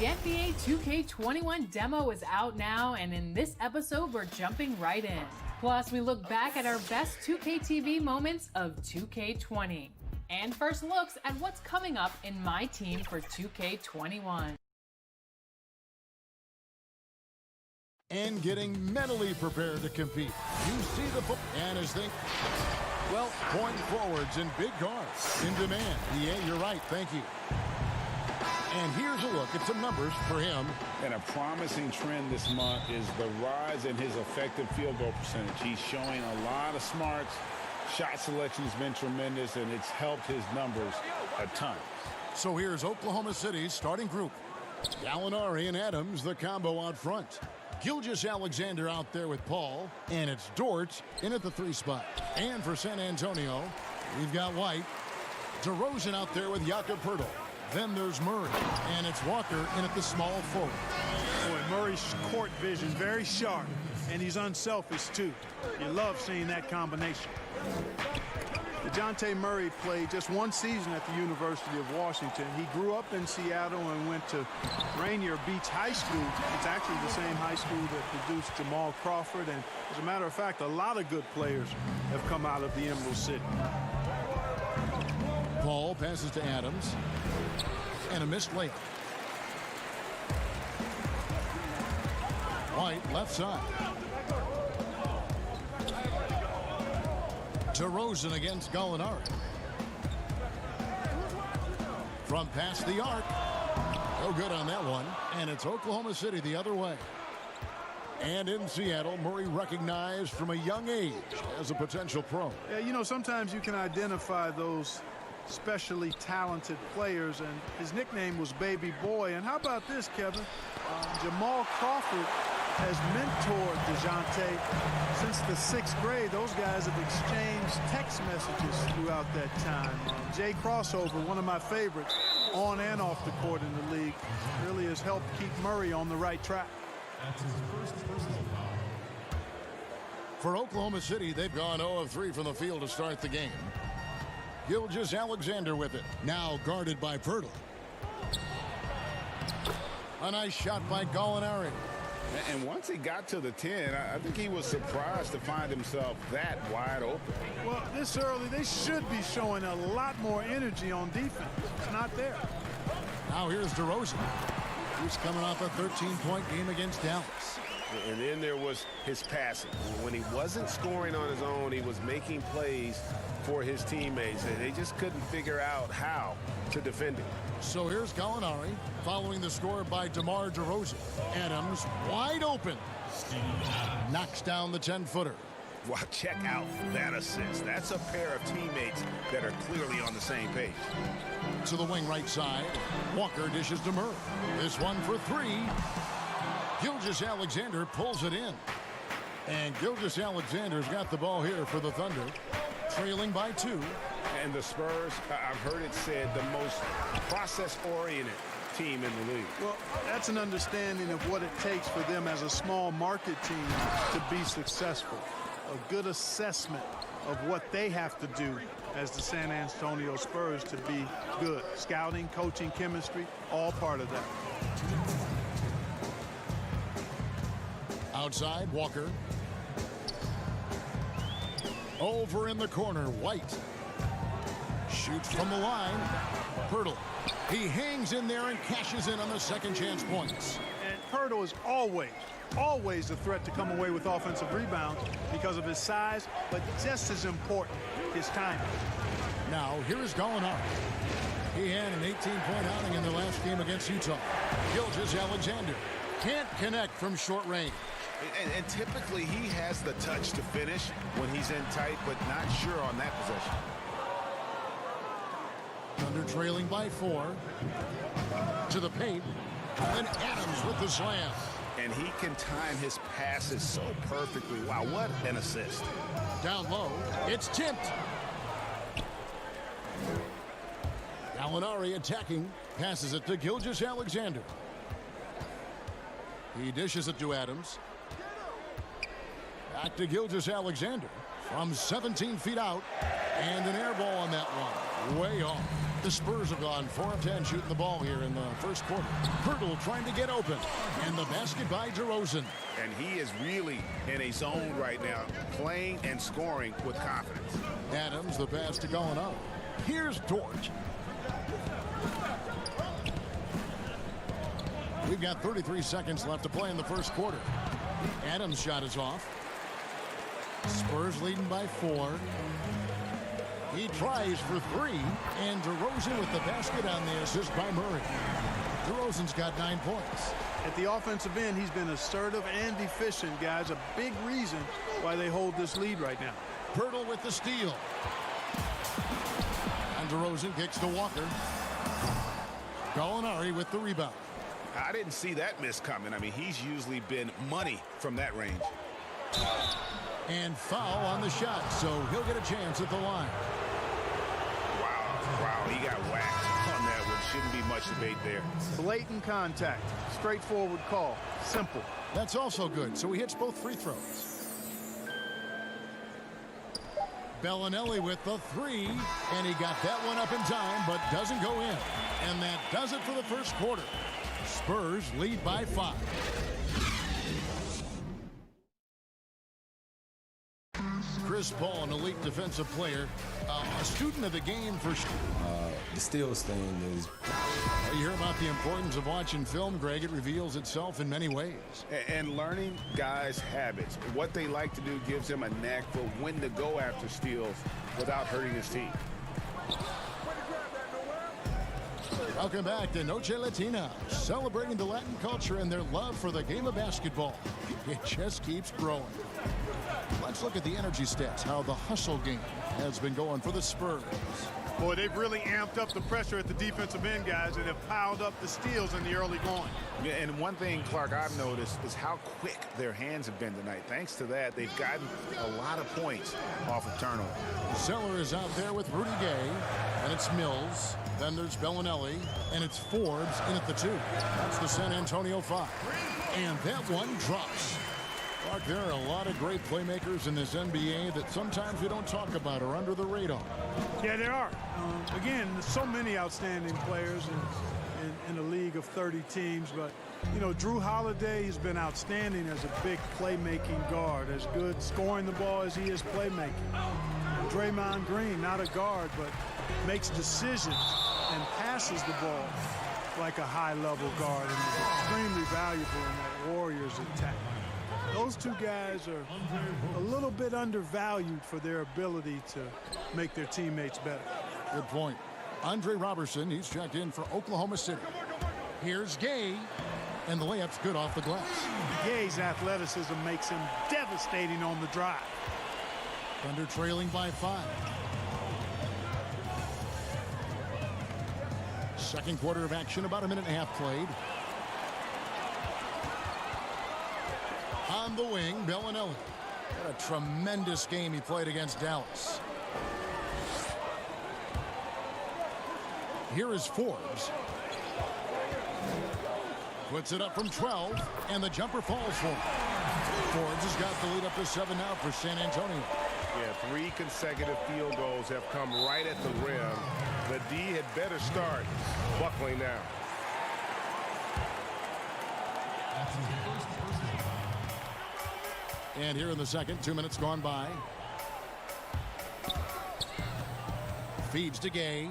The NBA 2K21 demo is out now, and in this episode, we're jumping right in. Plus, we look back at our best 2K TV moments of 2K20. And first looks at what's coming up in my team for 2K21. And getting mentally prepared to compete. You see the foot and his thing. Well, point forwards and big guards in demand. Yeah, you're right. Thank you. And here's a look at some numbers for him. And a promising trend this month is the rise in his effective field goal percentage. He's showing a lot of smarts. Shot selection has been tremendous, and it's helped his numbers a ton. So here's Oklahoma City's starting group. Gallinari and Adams, the combo out front. Gilgeous-Alexander out there with Paul. And it's Dort in at the 3 spot. And for San Antonio, we've got White. DeRozan out there with Jakob Poeltl. Then there's Murray, and it's Walker in at the small forward. Boy, Murray's court vision is very sharp, and he's unselfish, too. You love seeing that combination. DeJounte Murray played just one season at the University of Washington. He grew up in Seattle and went to Rainier Beach High School. It's actually the same high school that produced Jamal Crawford, and as a matter of fact, a lot of good players have come out of the Emerald City. Paul passes to Adams. And a missed layup. White left side. DeRozan against Gallinari. From past the arc. No good on that one. And it's Oklahoma City the other way. And in Seattle, Murray recognized from a young age as a potential pro. Yeah, you know, sometimes you can identify those especially talented players, and his nickname was Baby Boy. And how about this, Kevin? Jamal Crawford has mentored DeJounte since the 6th grade. Those guys have exchanged text messages throughout that time. Jay Crossover, one of my favorites, on and off the court in the league, really has helped keep Murray on the right track. That's his first personal foul. For Oklahoma City, they've gone 0 of 3 from the field to start the game. Gilgeous-Alexander with it. Now guarded by Poeltl. A nice shot by Gallinari. And once he got to the 10, I think he was surprised to find himself that wide open. Well, this early, they should be showing a lot more energy on defense. It's not there. Now here's DeRozan, who's coming off a 13-point game against Dallas. And then there was his passing. When he wasn't scoring on his own, he was making plays for his teammates, and they just couldn't figure out how to defend him. So here's Gallinari following the score by DeMar DeRozan. Adams wide open. Knocks down the 10-footer. Well, check out that assist. That's a pair of teammates that are clearly on the same page. To the wing right side. Walker dishes to Murray. This one for 3. Gilgeous-Alexander pulls it in. And Gilgeous-Alexander's got the ball here for the Thunder. Trailing by 2. And the Spurs, I've heard it said, the most process-oriented team in the league. Well, that's an understanding of what it takes for them as a small market team to be successful. A good assessment of what they have to do as the San Antonio Spurs to be good. Scouting, coaching, chemistry, all part of that. Outside, Walker. Over in the corner, White. Shoots from the line. Poeltl. He hangs in there and cashes in on the second chance points. And Poeltl is always a threat to come away with offensive rebounds because of his size, but just as important, his timing. Now, here is Gallinari. He had an 18-point outing in the last game against Utah. Gilgeous-Alexander can't connect from short range. And typically he has the touch to finish when he's in tight, but not sure on that possession. Thunder trailing by 4. To the paint. And Adams with the slam. And he can time his passes so perfectly. Wow, what an assist. Down low. It's tipped. Gallinari attacking. Passes it to Gilgeous-Alexander. He dishes it to Adams. Back to Gilgeous-Alexander from 17 feet out. And an air ball on that one. Way off. The Spurs have gone 4 of 10 shooting the ball here in the first quarter. Pirtle trying to get open. And the basket by DeRozan. And he is really in a zone right now, playing and scoring with confidence. Adams, the pass to Gallinari. Here's Dort. We've got 33 seconds left to play in the first quarter. Adams' shot is off. Spurs leading by 4. He tries for 3, and DeRozan with the basket on the assist by Murray. DeRozan's got 9 points. At the offensive end, he's been assertive and efficient, guys. A big reason why they hold this lead right now. Pirtle with the steal. And DeRozan kicks to Walker. Gallinari with the rebound. I didn't see that miss coming. I mean, he's usually been money from that range. And foul on the shot, so he'll get a chance at the line. Wow, he got whacked on that one. Shouldn't be much debate there. Blatant contact. Straightforward call. Simple. That's also good, so he hits both free throws. Bellinelli with the 3, and he got that one up in time, but doesn't go in. And that does it for the first quarter. Spurs lead by 5. Chris Paul, an elite defensive player, a student of the game for sure. The steals thing is... You hear about the importance of watching film, Greg. It reveals itself in many ways. And learning guys' habits. What they like to do gives him a knack for when to go after steals without hurting his team. Welcome back to Noche Latina, celebrating the Latin culture and their love for the game of basketball. It just keeps growing. Let's look at the energy stats, how the hustle game has been going for the Spurs. Boy, they've really amped up the pressure at the defensive end, guys, and have piled up the steals in the early going. Yeah, and one thing, Clark, I've noticed is how quick their hands have been tonight. Thanks to that, they've gotten a lot of points off of turnover. Zeller is out there with Rudy Gay, and it's Mills. Then there's Bellinelli, and it's Forbes in at the 2. That's the San Antonio 5. And that one drops. Clark, there are a lot of great playmakers in this NBA that sometimes we don't talk about or under the radar. Yeah, there are. Again, there's so many outstanding players in a league of 30 teams, but, you know, Drew Holiday has been outstanding as a big playmaking guard, as good scoring the ball as he is playmaking. Draymond Green, not a guard, but makes decisions and passes the ball like a high-level guard and is extremely valuable in that Warriors attack. Those two guys are a little bit undervalued for their ability to make their teammates better. Good point. Andre Robertson, he's checked in for Oklahoma City. Here's Gay, and the layup's good off the glass. Gay's athleticism makes him devastating on the drive. Thunder trailing by 5. Second quarter of action, about a minute and a half played. On the wing, Bellinelli. What a tremendous game he played against Dallas. Here is Forbes. Puts it up from 12, and the jumper falls for him. Forbes has got the lead up to 7 now for San Antonio. Yeah, 3 consecutive field goals have come right at the rim. The D had better start buckling down. And here in the second, 2 minutes gone by. Feeds to Gay.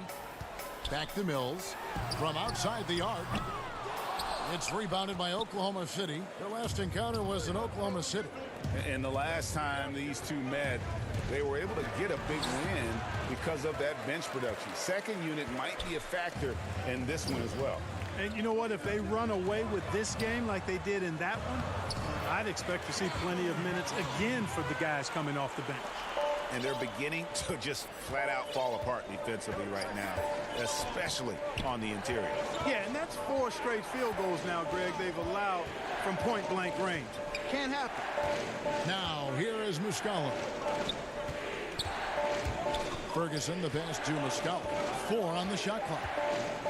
Back to Mills. From outside the arc. It's rebounded by Oklahoma City. Their last encounter was in Oklahoma City. And the last time these two met, they were able to get a big win because of that bench production. Second unit might be a factor in this one as well. And you know what? If they run away with this game like they did in that one, I'd expect to see plenty of minutes again for the guys coming off the bench. And they're beginning to just flat out fall apart defensively right now, especially on the interior. Yeah, and that's 4 straight field goals now, Greg, they've allowed from point-blank range. Can't happen. Now, here is Muscala. Ferguson, the pass to Muscala. 4 on the shot clock.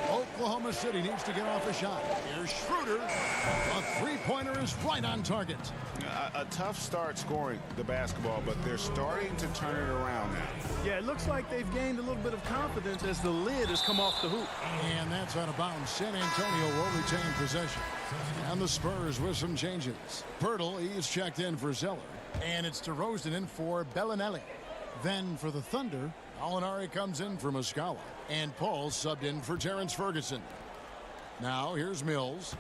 Oklahoma City needs to get off a shot. Here's Schroeder. A three-pointer is right on target. A tough start scoring the basketball, but they're starting to turn it around now. Yeah, it looks like they've gained a little bit of confidence as the lid has come off the hoop. And that's out of bounds. San Antonio will retain possession. And the Spurs with some changes. Pirtle, he's checked in for Zeller. And it's DeRozan in for Bellinelli. Then for the Thunder, Gallinari comes in for Muscala. And Paul subbed in for Terrence Ferguson. Now here's Mills.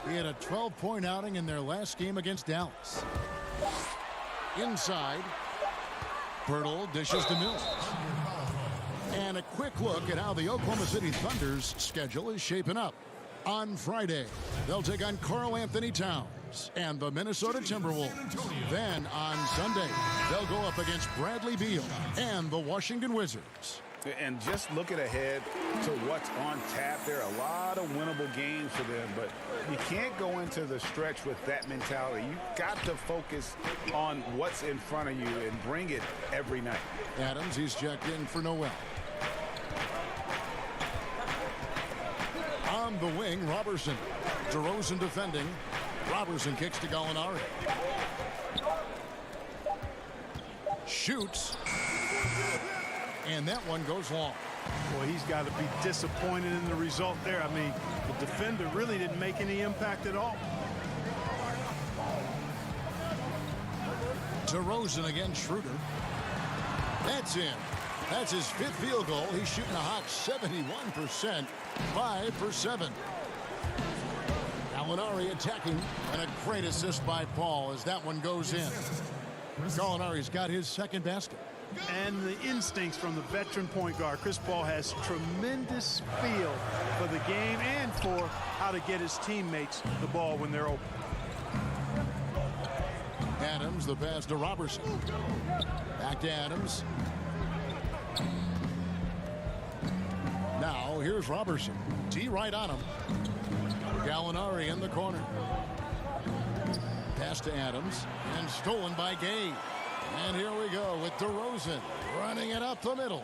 He had a 12-point outing in their last game against Dallas. Inside, Pirtle dishes to Mills. And a quick look at how the Oklahoma City Thunder's schedule is shaping up. On Friday, they'll take on Karl Anthony Towns and the Minnesota Timberwolves. Then on Sunday, they'll go up against Bradley Beal and the Washington Wizards. And just looking ahead to what's on tap, there are a lot of winnable games for them, but you can't go into the stretch with that mentality. You've got to focus on what's in front of you and bring it every night. Adams, he's checked in for Noel. On the wing, Robertson. DeRozan defending. Robertson kicks to Gallinari. Shoots. And that one goes long. Boy, he's got to be disappointed in the result there. I mean, the defender really didn't make any impact at all. DeRozan against Schroeder. That's in. That's his fifth field goal. He's shooting a hot 71%. 5 for 7. Gallinari attacking, and a great assist by Paul as that one goes in. Gallinari's got his second basket. And the instincts from the veteran point guard. Chris Paul has tremendous feel for the game and for how to get his teammates the ball when they're open. Adams, the pass to Robertson. Back to Adams. Now here's Robertson. T right on him. Gallinari in the corner. Pass to Adams and stolen by Gay. And here we go with DeRozan running it up the middle.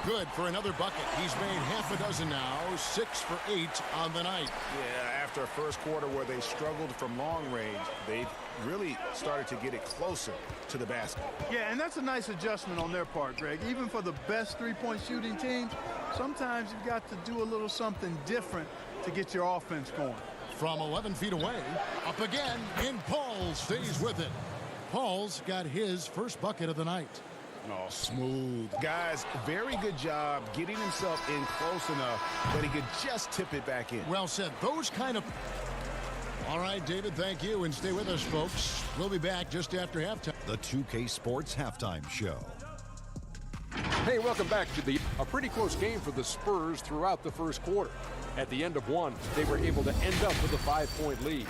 Good for another bucket. He's made half a dozen now. 6 for 8 on the night. Yeah, after a first quarter where they struggled from long range, they've really started to get it closer to the basket. Yeah, and that's a nice adjustment on their part, Greg. Even for the best three-point shooting teams, sometimes you've got to do a little something different to get your offense going. From 11 feet away, up again, and Paul stays with it. Paul's got his first bucket of the night. Oh, smooth. Guys, very good job getting himself in close enough that he could just tip it back in. Well said. Those kind of... All right, David, thank you. And stay with us, folks. We'll be back just after halftime. The 2K Sports Halftime Show. Hey, welcome back to a pretty close game for the Spurs throughout the first quarter. At the end of one, they were able to end up with a 5-point lead.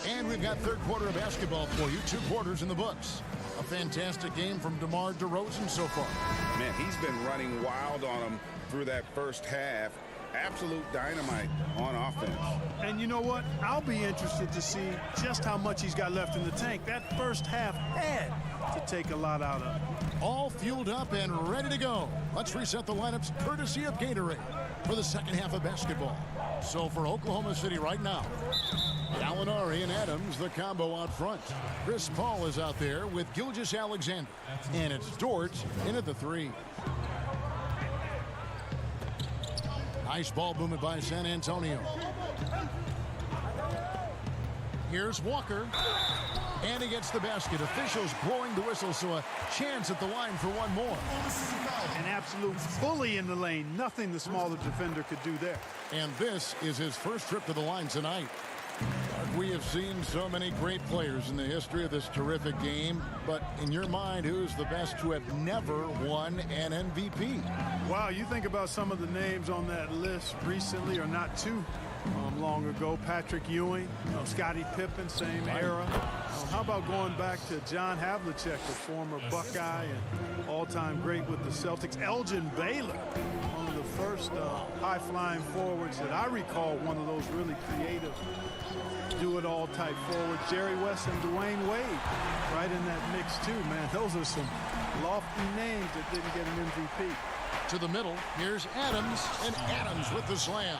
And we've got third quarter of basketball for you. 2 quarters in the books. A fantastic game from DeMar DeRozan so far. Man, he's been running wild on them through that first half. Absolute dynamite on offense. And you know what? I'll be interested to see just how much he's got left in the tank. That first half had to take a lot out of it. All fueled up and ready to go. Let's reset the lineups courtesy of Gatorade for the second half of basketball. So for Oklahoma City right now, Gallinari and Adams, the combo out front. Chris Paul is out there with Gilgeous-Alexander. And it's Dort in at the 3. Nice ball movement by San Antonio. Here's Walker. And he gets the basket. Officials blowing the whistle, so a chance at the line for one more. An absolute bully in the lane. Nothing the smaller defender could do there. And this is his first trip to the line tonight. We have seen so many great players in the history of this terrific game, but in your mind, who's the best to have never won an MVP? Wow, you think about some of the names on that list recently, or not too long ago. Patrick Ewing, Scottie Pippen, same era. How about going back to John Havlicek, the former Buckeye and all-time great with the Celtics. Elgin Baylor, one of the first high-flying forwards that I recall, one of those really creative do-it-all type forwards. Jerry West and Dwayne Wade right in that mix too, man. Those are some lofty names that didn't get an MVP. To the middle, here's Adams, and Adams with the slam.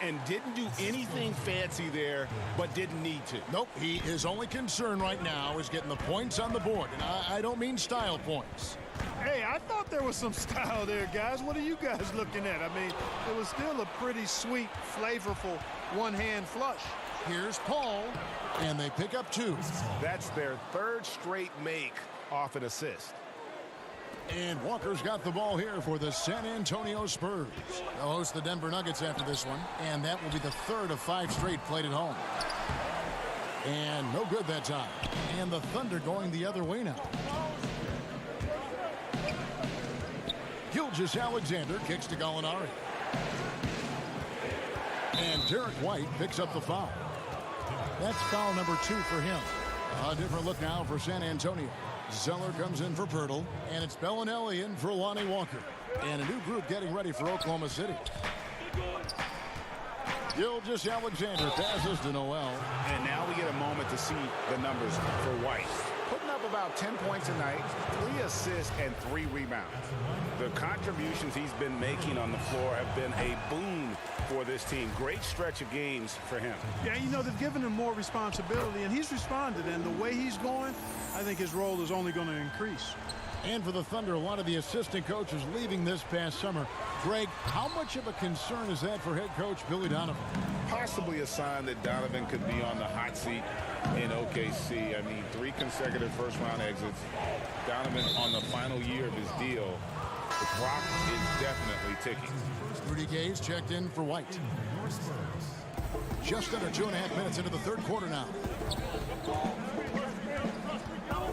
And didn't do anything fancy there, but didn't need to. Nope, his only concern right now is getting the points on the board, and I don't mean style points. Hey, I thought there was some style there, guys. What are you guys looking at? I mean, it was still a pretty sweet, flavorful one-hand flush. Here's Paul, and they pick up 2. That's their 3rd straight make off an assist. And Walker's got the ball here for the San Antonio Spurs. They'll host the Denver Nuggets after this one, and that will be the 3rd of 5 straight played at home. And no good that time. And the Thunder going the other way now. Gilgeous-Alexander kicks to Gallinari. And Derek White picks up the foul. That's foul number 2 for him. A different look now for San Antonio. Zeller comes in for Pirtle, and it's Bellinelli in for Lonnie Walker. And a new group getting ready for Oklahoma City. Gilgeous-Alexander passes to Noel. And now we get a moment to see the numbers for White. Putting up about 10 points a night, 3 assists, and 3 rebounds. The contributions he's been making on the floor have been a boon for this team. Great stretch of games for him. Yeah, you know, they've given him more responsibility, and he's responded. And the way he's going, I think his role is only going to increase. And for the Thunder, a lot of the assistant coaches leaving this past summer. Greg, how much of a concern is that for head coach Billy Donovan? Possibly a sign that Donovan could be on the hot seat in OKC. I mean, 3 consecutive first-round exits. Donovan on the final year of his deal. The clock is definitely ticking. Rudy Gay's checked in for White. Just under 2.5 minutes into the 3rd quarter now.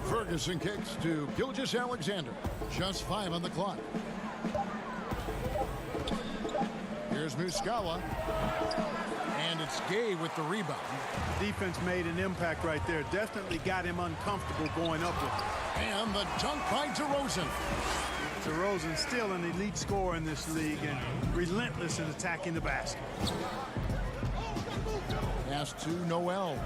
Ferguson kicks to Gilgeous-Alexander. Just 5 on the clock. Here's Muscala. And it's Gay with the rebound. Defense made an impact right there. Definitely got him uncomfortable going up with it. And the dunk by DeRozan. DeRozan still an elite scorer in this league and relentless in attacking the basket. Pass to Noel.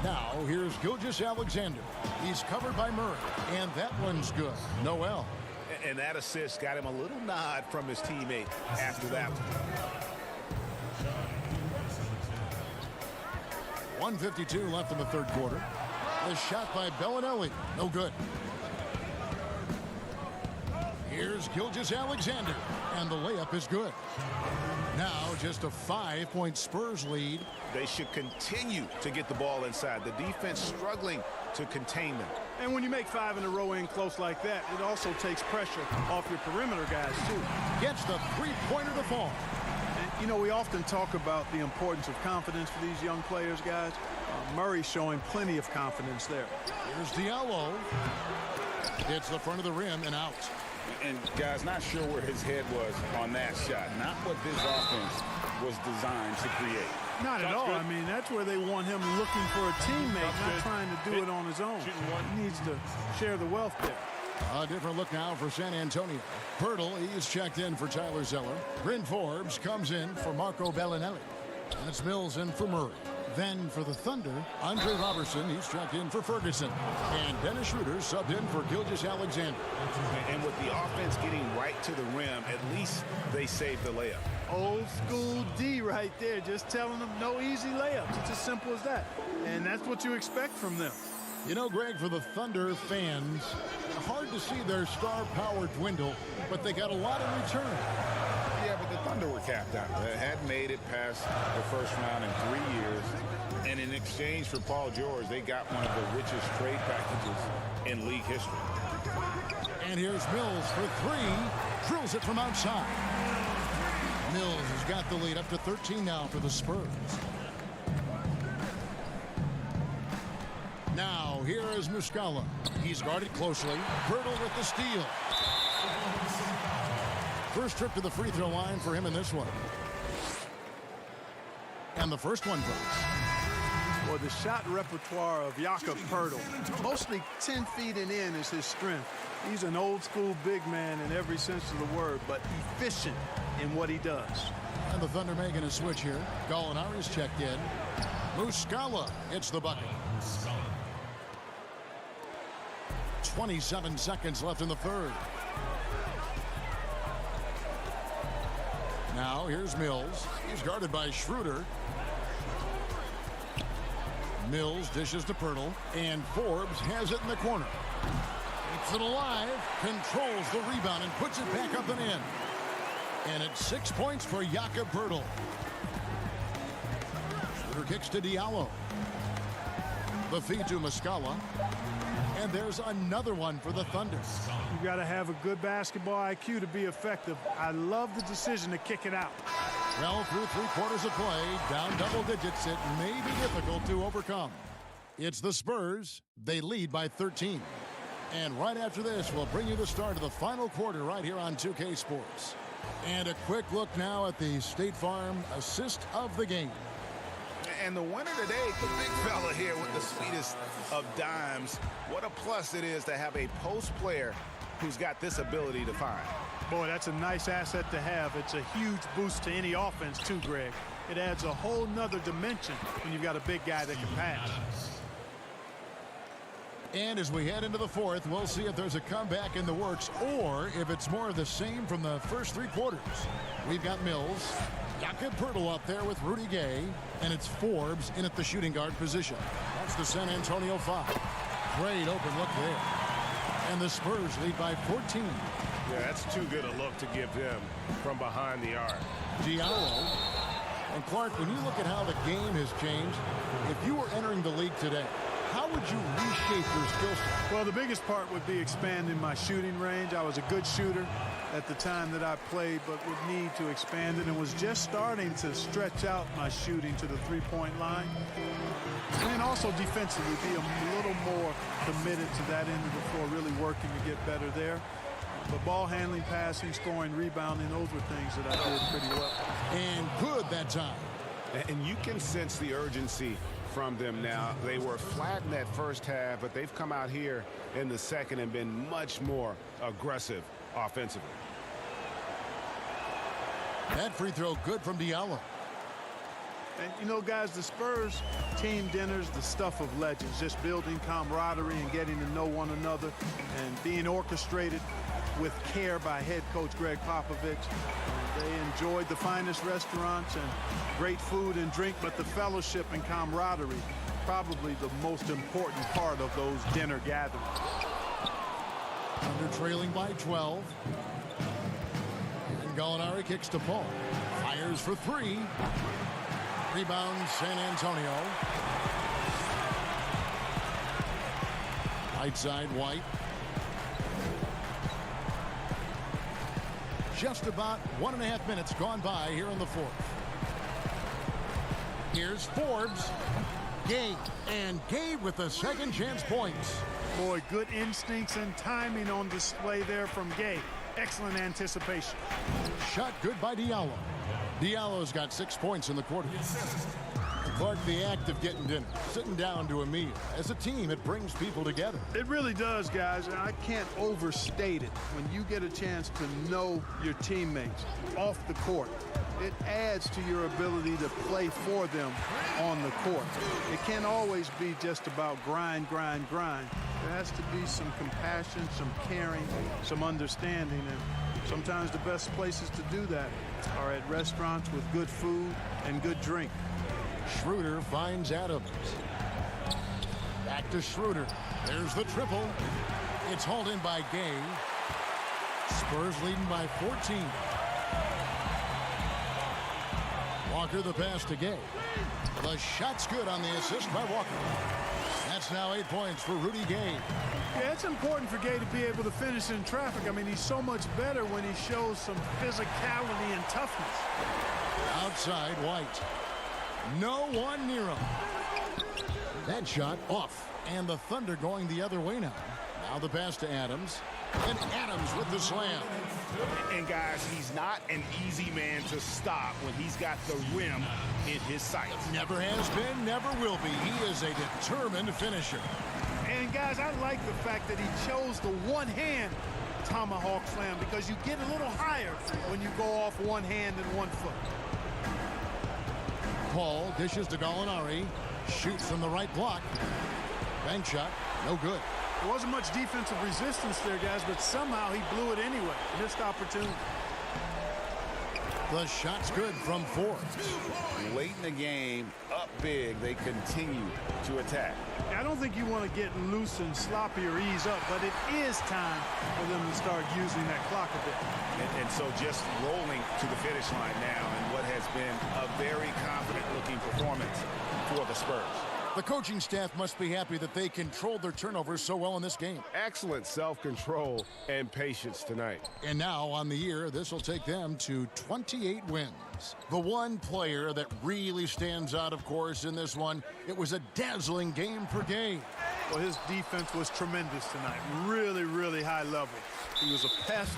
Now here's Gilgeous-Alexander. He's covered by Murray, and that one's good. Noel. And that assist got him a little nod from his teammate after that one. 1:52 left in the 3rd quarter. The shot by Bellinelli. No good. Here's Gilgeous-Alexander. And the layup is good. Now just a 5-point Spurs lead. They should continue to get the ball inside. The defense struggling to contain them. And when you make 5 in a row in close like that, it also takes pressure off your perimeter guys, too. Gets the 3-pointer to fall. And, you know, we often talk about the importance of confidence for these young players, guys. Murray's showing plenty of confidence there. Here's Diallo. Hits the front of the rim and out. And, guys, not sure where his head was on that shot. Not what this offense was designed to create. Not at all. Good. I mean, that's where they want him looking for a teammate, not trying to do it on his own. He needs to share the wealth there. A different look now for San Antonio. Pirtle, he's checked in for Tyler Zeller. Bryn Forbes comes in for Marco Bellinelli. That's Mills in for Murray. Then for the Thunder, Andre Robertson, he's checked in for Ferguson. And Dennis Schroeder subbed in for Gilgeous-Alexander. And with the offense getting right to the rim, at least they saved the layup. Old school D right there, just telling them no easy layups. It's as simple as that. And that's what you expect from them. You know, Greg, for the Thunder fans, hard to see their star power dwindle, but they got a lot in return. Yeah, but the Thunder were capped out. They hadn't made it past the first round in 3 years. And in exchange for Paul George, they got one of the richest trade packages in league history. And here's Mills for 3. Drills it from outside. Mills has got the lead up to 13 now for the Spurs. Now, here is Muscala. He's guarded closely. Pirtle with the steal. First trip to the free throw line for him in this one. And the first one goes. Or the shot repertoire of Jakob Poeltl. Mostly 10 feet and in is his strength. He's an old-school big man in every sense of the word, but efficient in what he does. And the Thunder making a switch here. Gallinari's checked in. Muscala hits the bucket. 27 seconds left in the third. Now here's Mills. He's guarded by Schroeder. Mills dishes to Poeltl, and Forbes has it in the corner. Keeps it alive, controls the rebound, and puts it back up and in. And it's 6 points for Jakob Poeltl. Schroeder kicks to Diallo. The feed to Muscala. And there's another one for the Thunder. You got to have a good basketball IQ to be effective. I love the decision to kick it out. Well, through 3/4 of play, down double digits, it may be difficult to overcome. It's the Spurs. They lead by 13. And right after this, we'll bring you the start of the final quarter right here on 2K Sports. And a quick look now at the State Farm assist of the game. And the winner today, the big fella here with the sweetest of dimes. What a plus it is to have a post player who's got this ability to find. Boy, that's a nice asset to have. It's a huge boost to any offense, too, Greg. It adds a whole nother dimension when you've got a big guy that can pass. And as we head into the fourth, we'll see if there's a comeback in the works or if it's more of the same from the first 3 quarters. We've got Mills, Jakob Poeltl up there with Rudy Gay, and it's Forbes in at the shooting guard position. That's the San Antonio 5. Great open look there. And the Spurs lead by 14. Yeah, that's too good a look to give them from behind the arc. Diallo. And Clark, when you look at how the game has changed, if you were entering the league today, how would you reshape your skill set? Well, the biggest part would be expanding my shooting range. I was a good shooter at the time that I played, but would need to expand it and was just starting to stretch out my shooting to the three-point line. And also defensively, be a little more committed to that end of the floor, really working to get better there. But ball handling, passing, scoring, rebounding, those were things that I did pretty well. And good that time. And you can sense the urgency from them now. They were flat in that first half, but they've come out here in the second and been much more aggressive offensively. That free throw good from Diallo. And, you know, guys, the Spurs team dinners, the stuff of legends, just building camaraderie and getting to know one another and being orchestrated with care by head coach Greg Popovich. They enjoyed the finest restaurants and great food and drink, but the fellowship and camaraderie, probably the most important part of those dinner gatherings. Under trailing by 12. And Gallinari kicks to Paul. Fires for 3. Rebound San Antonio. Right side White. Just about 1.5 minutes gone by here in the fourth. Here's Forbes. Gay. And Gay with the second chance points. Boy, good instincts and timing on display there from Gay. Excellent anticipation. Shot good by Diallo. Diallo's got 6 points in the quarter. Clark, the act of getting dinner, sitting down to a meal. As a team, it brings people together. It really does, guys, and I can't overstate it. When you get a chance to know your teammates off the court, it adds to your ability to play for them on the court. It can't always be just about grind, grind, grind. There has to be some compassion, some caring, some understanding, and sometimes the best places to do that are at restaurants with good food and good drink. Schroeder finds Adams. Back to Schroeder. There's the triple. It's hauled in by Gay. Spurs leading by 14. Walker the pass to Gay. The shot's good on the assist by Walker. That's now 8 points for Rudy Gay. Yeah, it's important for Gay to be able to finish in traffic. I mean, he's so much better when he shows some physicality and toughness. Outside White. No one near him. That shot off. And the Thunder going the other way now. Now the pass to Adams. And Adams with the slam. And guys, he's not an easy man to stop when he's got the rim in his sights. Never has been, never will be. He is a determined finisher. And guys, I like the fact that he chose the one-hand tomahawk slam because you get a little higher when you go off one hand and 1 foot. Paul dishes to Gallinari. Shoots from the right block. Bank shot, no good. There wasn't much defensive resistance there, guys, but somehow he blew it anyway. Missed opportunity. The shot's good from 4. Late in the game, up big, they continue to attack. I don't think you want to get loose and sloppy or ease up, but it is time for them to start using that clock a bit. And so just rolling to the finish line now in what has been a very confident-looking performance for the Spurs. The coaching staff must be happy that they controlled their turnovers so well in this game. Excellent self-control and patience tonight. And now on the year, this will take them to 28 wins. The one player that really stands out, of course, in this one, it was a dazzling game per game. Well, his defense was tremendous tonight. Really, really high level. He was a pest,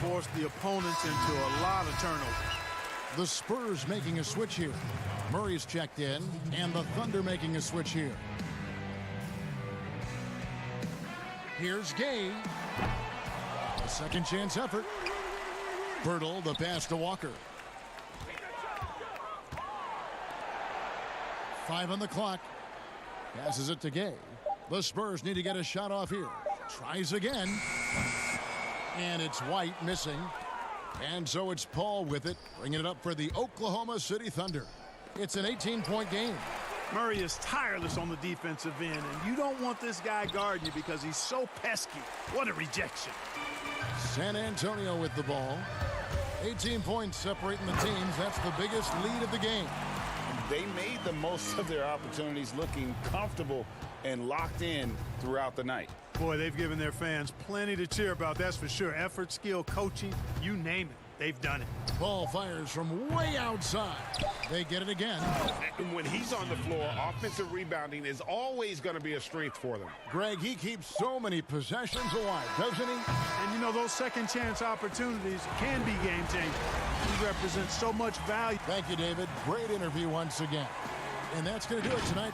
forced the opponents into a lot of turnovers. The Spurs making a switch here. Murray's checked in, and the Thunder making a switch here. Here's Gay. A second chance effort. Bertle, the pass to Walker. 5 on the clock. Passes it to Gay. The Spurs need to get a shot off here. Tries again. And it's White missing. And so it's Paul with it, bringing it up for the Oklahoma City Thunder. It's an 18-point game. Murray is tireless on the defensive end, and you don't want this guy guarding you because he's so pesky. What a rejection. San Antonio with the ball. 18 points separating the teams. That's the biggest lead of the game. They made the most of their opportunities, looking comfortable and locked in throughout the night. Boy, they've given their fans plenty to cheer about, that's for sure. Effort, skill, coaching, you name it. They've done it. Ball fires from way outside. They get it again. And when he's on the floor, offensive rebounding is always going to be a strength for them. Greg, he keeps so many possessions alive, doesn't he? And, you know, those second-chance opportunities can be game-changing. He represents so much value. Thank you, David. Great interview once again. And that's going to do it tonight.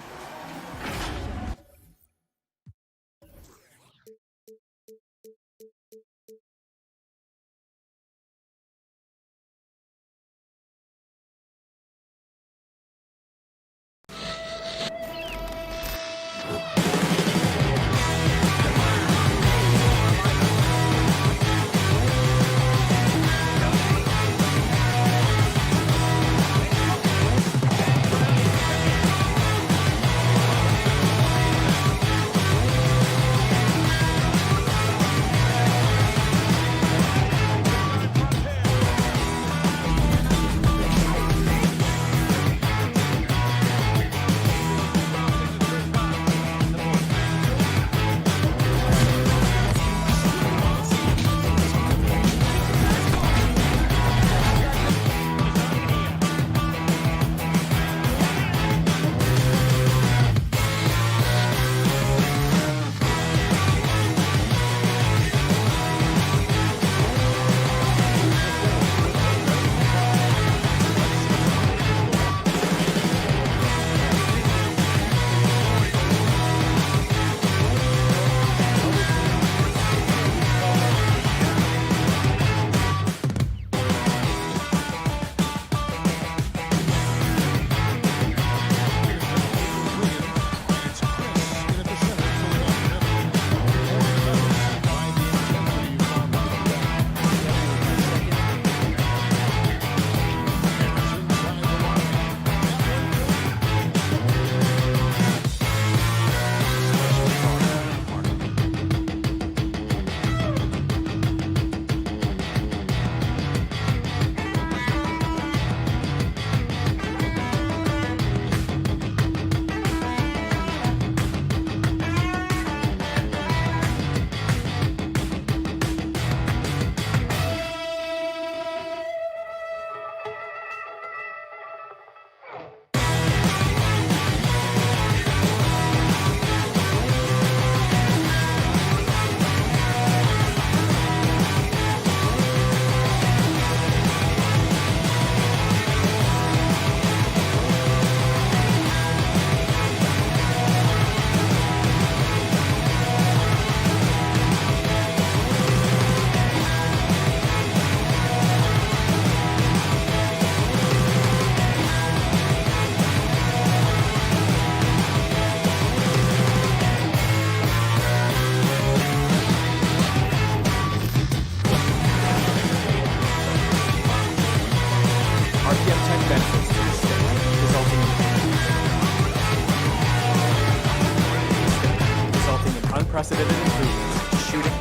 unprecedented improvements. Shooting,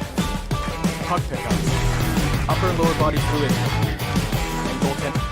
puck pickups, upper and lower body fluidity, and goaltending.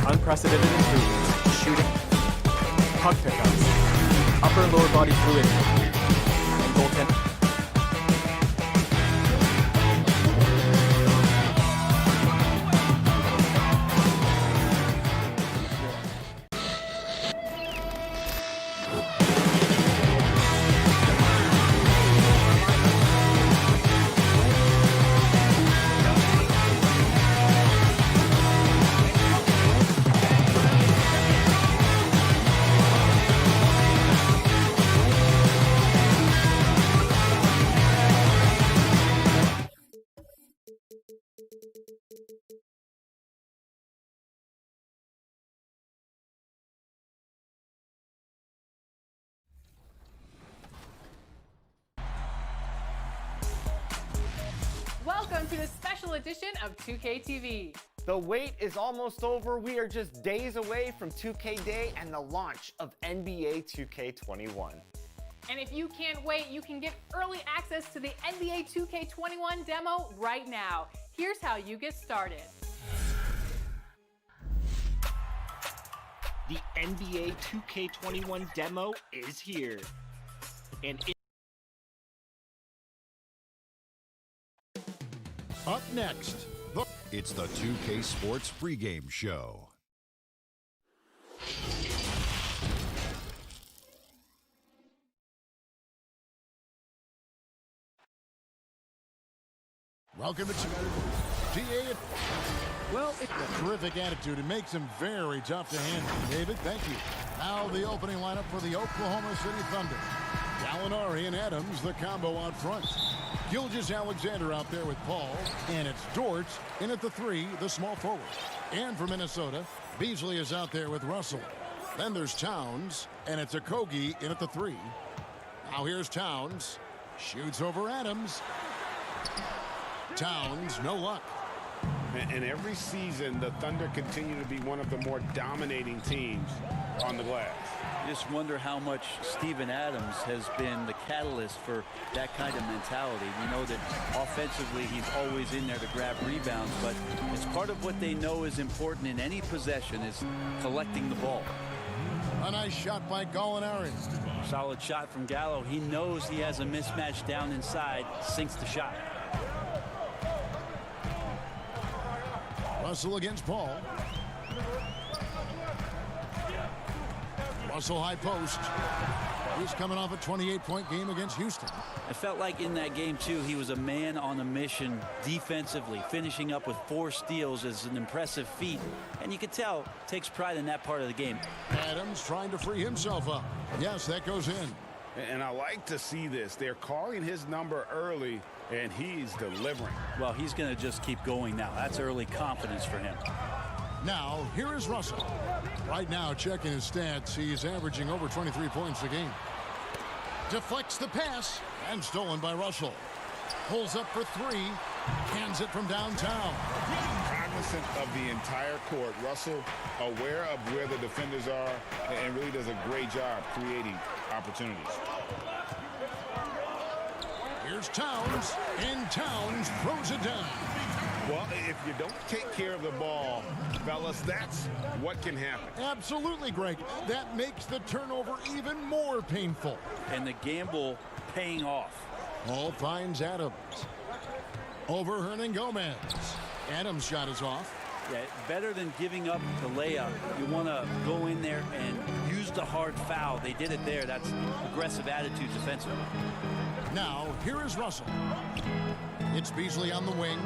Unprecedented improvements. Shooting, puck pickups, upper and lower body fluidity, and goaltending. Welcome to the special edition of 2K TV. The wait is almost over. We are just days away from 2K Day and the launch of NBA 2K21. And if you can't wait, you can get early access to the NBA 2K21 demo right now. Here's how you get started. The NBA 2K21 demo is here. And Up next, it's the 2K Sports pregame show. Welcome to DA. Well, it's a terrific attitude. It makes him very tough to handle. David, thank you. Now the opening lineup for the Oklahoma City Thunder. Gallinari and Adams, the combo out front. Gilgeous-Alexander out there with Paul. And it's Dort in at the 3, the small forward. And for Minnesota, Beasley is out there with Russell. Then there's Towns, and it's Okogie in at the 3. Now here's Towns. Shoots over Adams. Towns, no luck. And every season, the Thunder continue to be one of the more dominating teams on the glass. You just wonder how much Steven Adams has been the catalyst for that kind of mentality. We know that offensively he's always in there to grab rebounds, but it's part of what they know is important in any possession is collecting the ball. A nice shot by Gallinari. Solid shot from Gallo. He knows he has a mismatch down inside, sinks the shot. Russell against Paul. Russell high post. He's coming off a 28-point game against Houston. It felt like in that game, too, he was a man on a mission defensively. Finishing up with 4 steals is an impressive feat. And you can tell, takes pride in that part of the game. Adams trying to free himself up. Yes, that goes in. And I like to see this. They're calling his number early, and he's delivering. Well, he's going to just keep going now. That's early confidence for him. Now, here is Russell. Right now, checking his stats, he's averaging over 23 points a game. Deflects the pass, and stolen by Russell. Pulls up for 3, hands it from downtown. Cognizant of the entire court, Russell aware of where the defenders are and really does a great job creating opportunities. Here's Towns, and Towns throws it down. Well, if you don't take care of the ball, fellas, that's what can happen. Absolutely, Greg. That makes the turnover even more painful. And the gamble paying off. Hall finds Adams. Over Hernangomez. Adams' shot is off. Yeah, better than giving up the layup. You want to go in there and use the hard foul. They did it there. That's aggressive attitude defensively. Now, here is Russell. It's Beasley on the wing.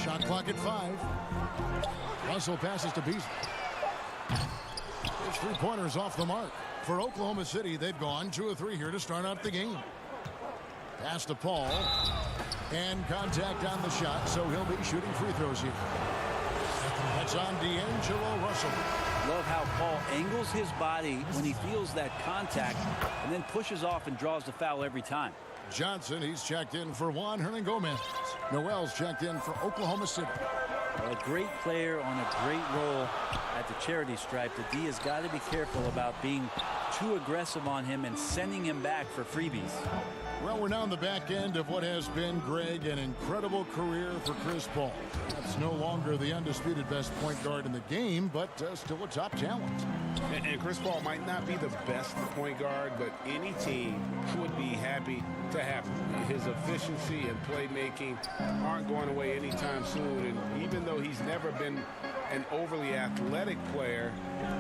Shot clock at 5. Russell passes to Beasley. His 3-pointers off the mark. For Oklahoma City, they've gone 2 of 3 here to start out the game. Pass to Paul. And contact on the shot, so he'll be shooting free throws here. That's on D'Angelo Russell. Love how Paul angles his body when he feels that contact and then pushes off and draws the foul every time. Johnson, he's checked in for Juan Hernangomez. Noel's checked in for Oklahoma City. Well, a great player on a great role at the charity stripe. The D has got to be careful about being too aggressive on him and sending him back for freebies. Well, we're now on the back end of what has been, Greg, an incredible career for Chris Paul. That's no longer the undisputed best point guard in the game, but still a top talent. And Chris Paul might not be the best point guard, but any team would be happy to have him. His efficiency and playmaking aren't going away anytime soon. And even though he's never been an overly athletic player,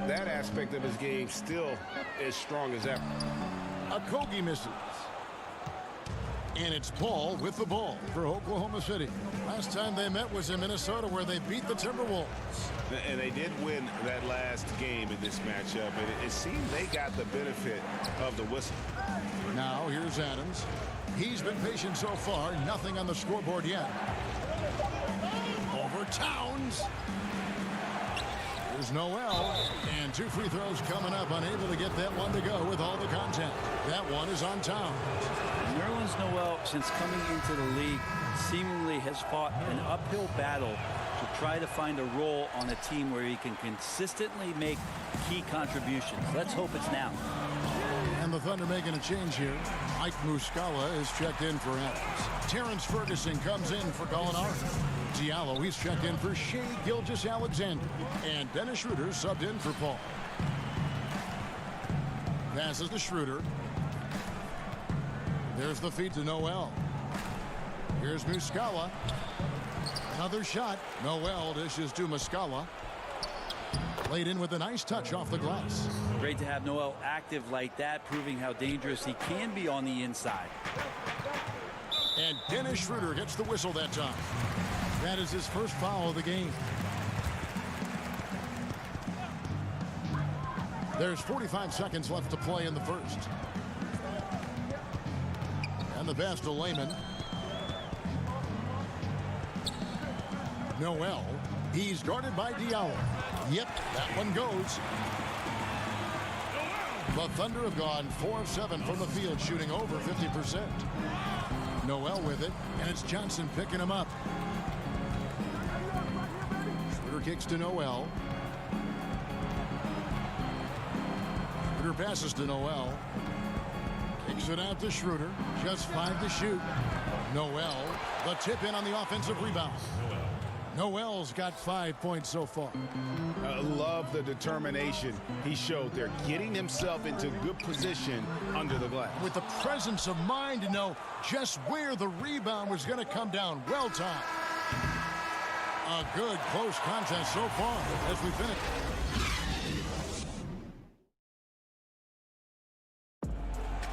that aspect of his game still is strong as ever. Okogie misses. And it's Paul with the ball for Oklahoma City. Last time they met was in Minnesota, where they beat the Timberwolves. And they did win that last game in this matchup. And it seemed they got the benefit of the whistle. Now here's Adams. He's been patient so far. Nothing on the scoreboard yet. Over Towns. Here's Noel. And 2 free throws coming up. Unable to get that one to go with all the contact. That one is on Towns. Nerlens Noel, since coming into the league, seemingly has fought an uphill battle to try to find a role on a team where he can consistently make key contributions. Let's hope it's now. And the Thunder making a change here. Mike Muscala is checked in for Adams. Terrence Ferguson comes in for Gallinari. Diallo, he's checked in for Shea Gilgeous-Alexander. And Dennis Schroeder subbed in for Paul. Passes to Schroeder. There's the feed to Noel. Here's Muscala. Another shot. Noel dishes to Muscala. Played in with a nice touch off the glass. Great to have Noel active like that, proving how dangerous he can be on the inside. And Dennis Schroeder gets the whistle that time. That is his first foul of the game. There's 45 seconds left to play in the first. And the pass to Lehman. Noel. He's guarded by Diallo. Yep, that one goes. The Thunder have gone 4 of 7 from the field, shooting over 50%. Noel with it, and it's Johnson picking him up. Schroeder kicks to Noel. Schroeder passes to Noel. Kicks it out to Schroeder. Just 5 to shoot. Noel, the tip in on the offensive rebound. Noel's got 5 points so far. I love the determination he showed there, getting himself into good position under the glass. With the presence of mind to know just where the rebound was going to come down. Well timed. A good close contest so far as we finish.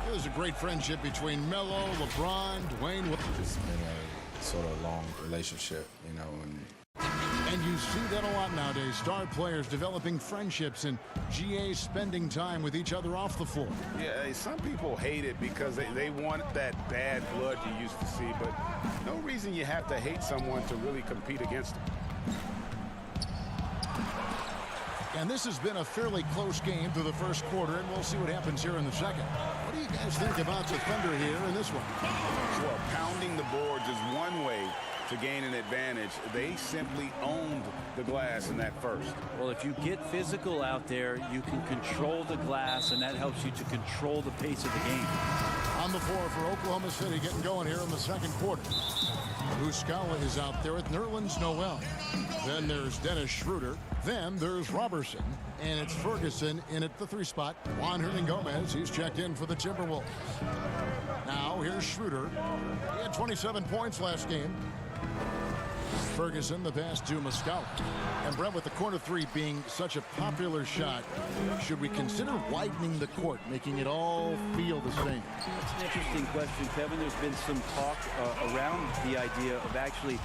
There's a great friendship between Melo, LeBron, Dwayne. It's been a sort of long relationship, you know, and you see that a lot nowadays. Star players developing friendships and GA spending time with each other off the floor. Yeah, some people hate it because they want that bad blood you used to see, but no reason you have to hate someone to really compete against them. And this has been a fairly close game through the first quarter, and we'll see what happens here in the second. What do you guys think about the Thunder here in this one? Well, pounding the boards is one way to gain an advantage. They simply owned the glass in that first. Well, if you get physical out there, you can control the glass, and that helps you to control the pace of the game. On the floor for Oklahoma City, getting going here in the second quarter. Muscala is out there with Nerlens Noel. Then there's Dennis Schroeder. Then there's Robertson. And it's Ferguson in at the 3 spot. Juan Hernangomez, he's checked in for the Timberwolves. Now here's Schroeder. He had 27 points last game. Ferguson, the pass to Muscala. And Brett, with the corner 3 being such a popular shot, should we consider widening the court, making it all feel the same? That's an interesting question, Kevin. There's been some talk around the idea of actually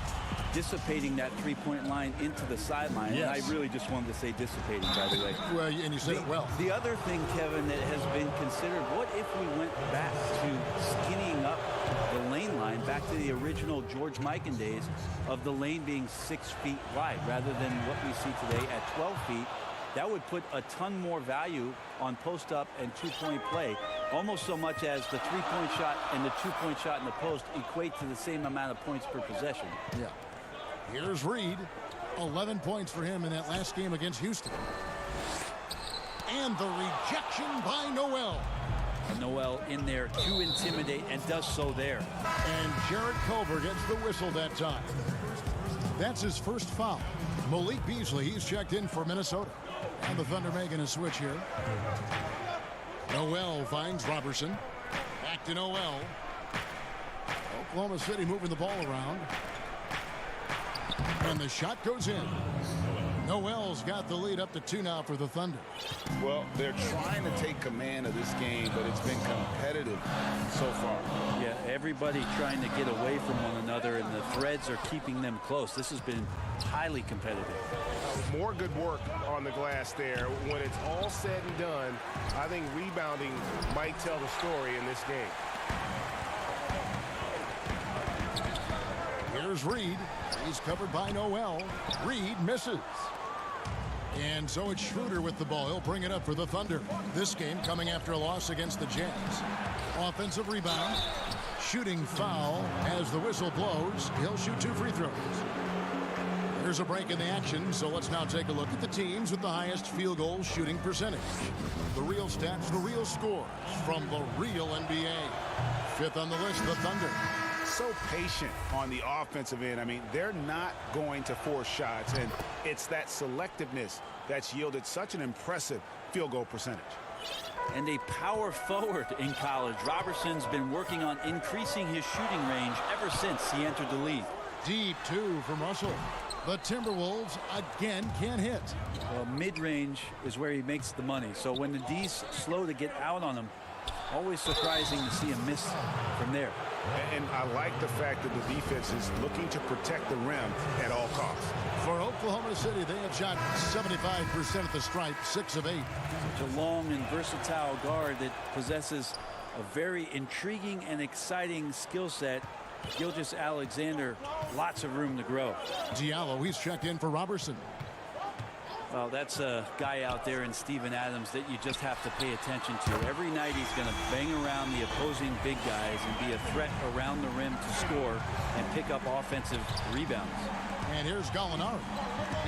dissipating that three-point line into the sideline. Yes. And I really just wanted to say dissipating, by the way. Well, and you said it well. The other thing, Kevin, that has been considered, what if we went back to skinnying up the lane line, back to the original George Mikan days of the lane being 6 feet wide rather than what we see today at 12 feet. That would put a ton more value on post-up and two-point play, almost so much as the three-point shot and the two-point shot in the post equate to the same amount of points per possession. Yeah. Here's Reed. 11 points for him in that last game against Houston. And the rejection by Noel. Noel in there to intimidate and does so there. And Jarrett Culver gets the whistle that time. That's his first foul. Malik Beasley, he's checked in for Minnesota. And the Thunder making a switch here. Noel finds Robertson. Back to Noel. Oklahoma City moving the ball around. And the shot goes in. Noel's got the lead up to 2 now for the Thunder. Well, they're trying to take command of this game, but it's been competitive so far. Yeah, everybody trying to get away from one another, and the threads are keeping them close. This has been highly competitive. More good work on the glass there. When it's all said and done, I think rebounding might tell the story in this game. Here's Reed. He's covered by Noel. Reed misses. And so it's Schroeder with the ball. He'll bring it up for the Thunder. This game coming after a loss against the Jazz. Offensive rebound. Shooting foul as the whistle blows. He'll shoot 2 free throws. There's a break in the action, so let's now take a look at the teams with the highest field goal shooting percentage. The real stats, the real scores from the real NBA. 5th on the list, the Thunder. So patient on the offensive end. I mean, they're not going to force shots, and it's that selectiveness that's yielded such an impressive field goal percentage. And a power forward in college. Robertson's been working on increasing his shooting range ever since he entered the league. Deep 2 from Russell. The Timberwolves again can't hit. Well, mid-range is where he makes the money. So when the D's slow to get out on him, Always surprising to see him miss from there. And I like the fact that the defense is looking to protect the rim at all costs. For Oklahoma City, they have shot 75% at the stripe, 6 of 8. Such a long and versatile guard that possesses a very intriguing and exciting skill set. Gilgeous-Alexander, lots of room to grow. Diallo, he's checked in for Robertson. Well, that's a guy out there in Steven Adams that you just have to pay attention to. Every night he's going to bang around the opposing big guys and be a threat around the rim to score and pick up offensive rebounds. And here's Gallinari.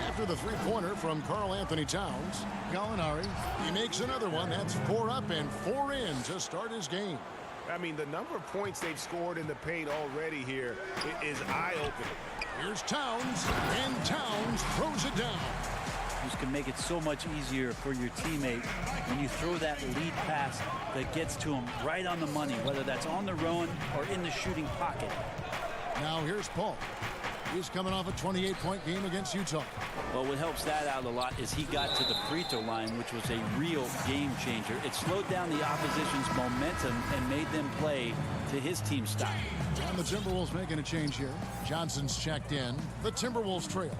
After the three-pointer from Karl Anthony Towns, Gallinari, he makes another one. That's 4 up and 4 in to start his game. I mean, the number of points they've scored in the paint already here is eye-opening. Here's Towns, and Towns throws it down. This can make it so much easier for your teammate when you throw that lead pass that gets to him right on the money, whether that's on the run or in the shooting pocket. Now here's Paul. He's coming off a 28-point game against Utah. Well, what helps that out a lot is he got to the free throw line, which was a real game changer. It slowed down the opposition's momentum and made them play to his team style. And the Timberwolves making a change here. Johnson's checked in. The Timberwolves trail.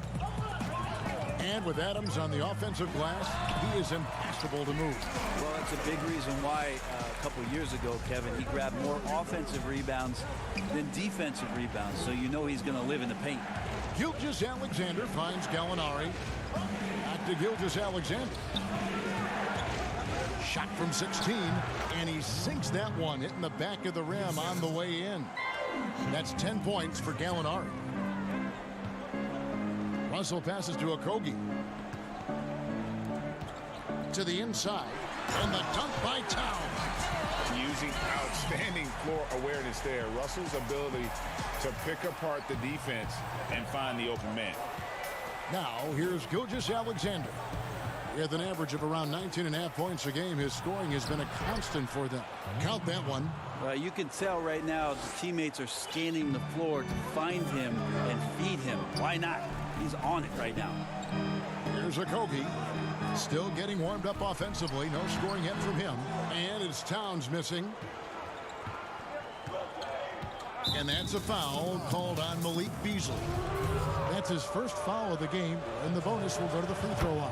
And with Adams on the offensive glass, he is impossible to move. Well, that's a big reason why a couple years ago, Kevin, he grabbed more offensive rebounds than defensive rebounds, so you know he's going to live in the paint. Gilgeous-Alexander finds Gallinari. Back to Gilgeous-Alexander. Shot from 16, and he sinks that one, hitting the back of the rim on the way in. That's 10 points for Gallinari. Russell passes to Okogie. To the inside, and the dunk by Towns. Using outstanding floor awareness there. Russell's ability to pick apart the defense and find the open man. Now, here's Gilgeous-Alexander. With an average of around 19.5 points a game, his scoring has been a constant for them. Count that one. You can tell right now the teammates are scanning the floor to find him and feed him. Why not? He's on it right now. Here's Okogie. Still getting warmed up offensively. No scoring yet from him. And it's Towns missing. And that's a foul called on Malik Beasley. That's his first foul of the game, and the bonus will go to the free throw line.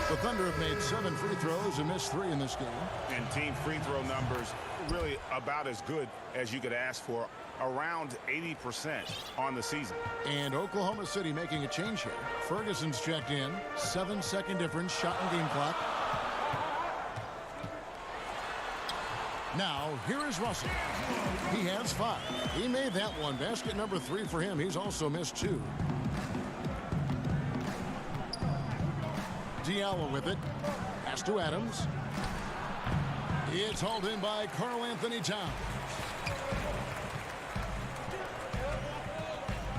The Thunder have made 7 free throws and missed 3 in this game. And team free throw numbers really about as good as you could ask for, around 80% on the season. And Oklahoma City making a change here. Ferguson's checked in. 7-second difference, shot and game clock. Now, here is Russell. He has 5. He made that one. Basket number 3 for him. He's also missed 2. Diallo with it. Pass to Adams. It's hauled in by Karl Anthony Towns.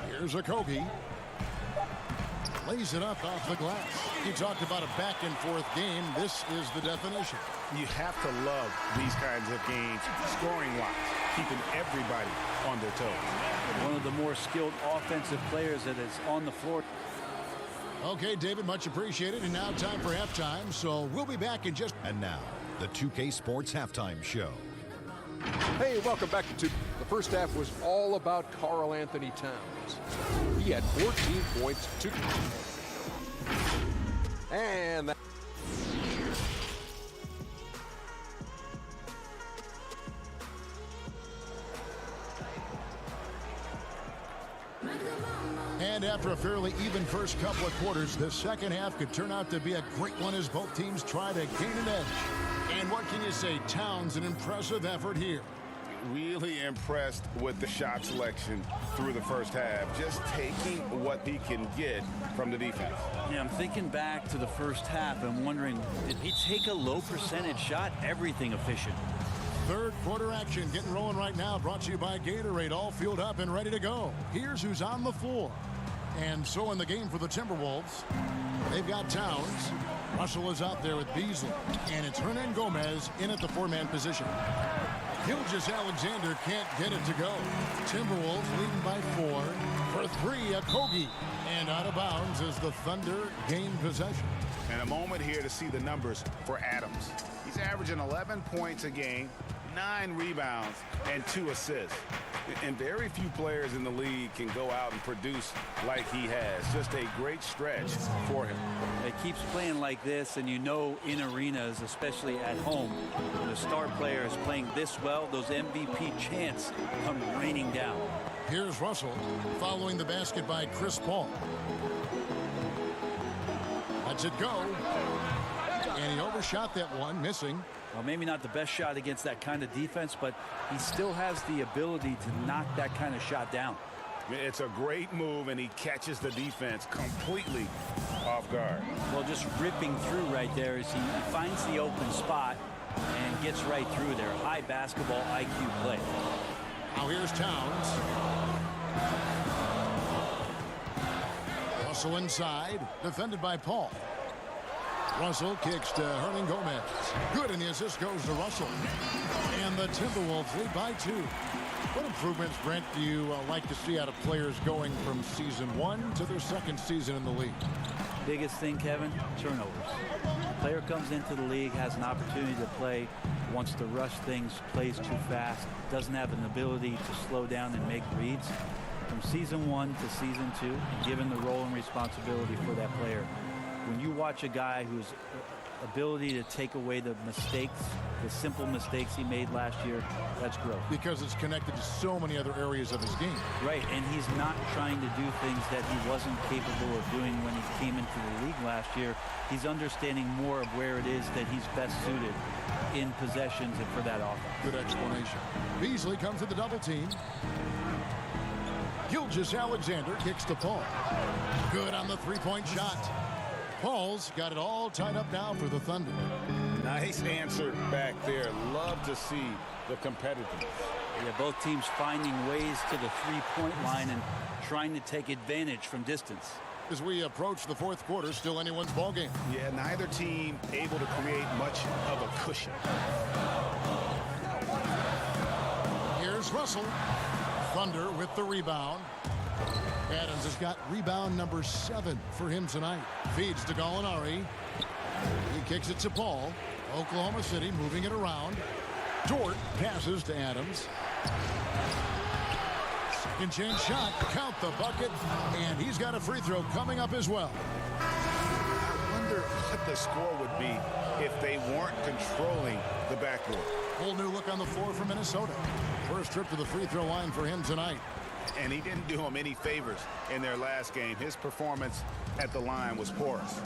Here's Okogie. Lays it up off the glass. You talked about a back-and-forth game. This is the definition. You have to love these kinds of games, scoring-wise, keeping everybody on their toes. One of the more skilled offensive players that is on the floor. Okay, David, much appreciated. And now time for halftime, so we'll be back in just... And now, the 2K Sports Halftime Show. Hey, welcome back to 2K. The first half was all about Karl Anthony Towns. He had 14 points, 2. And that... And after a fairly even first couple of quarters, the second half could turn out to be a great one as both teams try to gain an edge. And what can you say? Towns, an impressive effort here. Really impressed with the shot selection through the first half, just taking what he can get from the defense. Yeah, I'm thinking back to the first half and wondering, did he take a low percentage shot? Everything efficient. Third quarter action getting rolling right now, brought to you by Gatorade, all fueled up and ready to go. Here's who's on the floor. And so in the game for the Timberwolves, they've got Towns. Russell is out there with Beasley. And it's Hernan Gomez in at the 4-man position. Gilgeous-Alexander can't get it to go. Timberwolves leading by 4. For 3, Okogie. And out of bounds as the Thunder gain possession. And a moment here to see the numbers for Adams. He's averaging 11 points a game. 9 rebounds, and 2 assists. And very few players in the league can go out and produce like he has. Just a great stretch for him. It keeps playing like this, and you know in arenas, especially at home, when the star player is playing this well, those MVP chants come raining down. Here's Russell following the basket by Chris Paul. Lets it go. And he overshot that one, missing. Well, maybe not the best shot against that kind of defense, but he still has the ability to knock that kind of shot down. It's a great move, and he catches the defense completely off guard. Well, just ripping through right there as he finds the open spot and gets right through there. High basketball IQ play. Now here's Towns. Russell inside, defended by Paul. Russell kicks to Hernan Gomez. Good, and the assist goes to Russell. And the Timberwolves lead by 2. What improvements, Brent, do you like to see out of players going from season 1 to their second season in the league? Biggest thing, Kevin, turnovers. Player comes into the league, has an opportunity to play, wants to rush things, plays too fast, doesn't have an ability to slow down and make reads. From season 1 to season 2, and given the role and responsibility for that player, when you watch a guy whose ability to take away the mistakes, the simple mistakes he made last year, that's growth. Because it's connected to so many other areas of his game. Right, and he's not trying to do things that he wasn't capable of doing when he came into the league last year. He's understanding more of where it is that he's best suited in possessions and for that offense. Good explanation. Beasley comes with the double team. Gilgeous-Alexander kicks to Paul. Good on the three-point shot. Paul's got it all tied up now for the Thunder. Nice answer back there. Love to see the competitiveness. Yeah, both teams finding ways to the three-point line and trying to take advantage from distance. As we approach the fourth quarter, still anyone's ball game. Yeah, neither team able to create much of a cushion. Here's Russell. Thunder with the rebound. Adams has got rebound number 7 for him tonight. Feeds to Gallinari. He kicks it to Paul. Oklahoma City moving it around. Dort passes to Adams. Second chance shot. Count the bucket. And he's got a free throw coming up as well. I wonder what the score would be if they weren't controlling the backboard. Whole new look on the floor for Minnesota. First trip to the free throw line for him tonight. And he didn't do him any favors in their last game. His performance at the line was porous.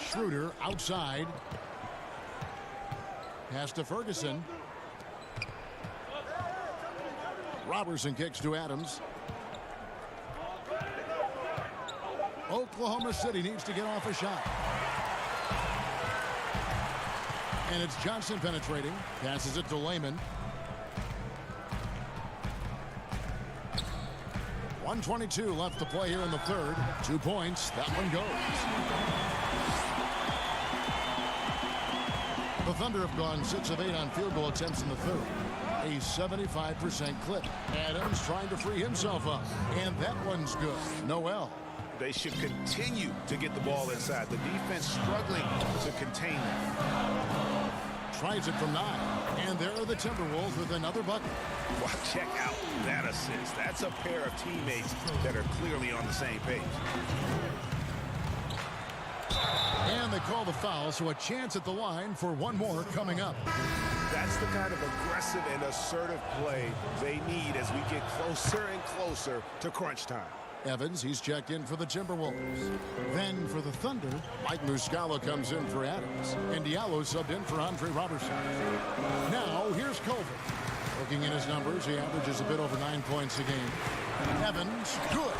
Schroeder outside. Pass to Ferguson. Robertson kicks to Adams. Oklahoma City needs to get off a shot. And it's Johnson penetrating. Passes it to Layman. 1:22 left to play here in the third. 2 points. That one goes. The Thunder have gone 6 of 8 on field goal attempts in the third. A 75% clip. Adams trying to free himself up. And that one's good. Noel. They should continue to get the ball inside. The defense struggling to contain them. Tries it from 9. And there are the Timberwolves with another bucket. Well, check out that assist. That's a pair of teammates that are clearly on the same page. And they call the foul, so a chance at the line for one more coming up. That's the kind of aggressive and assertive play they need as we get closer and closer to crunch time. Evans, he's checked in for the Timberwolves. Then for the Thunder, Mike Muscala comes in for Adams. And Diallo subbed in for Andre Robertson. Now, here's Culver. Looking at his numbers, he averages a bit over 9 points a game. Evans, good.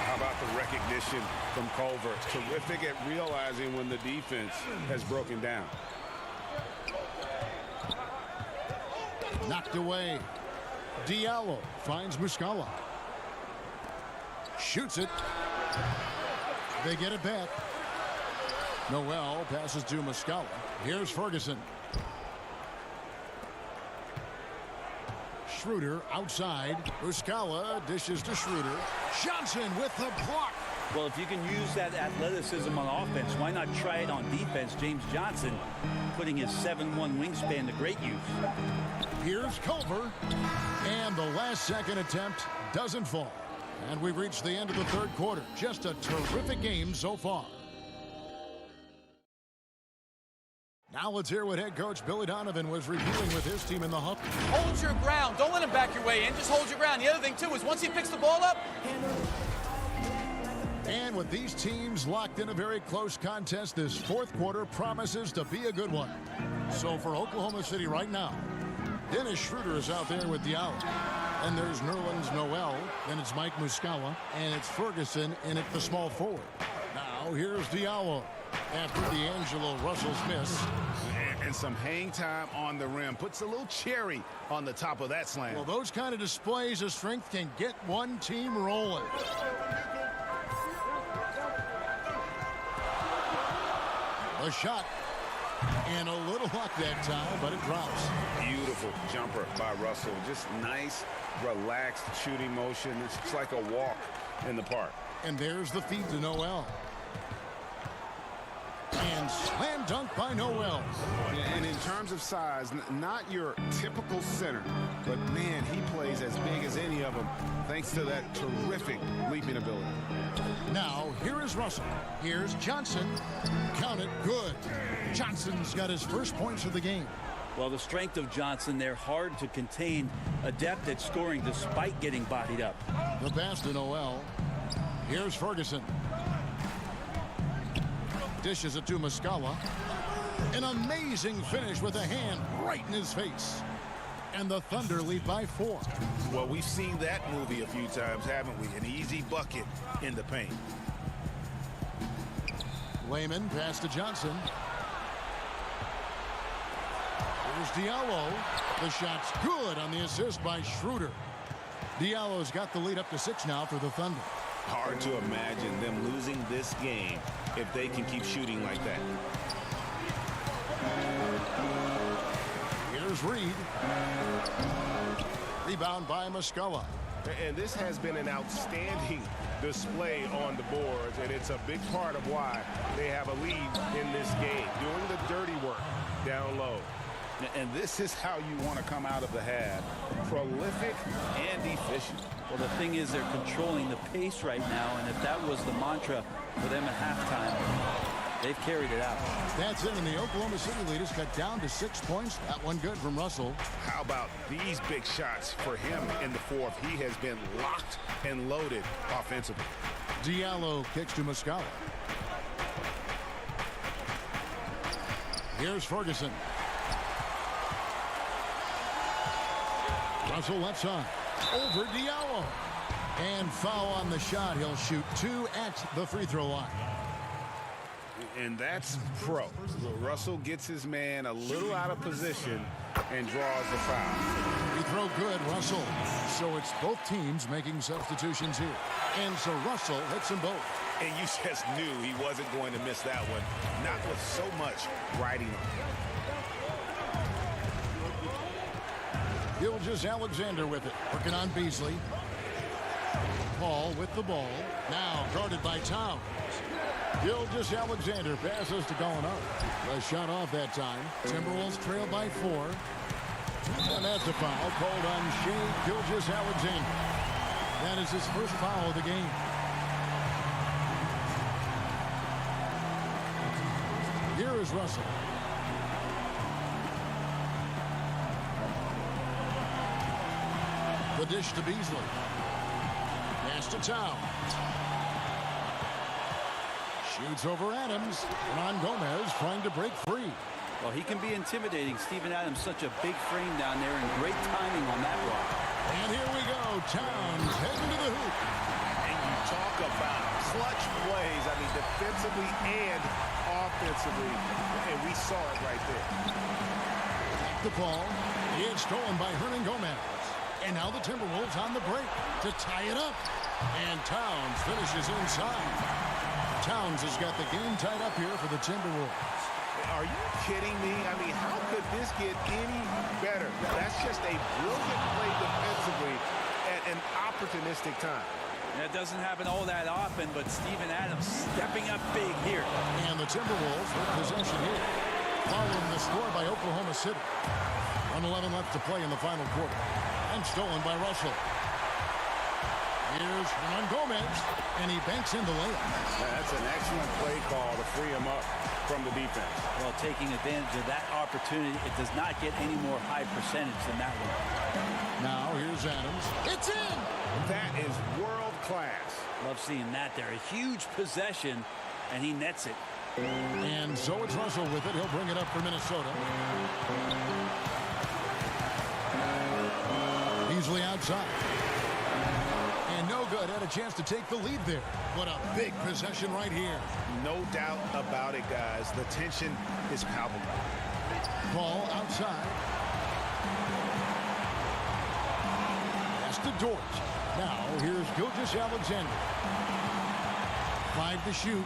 How about the recognition from Culver? Terrific at realizing when the defense has broken down. Knocked away. Diallo finds Muscala. Shoots it. They get it back. Noel passes to Muscala. Here's Ferguson. Schroeder outside. Muscala dishes to Schroeder. Johnson with the block. Well, if you can use that athleticism on offense, why not try it on defense? James Johnson putting his 7'1" wingspan to great use. Here's Culver, and the last-second attempt doesn't fall. And we've reached the end of the third quarter. Just a terrific game so far. Now let's hear what head coach Billy Donovan was reviewing with his team in the huddle. Hold your ground. Don't let him back your way in. Just hold your ground. The other thing, too, is once he picks the ball up... And with these teams locked in a very close contest, this fourth quarter promises to be a good one. So for Oklahoma City right now, Dennis Schroeder is out there with Diallo. And there's Nerlens Noel, then it's Mike Muscala, and it's Ferguson in at the small forward. Now here's Diallo after D'Angelo Russell's miss. And some hang time on the rim. Puts a little cherry on the top of that slam. Well, those kind of displays of strength can get one team rolling. The shot, and a little luck that time, but it drops. Beautiful jumper by Russell. Just nice, relaxed shooting motion. It's like a walk in the park. And there's the feed to Noel. And slam dunk by Noel. And in terms of size, not your typical center, but man, he plays as big as any of them thanks to that terrific leaping ability. Now, here is Russell. Here's Johnson. Count it, good. Johnson's got his first points of the game. Well, the strength of Johnson, they're hard to contain, adept at scoring despite getting bodied up. The pass to Noel. Here's Ferguson. Dishes it to Muscala. An amazing finish with a hand right in his face. And the Thunder lead by 4. Well, we've seen that movie a few times, haven't we? An easy bucket in the paint. Layman pass to Johnson. Here's Diallo. The shot's good on the assist by Schroeder. Diallo's got the lead up to 6 now for the Thunder. Hard to imagine them losing this game if they can keep shooting like that. Here's Reed. Rebound by Muscala. And this has been an outstanding display on the boards, and it's a big part of why they have a lead in this game, doing the dirty work down low. And this is how you want to come out of the half. Prolific and efficient. Well, the thing is they're controlling the pace right now, and if that was the mantra for them at halftime, they've carried it out. That's it, and the Oklahoma City lead is cut down to 6 points. That one good from Russell. How about these big shots for him in the fourth? He has been locked and loaded offensively. Diallo kicks to Muscala. Here's Ferguson. Russell left side. Over Diallo. And foul on the shot. He'll shoot 2 at the free throw line. And that's pro. Russell gets his man a little out of position and draws the foul. Free throw good, Russell. So it's both teams making substitutions here. And so Russell hits them both. And you just knew he wasn't going to miss that one. Not with so much riding on. Gilgeous-Alexander with it. Working on Beasley. Paul with the ball. Now guarded by Towns. Gilgeous-Alexander passes to Gallinari. The shot off that time. Timberwolves trail by 4. And that's a foul called on Shai Gilgeous-Alexander. That is his first foul of the game. Here is Russell. The dish to Beasley. Pass to Towns. Shoots over Adams. Ron Gomez trying to break free. Well, he can be intimidating. Steven Adams, such a big frame down there, and great timing on that block. And here we go. Towns heading to the hoop. And you talk about clutch plays, I mean, defensively and offensively. And we saw it right there. The ball is stolen by Hernan Gomez. And now the Timberwolves on the break to tie it up. And Towns finishes inside. Towns has got the game tied up here for the Timberwolves. Are you kidding me? I mean, how could this get any better? That's just a brilliant play defensively at an opportunistic time. That doesn't happen all that often, but Steven Adams stepping up big here. And the Timberwolves with possession here, following the score by Oklahoma City. 1:11 left to play in the final quarter. And stolen by Russell. Here's Hernan Gomez, and he banks in the layup. That's an excellent play call to free him up from the defense. Well, taking advantage of that opportunity, it does not get any more high percentage than that one. Now here's Adams. It's in! That is world class. Love seeing that there. A huge possession, and he nets it. And so it's Russell with it. He'll bring it up for Minnesota. Beasley outside. And no good. Had a chance to take the lead there. What a big possession right here. No doubt about it, guys. The tension is palpable. Ball outside. Pass to Dort. Now here's Gilgeous-Alexander. 5 to shoot.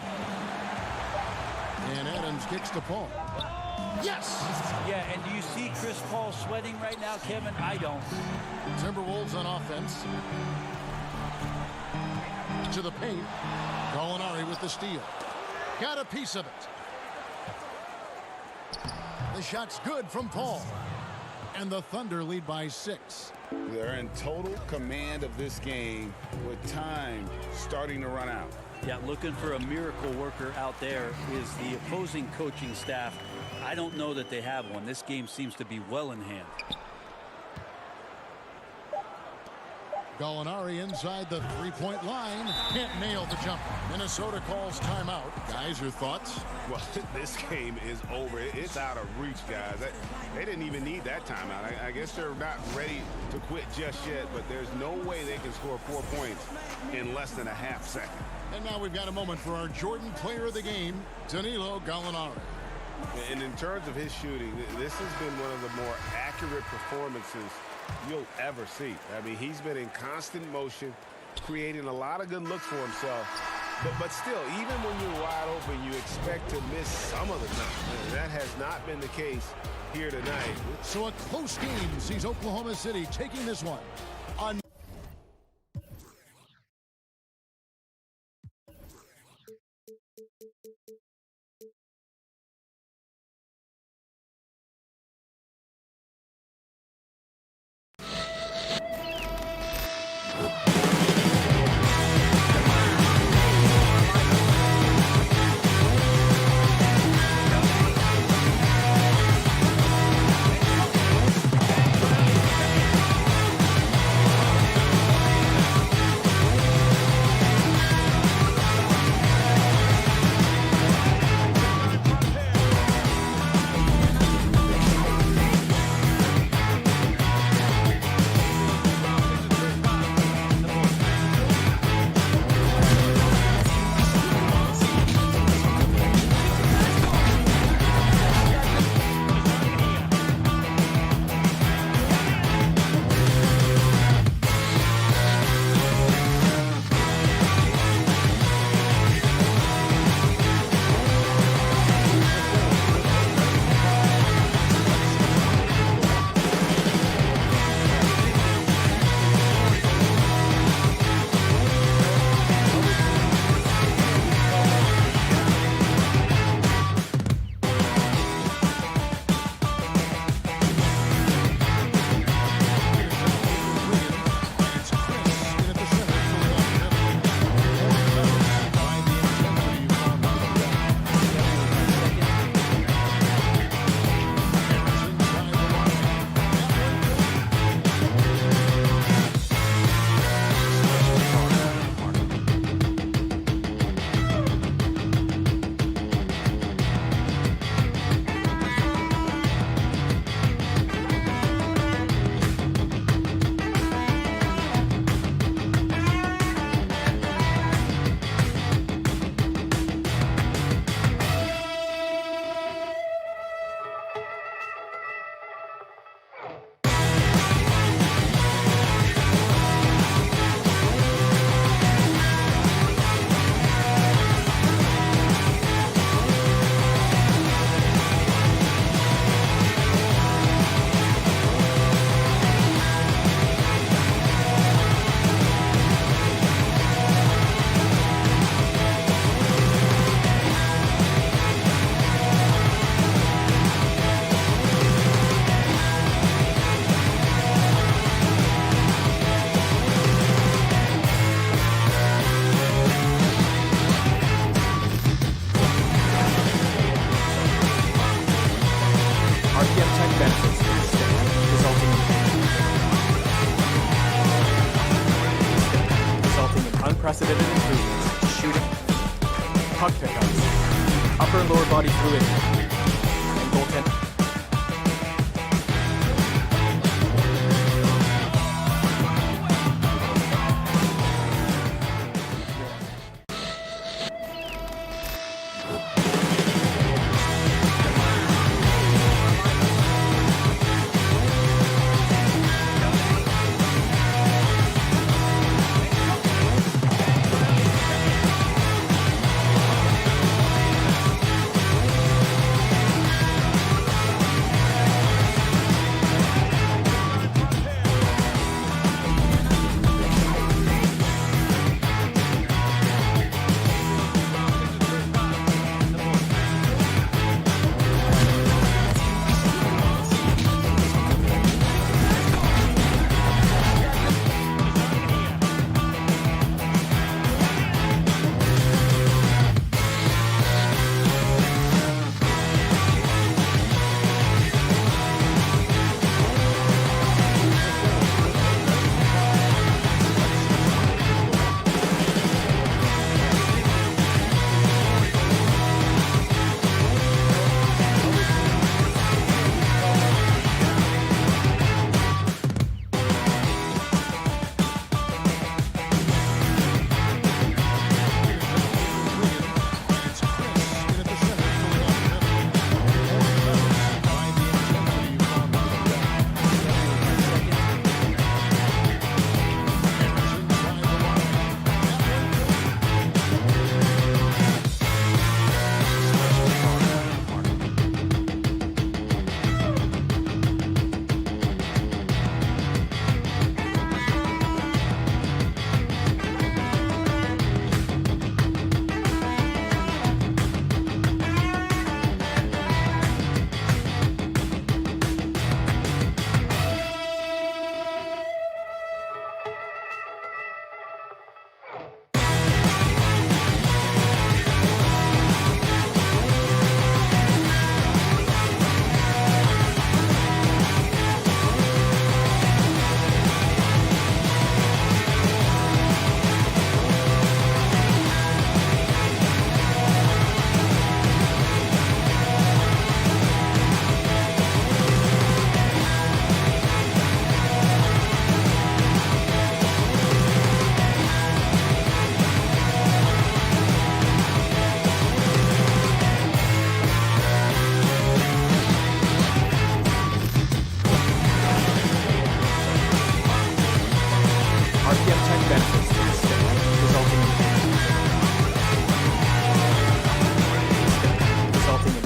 And Adams kicks to Paul. Yes! Yeah, and do you see Chris Paul sweating right now, Kevin? I don't. Timberwolves on offense. To the paint. Gallinari with the steal. Got a piece of it. The shot's good from Paul. And the Thunder lead by 6. They're in total command of this game with time starting to run out. Yeah, looking for a miracle worker out there is the opposing coaching staff. I don't know that they have one. This game seems to be well in hand. Gallinari inside the three-point line. Can't nail the jumper. Minnesota calls timeout. Guys, your thoughts? Well, this game is over. It's out of reach, guys. They didn't even need that timeout. I guess they're not ready to quit just yet, but there's no way they can score 4 points in less than a half second. And now we've got a moment for our Jordan player of the game, Danilo Gallinari. And in terms of his shooting, this has been one of the more accurate performances you'll ever see. I mean, he's been in constant motion, creating a lot of good looks for himself. But still, even when you're wide open, you expect to miss some of the time. That has not been the case here tonight. So a close game sees Oklahoma City taking this one on. and lower body fluid, and goaltend.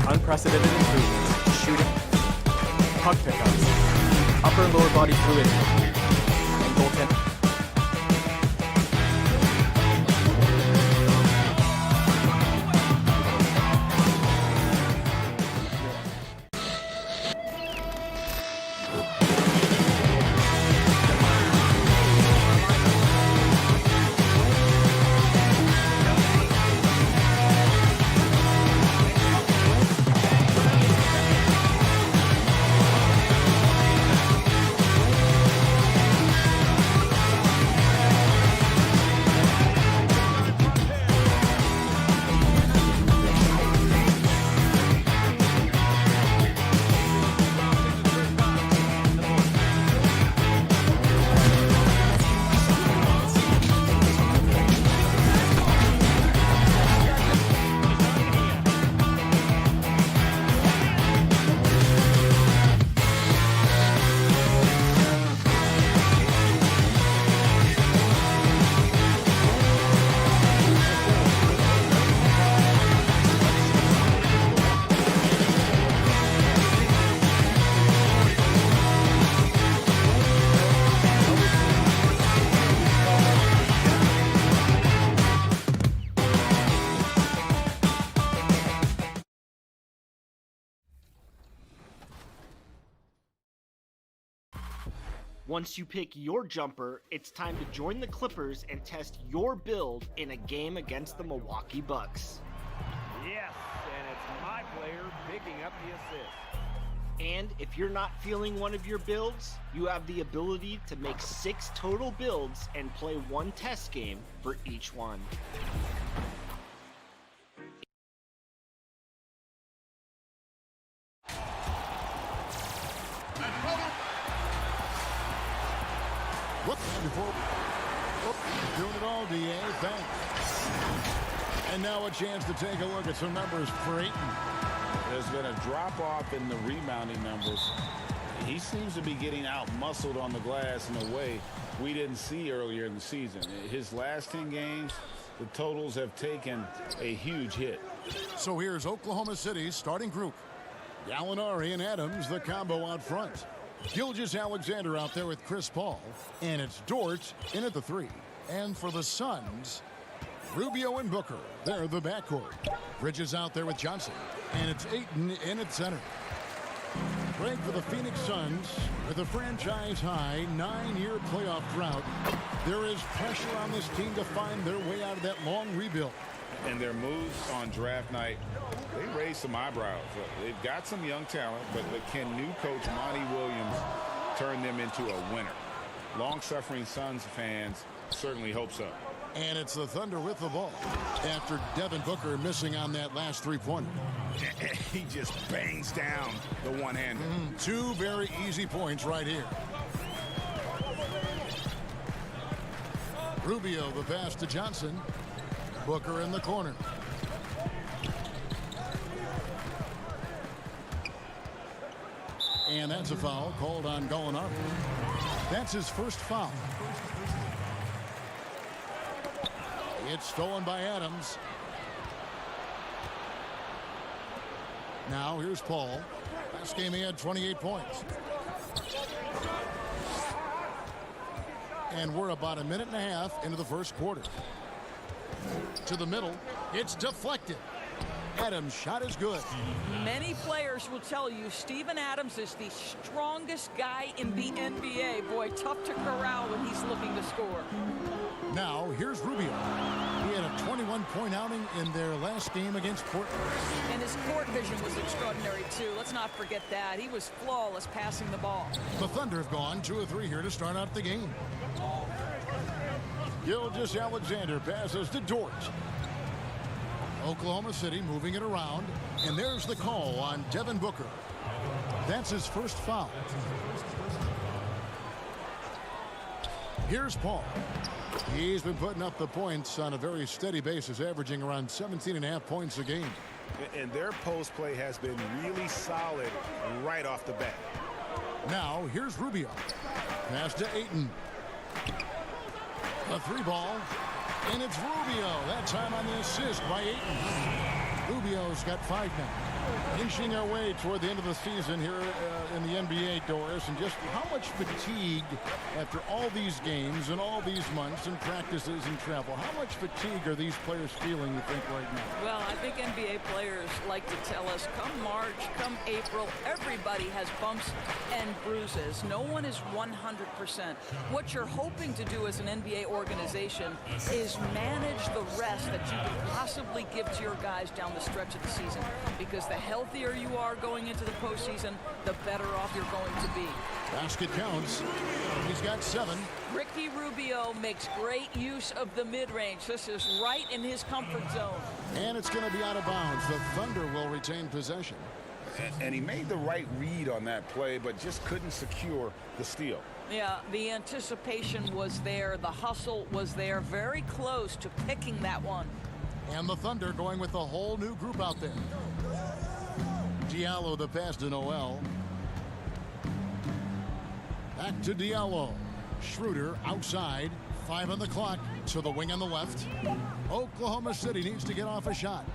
Unprecedented improvements, shooting, puck pickups, upper and lower body fluidity, and goaltending. Once you pick your jumper, it's time to join the Clippers and test your build in a game against the Milwaukee Bucks. Yes, and it's my player picking up the assist. And if you're not feeling one of your builds, you have the ability to make 6 total builds and play 1 test game for each one. Before doing it all, DA. Thanks. And now a chance to take a look at some numbers for Ayton. There's been a drop-off in the rebounding numbers. He seems to be getting out-muscled on the glass in a way we didn't see earlier in the season. His last 10 games, the totals have taken a huge hit. So here's Oklahoma City's starting group. Gallinari and Adams, the combo out front. Gilgeous-Alexander out there with Chris Paul. And it's Dort in at the 3. And for the Suns, Rubio and Booker. They're the backcourt. Bridges out there with Johnson. And it's Ayton in at center. Break for the Phoenix Suns with a franchise-high 9-year playoff drought. There is pressure on this team to find their way out of that long rebuild. And their moves on draft night, they raised some eyebrows. They've got some young talent, but can new coach Monty Williams turn them into a winner? Long-suffering Suns fans certainly hope so. And it's the Thunder with the ball after Devin Booker missing on that last three-pointer. He just bangs down the one-hander. Two very easy points right here. Rubio the pass to Johnson. Booker in the corner. And that's a foul called on Gallinari. That's his first foul. It's stolen by Adams. Now here's Paul. Last game he had 28 points. And we're about a minute and a half into the first quarter. To the middle. It's deflected. Adams' shot is good. Many players will tell you Steven Adams is the strongest guy in the NBA. Boy, tough to corral when he's looking to score. Now, here's Rubio. He had a 21-point outing in their last game against Portland. And his court vision was extraordinary, too. Let's not forget that. He was flawless passing the ball. The Thunder have gone 2 of 3 here to start out the game. Gilgeous-Alexander passes to Dort. Oklahoma City moving it around. And there's the call on Devin Booker. That's his first foul. Here's Paul. He's been putting up the points on a very steady basis, averaging around 17.5 points a game. And their post play has been really solid right off the bat. Now, here's Rubio. Pass to Ayton. A 3-ball. And it's Rubio. That time on the assist by Ayton. Rubio's got 5 now. Inching our way toward the end of the season here in the NBA, Doris, and just how much fatigue after all these games and all these months and practices and travel. How much fatigue are these players feeling, you think, right now? Well, I think NBA players like to tell us, come March, come April, everybody has bumps and bruises. No one is 100%. What you're hoping to do as an NBA organization is manage the rest that you could possibly give to your guys down the stretch of the season, because the healthier you are going into the postseason, the better off you're going to be. Basket counts. He's got 7. Ricky Rubio makes great use of the mid-range. This is right in his comfort zone. And it's going to be out of bounds. The Thunder will retain possession. And he made the right read on that play, but just couldn't secure the steal. Yeah, the anticipation was there. The hustle was there. Very close to picking that one. And the Thunder going with a whole new group out there. Diallo the pass to Noel. Back to Diallo. Schroeder outside. 5 on the clock. To the wing on the left. Oklahoma City needs to get off a shot.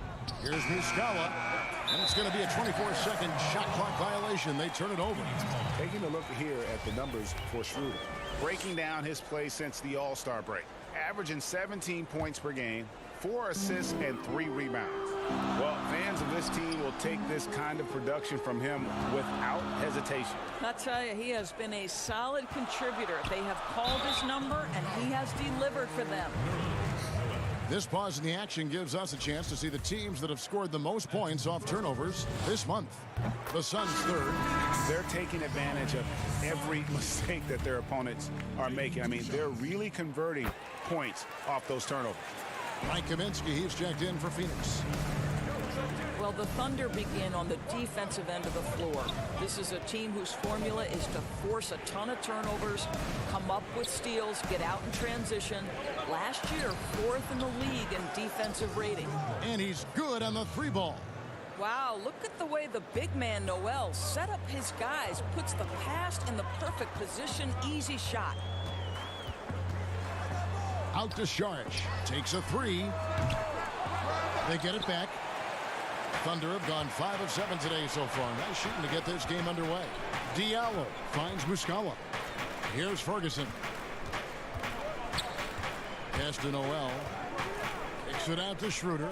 Here's Muscala. And it's going to be a 24-second shot clock violation. They turn it over. Taking a look here at the numbers for Schroeder. Breaking down his play since the All-Star break. Averaging 17 points per game. 4 assists and 3 rebounds. Well, fans of this team will take this kind of production from him without hesitation. I'll tell you, he has been a solid contributor. They have called his number, and he has delivered for them. This pause in the action gives us a chance to see the teams that have scored the most points off turnovers this month. The Suns third. They're taking advantage of every mistake that their opponents are making. I mean, they're really converting points off those turnovers. Mike Kaminsky, he's checked in for Phoenix. Well, the Thunder begin on the defensive end of the floor. This is a team whose formula is to force a ton of turnovers, come up with steals, get out in transition. Last year, 4th in the league in defensive rating. And he's good on the 3-ball. Wow, look at the way the big man Noel set up his guys, puts the pass in the perfect position, easy shot. Out to Saric, takes a 3. They get it back. Thunder have gone 5 of 7 today so far. Nice shooting to get this game underway. Diallo finds Muscala. Here's Ferguson. Pass to Noel. Kicks it out to Schroeder.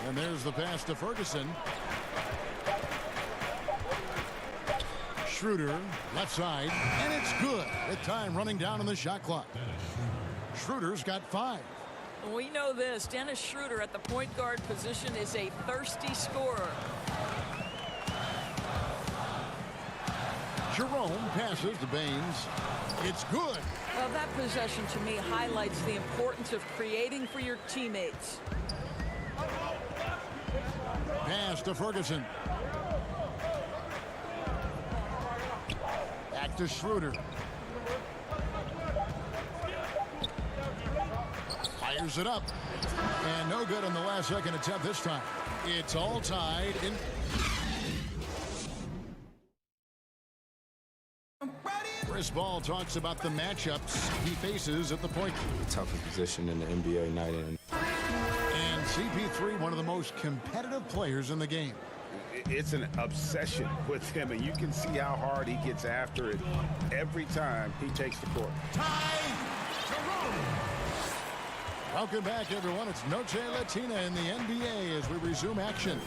And there's the pass to Ferguson. Schroeder, left side, and it's good. With time running down on the shot clock. Schroeder's got 5. We know this. Dennis Schroeder at the point guard position is a thirsty scorer. Jerome passes to Baines. It's good. Well, that possession to me highlights the importance of creating for your teammates. Pass to Ferguson. Back to Schroeder. Fires it up. And no good on the last second attempt this time. It's all tied in. Chris Ball talks about the matchups he faces at the point. Toughest position in the NBA night in. And CP3, one of the most competitive players in the game. It's an obsession with him, and you can see how hard he gets after it every time he takes the court. Welcome back, everyone. It's Noche Latina in the NBA as we resume action.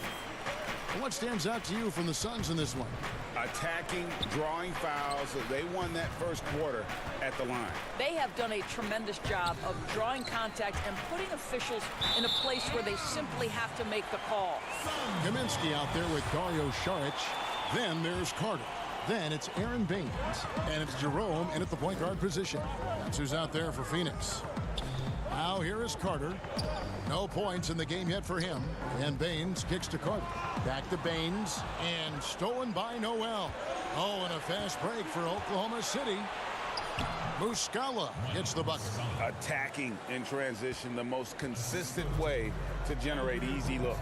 What stands out to you from the Suns in this one? Attacking, drawing fouls. They won that first quarter at the line. They have done a tremendous job of drawing contact and putting officials in a place where they simply have to make the call. Kaminsky out there with Dario Saric. Then there's Carter. Then it's Aaron Baines. And it's Jerome in at the point guard position. That's who's out there for Phoenix. Now here is Carter. No points in the game yet for him. And Baines kicks to Carter. Back to Baines. And stolen by Noel. Oh, and a fast break for Oklahoma City. Muscala gets the bucket. Attacking in transition, the most consistent way to generate easy looks.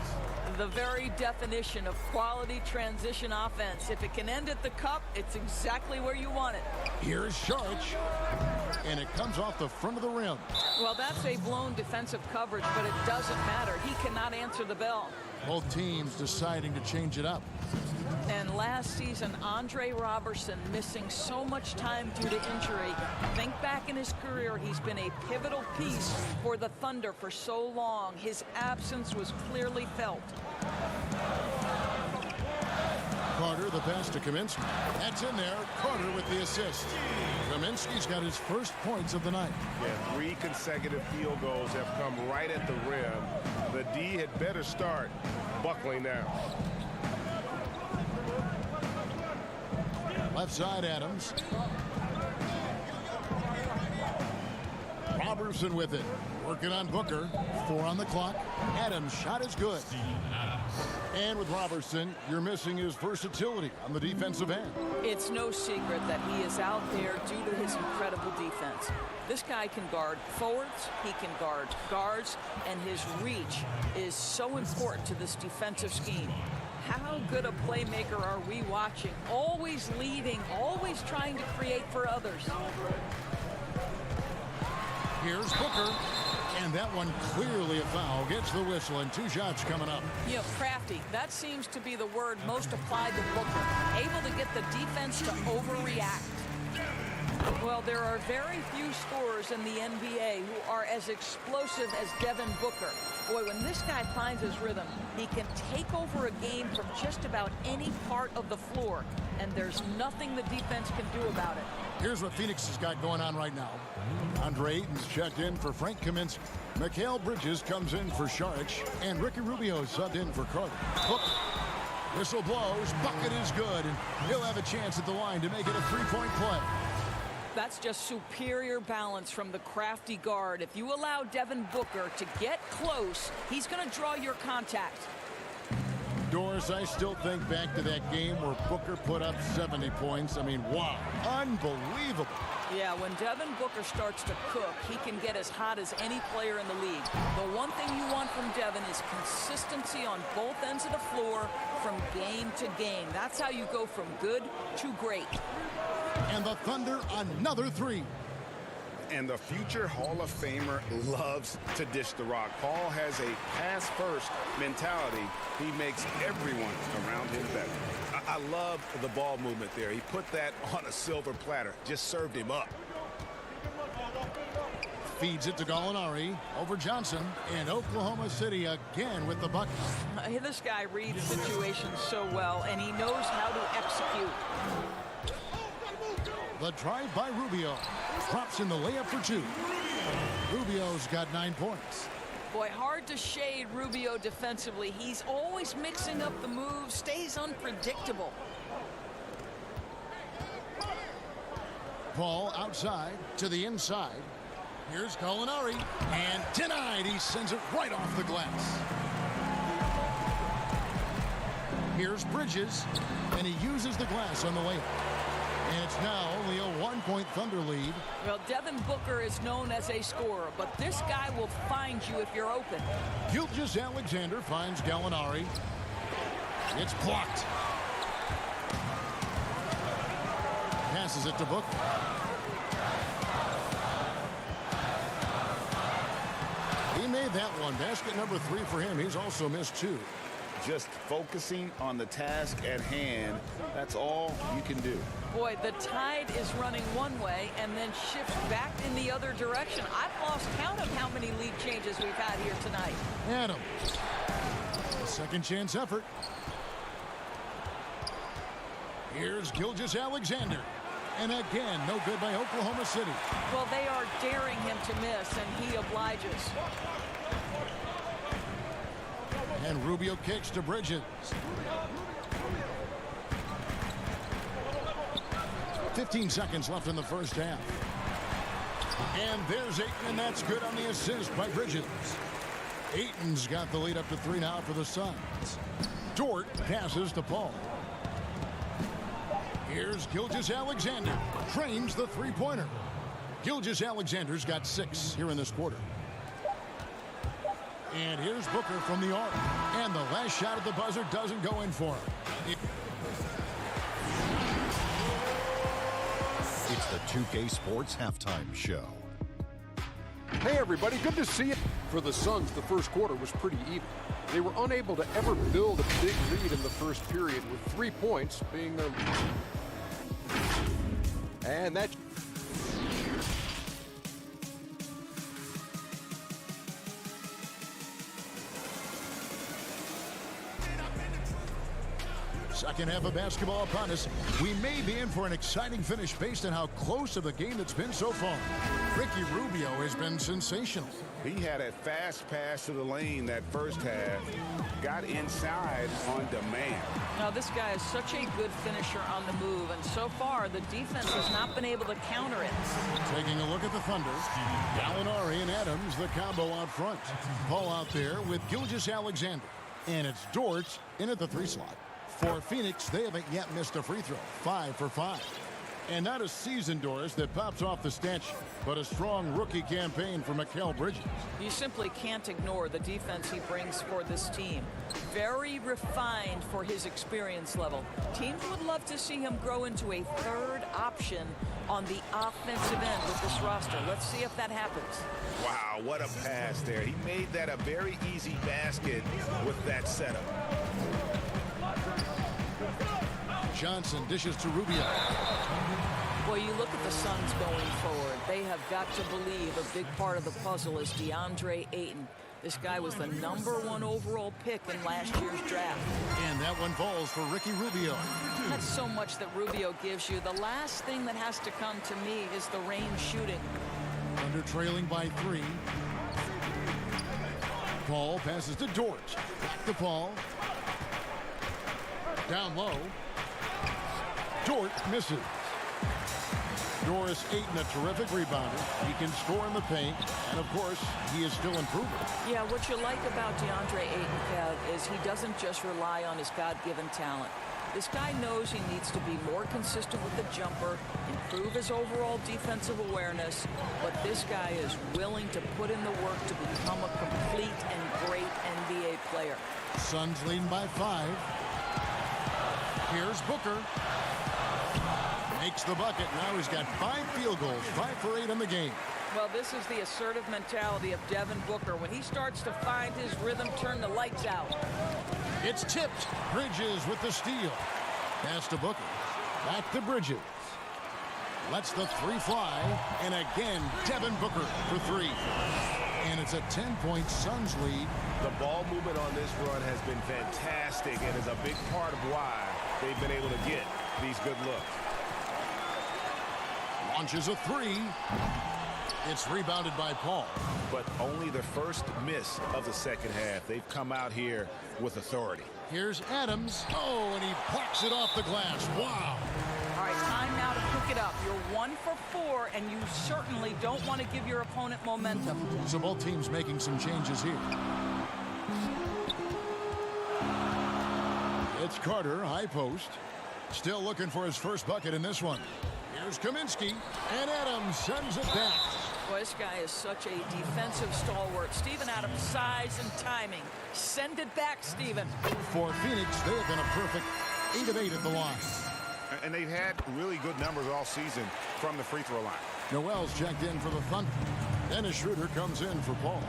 The very definition of quality transition offense. If it can end at the cup, it's exactly where you want it. Here's Saric. And it comes off the front of the rim. Well, that's a blown defensive coverage, but it doesn't matter. He cannot answer the bell. Both teams deciding to change it up. And last season, Andre Robertson missing so much time due to injury. Think back in his career, he's been a pivotal piece for the Thunder for so long. His absence was clearly felt. Carter, the pass to Kaminsky. That's in there. Carter with the assist. Kaminsky's got his first points of the night. Yeah, 3 consecutive field goals have come right at the rim. The D had better start buckling down. Left side, Adams. Robertson with it. Working on Booker. 4 on the clock. Adams' shot is good. And with Robertson, you're missing his versatility on the defensive end. It's no secret that he is out there due to his incredible defense. This guy can guard forwards, he can guard guards, and his reach is so important to this defensive scheme. How good a playmaker are we watching? Always leading, always trying to create for others. Here's Booker. And that one clearly a foul. Gets the whistle and 2 shots coming up. You know, crafty. That seems to be the word most applied to Booker. Able to get the defense to overreact. Well, there are very few scorers in the NBA who are as explosive as Devin Booker. Boy, when this guy finds his rhythm, he can take over a game from just about any part of the floor. And there's nothing the defense can do about it. Here's what Phoenix has got going on right now. Andre Ayton's checked in for Frank Kaminsky. Mikal Bridges comes in for Saric. And Ricky Rubio subbed in for Carter. Hook. Whistle blows. Bucket is good. And he'll have a chance at the line to make it a 3-point play. That's just superior balance from the crafty guard. If you allow Devin Booker to get close, he's going to draw your contact. Doris, I still think back to that game where Booker put up 70 points. I mean, wow, unbelievable. Yeah, when Devin Booker starts to cook, he can get as hot as any player in the league. The one thing you want from Devin is consistency on both ends of the floor from game to game. That's how you go from good to great. And the Thunder, another three. And the future Hall of Famer loves to dish the rock. Paul has a pass-first mentality. He makes everyone around him better. I love the ball movement there. He put that on a silver platter, just served him up. Feeds it to Gallinari over Johnson, and Oklahoma City again with the bucket. This guy reads situations so well, and he knows how to execute. The drive by Rubio. Drops in the layup for two. Rubio's got 9 points. Boy, hard to shade Rubio defensively. He's always mixing up the moves, stays unpredictable. Paul outside to the inside. Here's Gallinari, and denied. He sends it right off the glass. Here's Bridges, and he uses the glass on the layup. And it's now only a 1-point Thunder lead. Well, Devin Booker is known as a scorer, but this guy will find you if you're open. Gilgeous Alexander finds Gallinari. It's blocked. Passes it to Booker. He made that one. Basket number 3 for him. He's also missed 2. Just focusing on the task at hand, that's all you can do. Boy, the tide is running one way and then shifts back in the other direction. I've lost count of how many lead changes we've had here tonight. Adams. A second chance effort. Here's Gilgeous Alexander. And again, no good by Oklahoma City. Well, they are daring him to miss, and he obliges. And Rubio kicks to Bridges. 15 seconds left in the first half. And there's Ayton, and that's good on the assist by Bridges. Ayton's got the lead up to 3 now for the Suns. Dort passes to Paul. Here's Gilgeous Alexander. Trains the three-pointer. Gilgeous Alexander's got 6 here in this quarter. And here's Booker from the arc. And the last shot at the buzzer doesn't go in for him. It's the 2K Sports Halftime Show. Hey everybody, good to see you. For the Suns, the first quarter was pretty even. They were unable to ever build a big lead in the first period, with 3 points being their lead. And that second half of basketball upon us. We may be in for an exciting finish based on how close of the game it's been so far. Ricky Rubio has been sensational. He had a fast pass to the lane that first half. Got inside on demand. Now, this guy is such a good finisher on the move, and so far, the defense has not been able to counter it. Taking a look at the Thunder. Gallinari and Adams, the combo out front. Paul out there with Gilgeous Alexander. And it's Dort in at the 3 slot. For Phoenix, they haven't yet missed a free throw. 5 for 5. And not a seasoned Doris that pops off the stanchion, but a strong rookie campaign for Mikal Bridges. You simply can't ignore the defense he brings for this team. Very refined for his experience level. Teams would love to see him grow into a third option on the offensive end with this roster. Let's see if that happens. Wow, what a pass there. He made that a very easy basket with that setup. Johnson dishes to Rubio. Well, you look at the Suns going forward. They have got to believe a big part of the puzzle is DeAndre Ayton. This guy was the #1 overall pick in last year's draft. And that one falls for Ricky Rubio. That's so much that Rubio gives you. The last thing that has to come to me is the range shooting. Under trailing by 3. Paul passes to Dort. Back to Paul. Down low. Dort misses. Doris Ayton, a terrific rebounder. He can score in the paint, and of course, he is still improving. Yeah, what you like about DeAndre Ayton, Kev, is he doesn't just rely on his God-given talent. This guy knows he needs to be more consistent with the jumper, improve his overall defensive awareness, but this guy is willing to put in the work to become a complete and great NBA player. Suns leading by 5. Here's Booker. Makes the bucket. Now he's got 5 field goals, 5 for 8 in the game. Well, this is the assertive mentality of Devin Booker. When he starts to find his rhythm, turn the lights out. It's tipped. Bridges with the steal. Pass to Booker. Back to Bridges. Lets the 3 fly. And again, Devin Booker for 3. And it's a 10-point Suns lead. The ball movement on this run has been fantastic and is a big part of why they've been able to get these good looks. Launches a 3. It's rebounded by Paul. But only the first miss of the second half. They've come out here with authority. Here's Adams. Oh, and he plucks it off the glass. Wow. All right, time now to pick it up. You're 1 for 4, and you certainly don't want to give your opponent momentum. So both teams making some changes here. It's Carter, high post. Still looking for his first bucket in this one. Here's Kaminsky, and Adams sends it back. Boy, this guy is such a defensive stalwart. Steven Adams' size and timing. Send it back, Steven. For Phoenix, they have been a perfect 8 of 8 at the line. And they've had really good numbers all season from the free throw line. Noel's checked in for the Thunder. Dennis Schroeder comes in for Paul.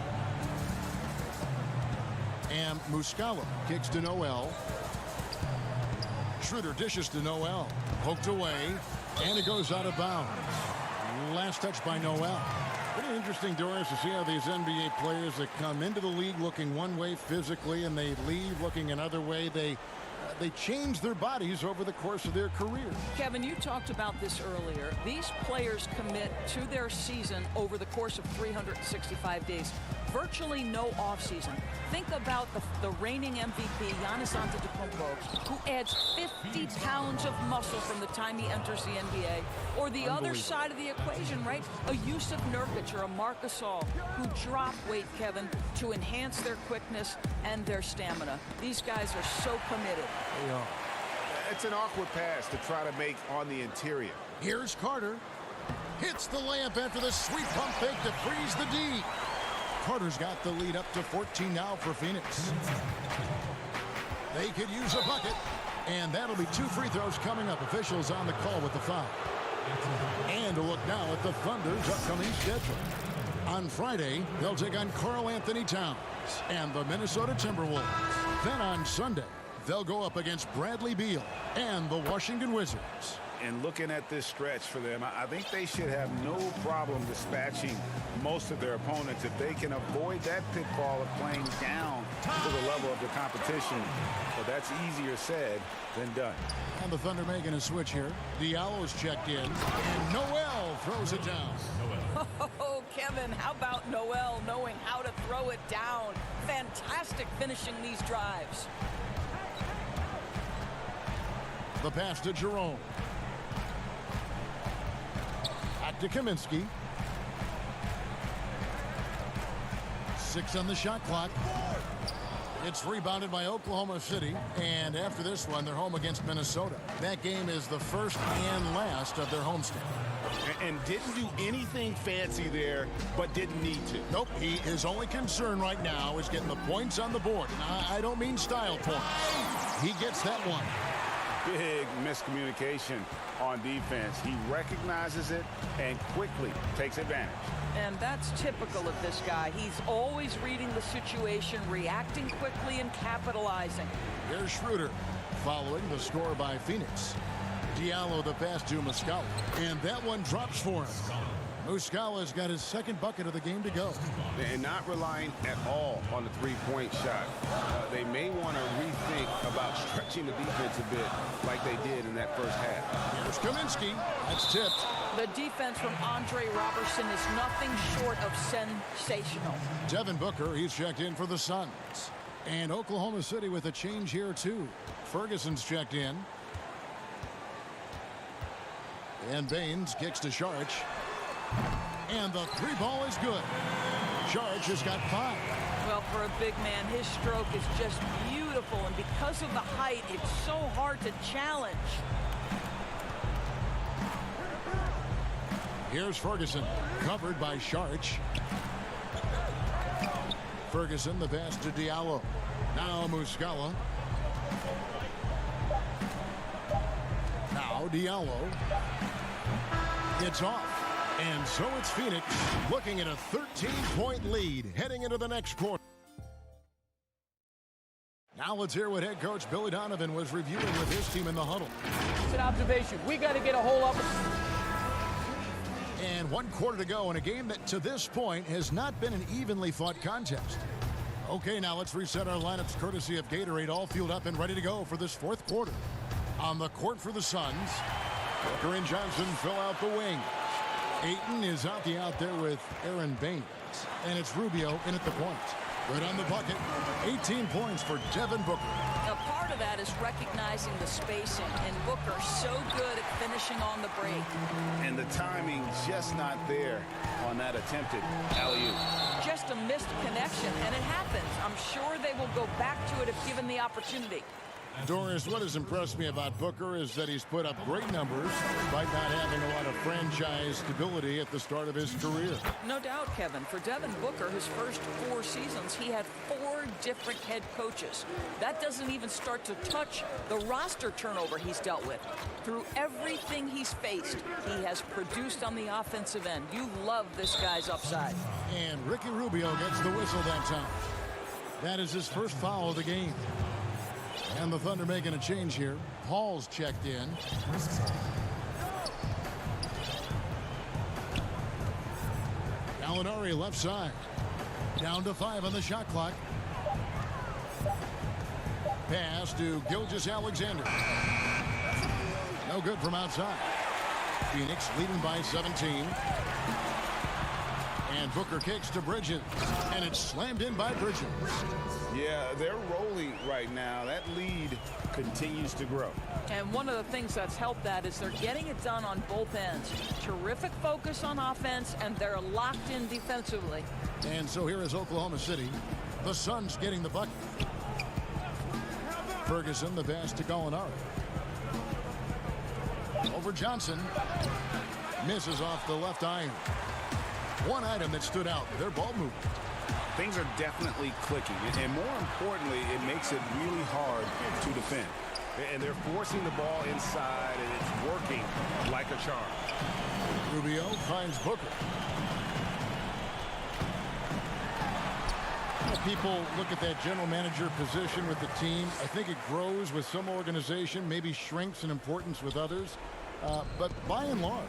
And Muscala kicks to Noel. Schroeder dishes to Noel. Poked away. And it goes out of bounds. Last touch by Noel. Pretty interesting, Doris, to see how these NBA players that come into the league looking one way physically and they leave looking another way. They change their bodies over the course of their career. Kevin, you talked about this earlier. These players commit to their season over the course of 365 days. Virtually no offseason. Think about the reigning MVP, Giannis Antetokounmpo, who adds 50 pounds of muscle from the time he enters the NBA. Or the other side of the equation, right? A Yusuf Nurkic or a Marc Gasol who drop weight, Kevin, to enhance their quickness and their stamina. These guys are so committed. They are. It's an awkward pass to try to make on the interior. Here's Carter. Hits the layup after the sweet pump fake to freeze the D. Carter's got the lead up to 14 now for Phoenix. They could use a bucket, and that'll be 2 free throws coming up. Officials on the call with the foul. And a look now at the Thunder's upcoming schedule. On Friday, they'll take on Karl Anthony Towns and the Minnesota Timberwolves. Then on Sunday, they'll go up against Bradley Beal and the Washington Wizards. And looking at this stretch for them, I think they should have no problem dispatching most of their opponents if they can avoid that pitfall of playing down to the level of the competition. But that's easier said than done. And the Thunder making a switch here. Diallo's checked in, and Noel throws it down. Oh, Kevin, how about Noel knowing how to throw it down? Fantastic finishing these drives. The pass to Jerome. Back to Kaminsky. 6 on the shot clock. It's rebounded by Oklahoma City, and after this one, they're home against Minnesota. That game is the first and last of their homestand. And didn't do anything fancy there, but didn't need to. Nope, his only concern right now is getting the points on the board. And I don't mean style points. He gets that one. Big miscommunication on defense. He recognizes it and quickly takes advantage. And that's typical of this guy. He's always reading the situation, reacting quickly, and capitalizing. Here's Schroeder following the score by Phoenix. Diallo the pass to Muscala, and that one drops for him. Muscala's got his second bucket of the game to go. And not relying at all on the three-point shot. They may want to rethink about stretching the defense a bit like they did in that first half. Here's Kaminsky. That's tipped. The defense from Andre Robertson is nothing short of sensational. Devin Booker, he's checked in for the Suns. And Oklahoma City with a change here, too. Ferguson's checked in. And Baines kicks to Sharch. And the three ball is good. Sharch has got 5. Well, for a big man, his stroke is just beautiful. And because of the height, it's so hard to challenge. Here's Ferguson, covered by Sharch. Ferguson, the pass to Diallo. Now Muscala. Now Diallo. It's off. And so it's Phoenix looking at a 13-point lead heading into the next quarter. Now let's hear what head coach Billy Donovan was reviewing with his team in the huddle. It's an observation. We got to get a hole up. And 1 quarter to go in a game that to this point has not been an evenly fought contest. Okay, now let's reset our lineups courtesy of Gatorade, all fueled up and ready to go for this 4th quarter. On the court for the Suns, Booker and Johnson fill out the wing. Ayton is out there with Aaron Baines. And it's Rubio in at the point. Right on the bucket, 18 points for Devin Booker. Now, part of that is recognizing the spacing, and Booker so good at finishing on the break. And the timing just not there on that attempted alley-oop. Just a missed connection, and it happens. I'm sure they will go back to it if given the opportunity. Doris, what has impressed me about Booker is that he's put up great numbers despite not having a lot of franchise stability at the start of his career. No doubt, Kevin. For Devin Booker, his first 4 seasons, he had 4 different head coaches. That doesn't even start to touch the roster turnover he's dealt with. Through everything he's faced, he has produced on the offensive end. You love this guy's upside. And Ricky Rubio gets the whistle that time. That is his first foul of the game. And the Thunder making a change here. Paul's checked in. Gallinari left side. Down to 5 on the shot clock. Pass to Gilgeous-Alexander. No good from outside. Phoenix leading by 17. And Booker kicks to Bridges. And it's slammed in by Bridges. Yeah, they're rolling right now. That lead continues to grow. And one of the things that's helped that is they're getting it done on both ends. Terrific focus on offense, and they're locked in defensively. And so here is Oklahoma City. The Suns getting the bucket. Ferguson, the pass to Gallinari. Over Johnson. Misses off the left iron. One item that stood out, their ball movement. Things are definitely clicking, and more importantly, it makes it really hard to defend. And they're forcing the ball inside, and it's working like a charm. Rubio finds Booker. People look at that general manager position with the team. I think it grows with some organization, maybe shrinks in importance with others. But by and large,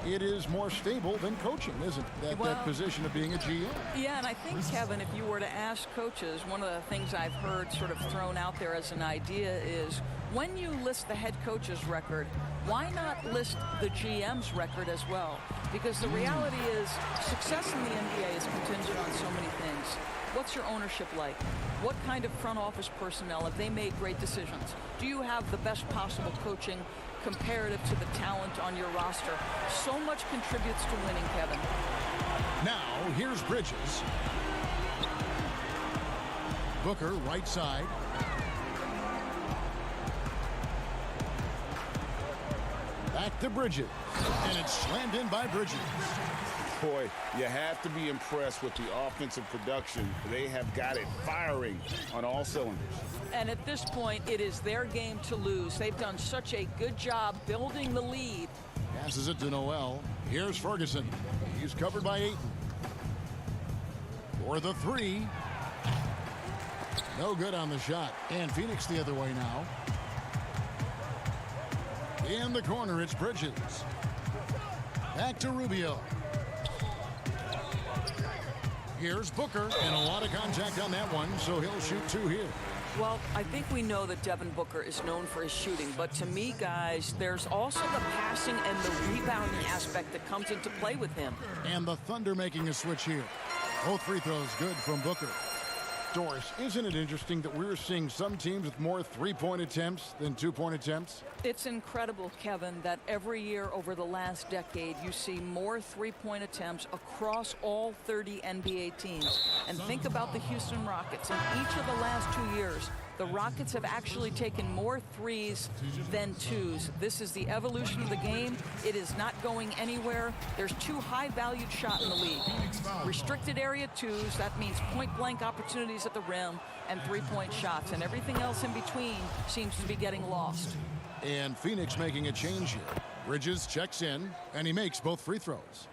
it is more stable than coaching, isn't it? That position of being a GM. Yeah, and I think, Kevin, if you were to ask coaches, one of the things I've heard sort of thrown out there as an idea is when you list the head coach's record, why not list the GM's record as well? Because the reality is success in the NBA is contingent on so many things. What's your ownership like? What kind of front office personnel? Have they made great decisions? Do you have the best possible coaching comparative to the talent on your roster? So much contributes to winning, Kevin. Now, here's Bridges. Booker, right side. Back to Bridges. And it's slammed in by Bridges. Boy, you have to be impressed with the offensive production. They have got it firing on all cylinders. And at this point, it is their game to lose. They've done such a good job building the lead. Passes it to Noel. Here's Ferguson. He's covered by Ayton. For the 3. No good on the shot. And Phoenix the other way now. In the corner, it's Bridges. Back to Rubio. Here's Booker, and a lot of contact on that one, so he'll shoot 2 here. Well, I think we know that Devin Booker is known for his shooting, but to me, guys, there's also the passing and the rebounding aspect that comes into play with him. And the Thunder making a switch here. Both free throws good from Booker. Doris, isn't it interesting that we're seeing some teams with more three-point attempts than two-point attempts? It's incredible, Kevin, that every year over the last decade you see more three-point attempts across all 30 NBA teams. And think about the Houston Rockets. In each of the last 2 years, the Rockets have actually taken more threes than twos. This is the evolution of the game. It is not going anywhere. There's two high-valued shots in the league. Restricted area twos, that means point-blank opportunities at the rim, and three-point shots. And everything else in between seems to be getting lost. And Phoenix making a change here. Bridges checks in, and he makes both free throws.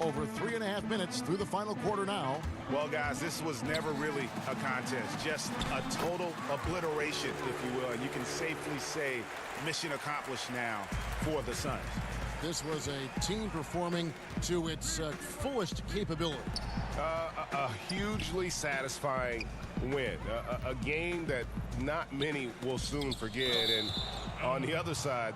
Over 3.5 minutes through the final quarter now. Well, guys, this was never really a contest, just a total obliteration, if you will. And you can safely say mission accomplished now for the Suns. This was a team performing to its fullest capability. A hugely satisfying win, a game that not many will soon forget. And on the other side,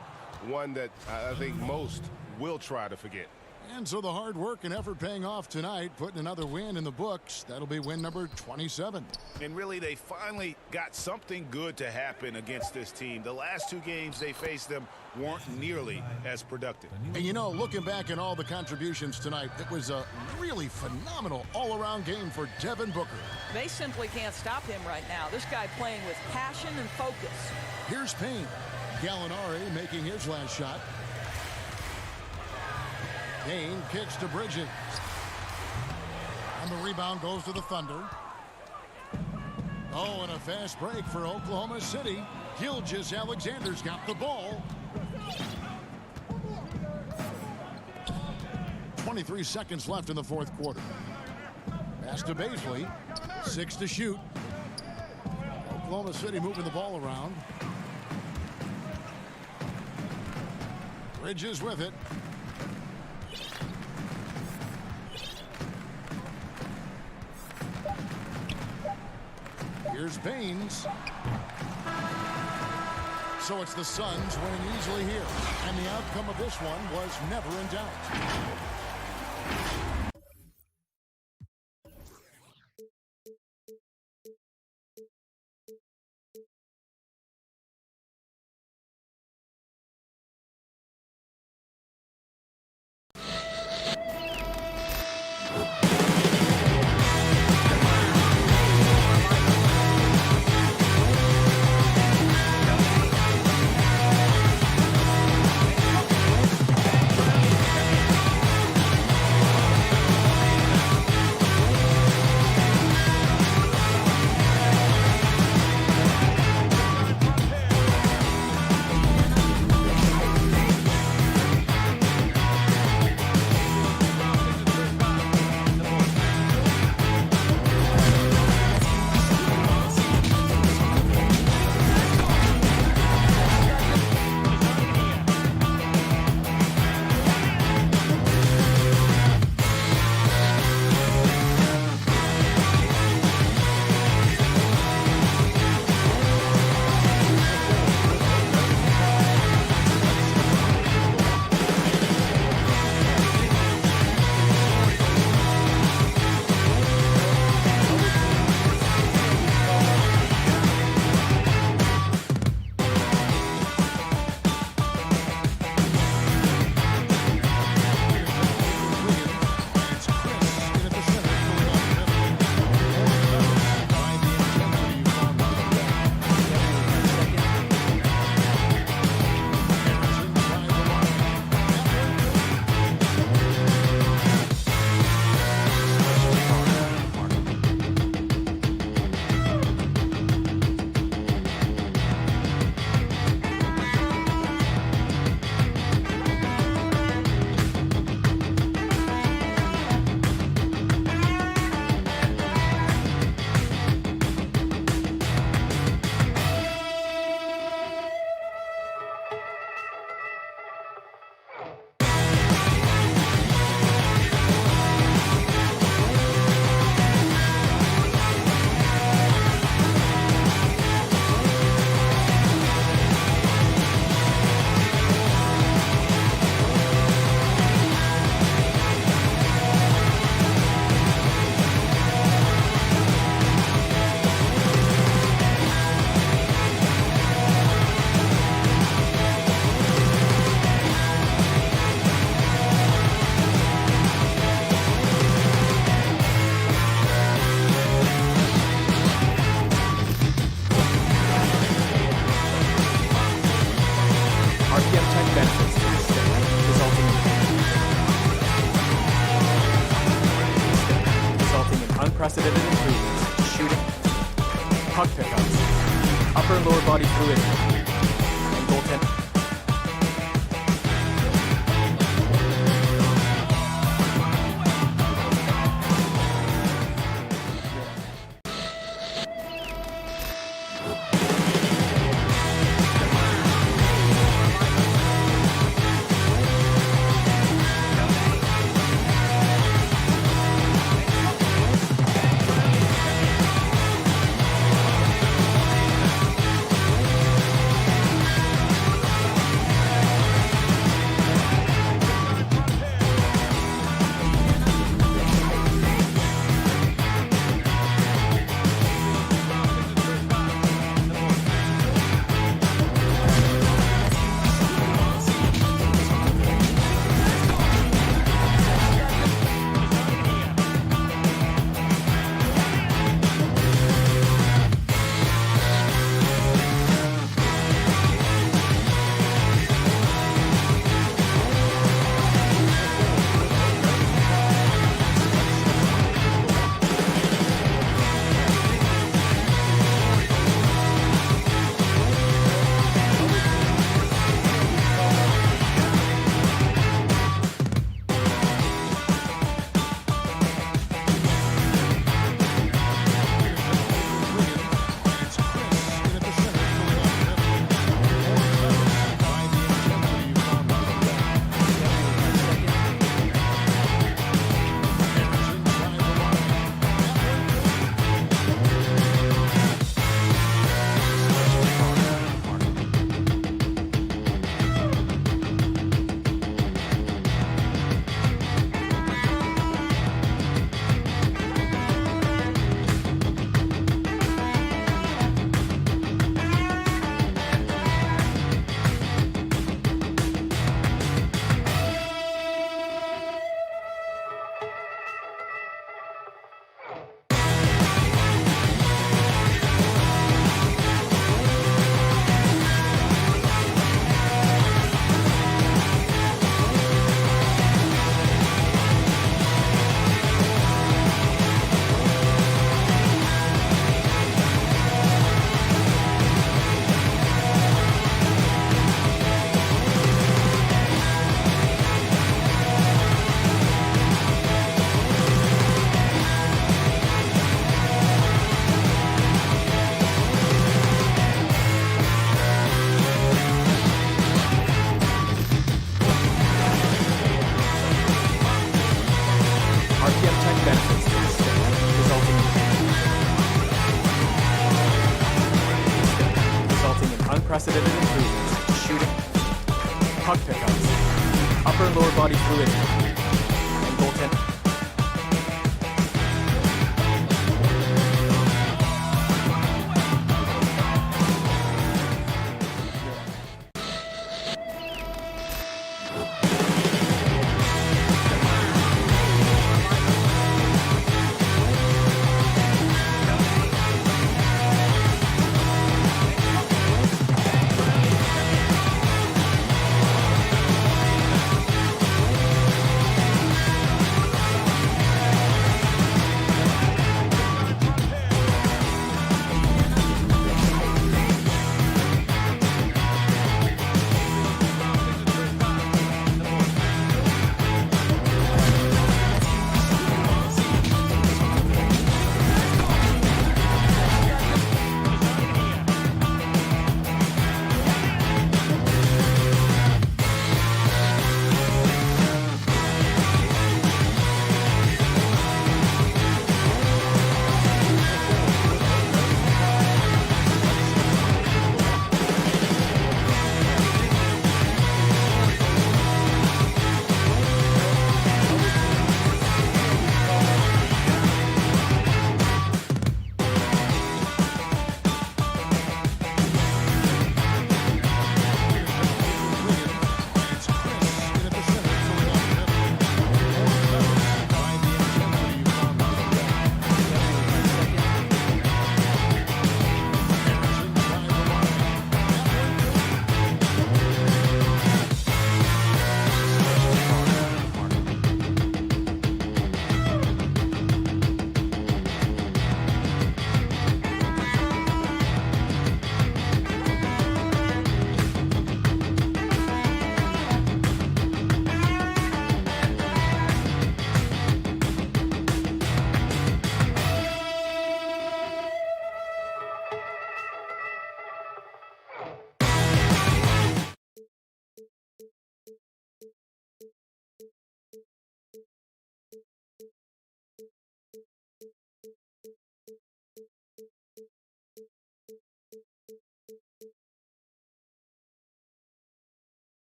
one that I think most will try to forget. And so the hard work and effort paying off tonight, putting another win in the books. That'll be win number 27. And really, they finally got something good to happen against this team. The last two games they faced them weren't nearly as productive. And you know, looking back at all the contributions tonight, it was a really phenomenal all-around game for Devin Booker. They simply can't stop him right now. This guy playing with passion and focus. Here's Payne. Gallinari making his last shot. Payne kicks to Bridges. And the rebound goes to the Thunder. Oh, and a fast break for Oklahoma City. Gilgeous-Alexander's got the ball. 23 seconds left in the fourth quarter. Pass to Baisley. 6 to shoot. Oklahoma City moving the ball around. Bridges with it. Here's Baines. So it's the Suns winning easily here. And the outcome of this one was never in doubt. upper and lower body fluidity, and goaltending. Unprecedented improvements to shooting, puck pickups, upper and lower body fluidity, and goaltending.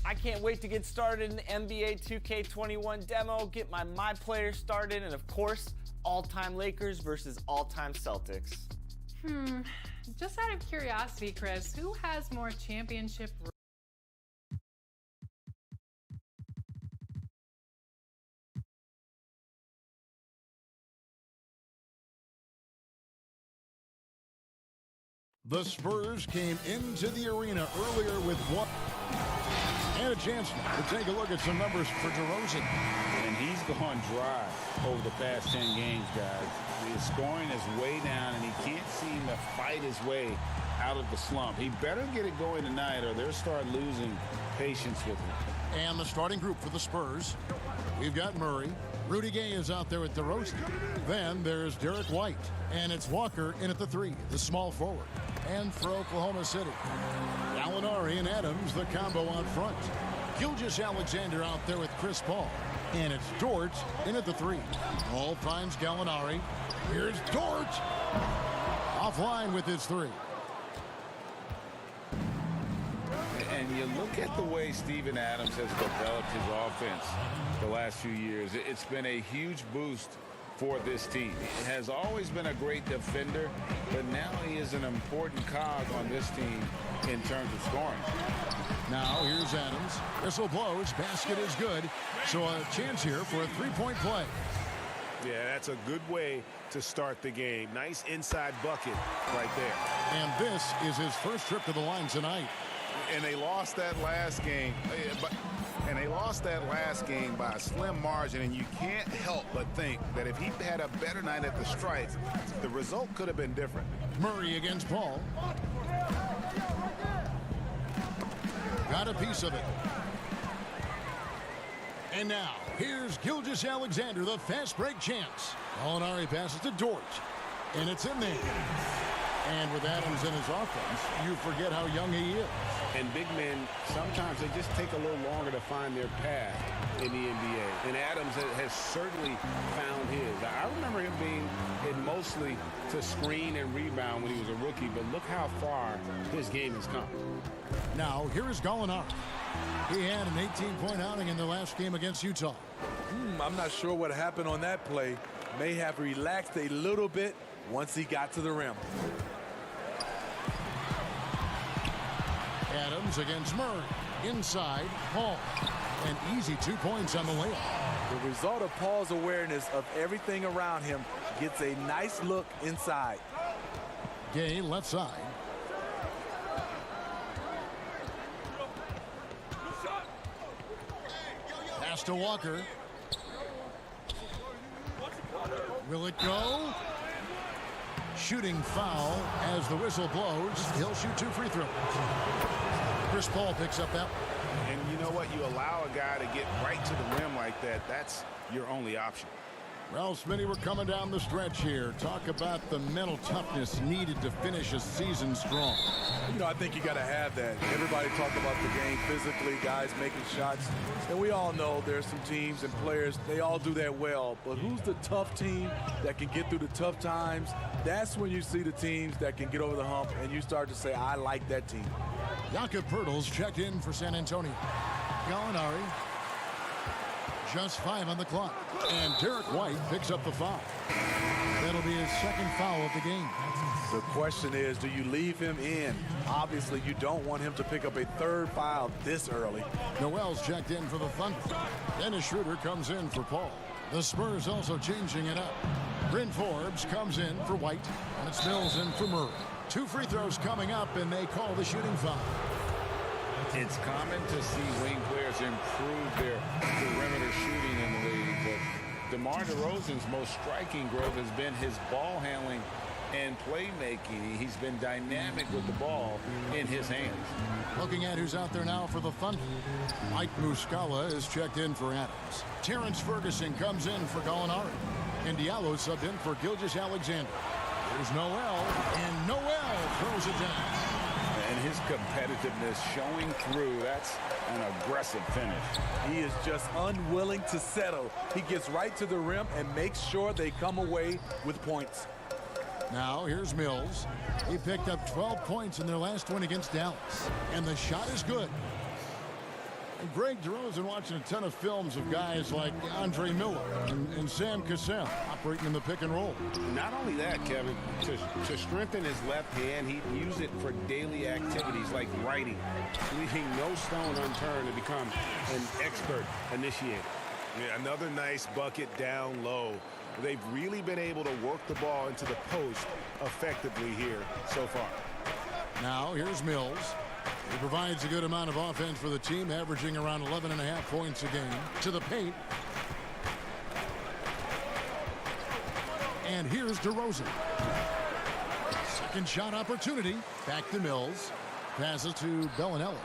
I can't wait to get started in the NBA 2K21 demo, get my player started, and of course, all-time Lakers versus all-time Celtics. Just out of curiosity, Chris, who has more championship? The Spurs came into the arena earlier with one. And a chance to take a look at some numbers for DeRozan. And he's gone dry over the past 10 games, guys. His scoring is way down, and he can't seem to fight his way out of the slump. He better get it going tonight, or they'll start losing patience with him. And the starting group for the Spurs. We've got Murray. Rudy Gay is out there with DeRozan. Then there's Derek White. And it's Walker in at the 3, the small forward. And for Oklahoma City, Gallinari and Adams, the combo out front. Gilgeous-Alexander out there with Chris Paul. And it's Dort in at the 3. All finds Gallinari. Here's Dort. Offline with his 3. And you look at the way Steven Adams has developed his offense the last few years. It's been a huge boost for this team. He has always been a great defender, but now he is an important cog on this team in terms of scoring. Now here's Adams. Whistle blows. Basket is good. So a chance here for a three-point play. Yeah, that's a good way to start the game. Nice inside bucket right there. And this is his first trip to the line tonight. And they lost that last game. By a slim margin, and you can't help but think that if he had a better night at the strikes, the result could have been different. Murray against Paul. Got a piece of it. And now, here's Gilgeous-Alexander, the fast break chance. Gallinari passes to Dort, and it's in there. And with Adams in his offense, you forget how young he is. And big men, sometimes they just take a little longer to find their path in the NBA. And Adams has certainly found his. I remember him being in mostly to screen and rebound when he was a rookie, but look how far his game has come. Now, here is Gallinari. He had an 18-point outing in the last game against Utah. I'm not sure what happened on that play. May have relaxed a little bit once he got to the rim. Adams against Murray. Inside, Paul. An easy 2 points on the layup. The result of Paul's awareness of everything around him gets a nice look inside. Gay left side. Pass to Walker. Will it go? Shooting foul as the whistle blows. He'll shoot 2 free throws. Chris Paul picks up that one. And you know what? You allow a guy to get right to the rim like that. That's your only option. Well, Smitty, we're coming down the stretch here. Talk about the mental toughness needed to finish a season strong. You know, I think you got to have that. Everybody talk about the game physically, guys making shots. And we all know there's some teams and players, they all do that well. But who's the tough team that can get through the tough times? That's when you see the teams that can get over the hump, and you start to say, I like that team. Jakob Poeltl's checked in for San Antonio. Gallinari. Just 5 on the clock. And Derek White picks up the foul. That'll be his second foul of the game. The question is, do you leave him in? Obviously, you don't want him to pick up a third foul this early. Noel's checked in for the Thunder. Dennis Schroeder comes in for Paul. The Spurs also changing it up. Bryn Forbes comes in for White. And it's Mills in for Murray. 2 free throws coming up, and they call the shooting foul. It's common to see wing players improve their perimeter shooting in the league, but DeMar DeRozan's most striking growth has been his ball handling and playmaking. He's been dynamic with the ball in his hands. Looking at who's out there now for the Thunder. Mike Muscala is checked in for Adams. Terrence Ferguson comes in for Gallinari. And Diallo subbed in for Gilgeous-Alexander. There's Noel, and Noel throws it down. And and his competitiveness showing through. That's an aggressive finish. He is just unwilling to settle. He gets right to the rim and makes sure they come away with points. Now here's Mills. He picked up 12 points in their last win against Dallas. And the shot is good. And Greg DeRozan watching a ton of films of guys like Andre Miller and Sam Cassell operating in the pick and roll. Not only that, Kevin, to strengthen his left hand, he'd use it for daily activities like writing, leaving no stone unturned to become an expert initiator. Yeah, another nice bucket down low. They've really been able to work the ball into the post effectively here so far. Now here's Mills. He provides a good amount of offense for the team, averaging around 11.5 points a game. To the paint. And here's DeRozan. Second shot opportunity. Back to Mills. Passes to Bellinelli.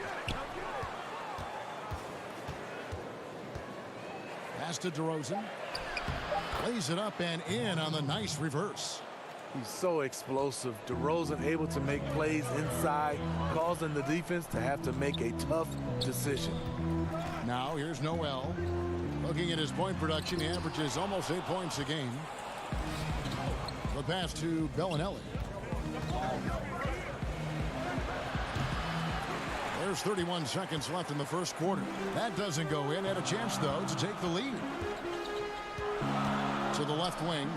Pass to DeRozan. Lays it up and in on the nice reverse. He's so explosive. DeRozan able to make plays inside, causing the defense to have to make a tough decision. Now here's Noel. Looking at his point production, he averages almost 8 points a game. The pass to Bellinelli. There's 31 seconds left in the first quarter. That doesn't go in. Had a chance, though, to take the lead. To the left wing.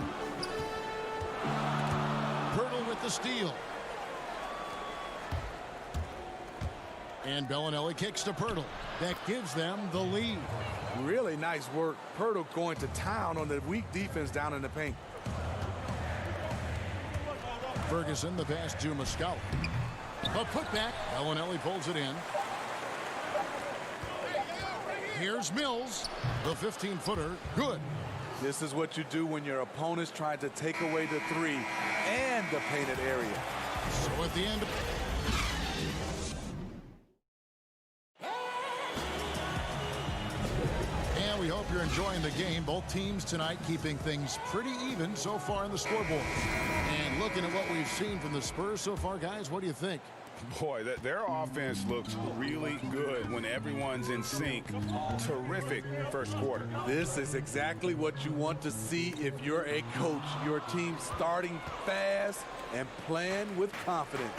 Pirtle with the steal. And Bellinelli kicks to Pirtle. That gives them the lead. Really nice work. Pirtle going to town on the weak defense down in the paint. Ferguson, the pass to Muscala. A putback. Bellinelli pulls it in. Here's Mills. The 15-footer. Good. This is what you do when your opponent's trying to take away the three and the painted area. So at the end. And we hope you're enjoying the game. Both teams tonight keeping things pretty even so far in the scoreboard. And looking at what we've seen from the Spurs so far, guys, what do you think? Boy, their offense looks really good when everyone's in sync. Terrific first quarter. This is exactly what you want to see if you're a coach. Your team starting fast and playing with confidence.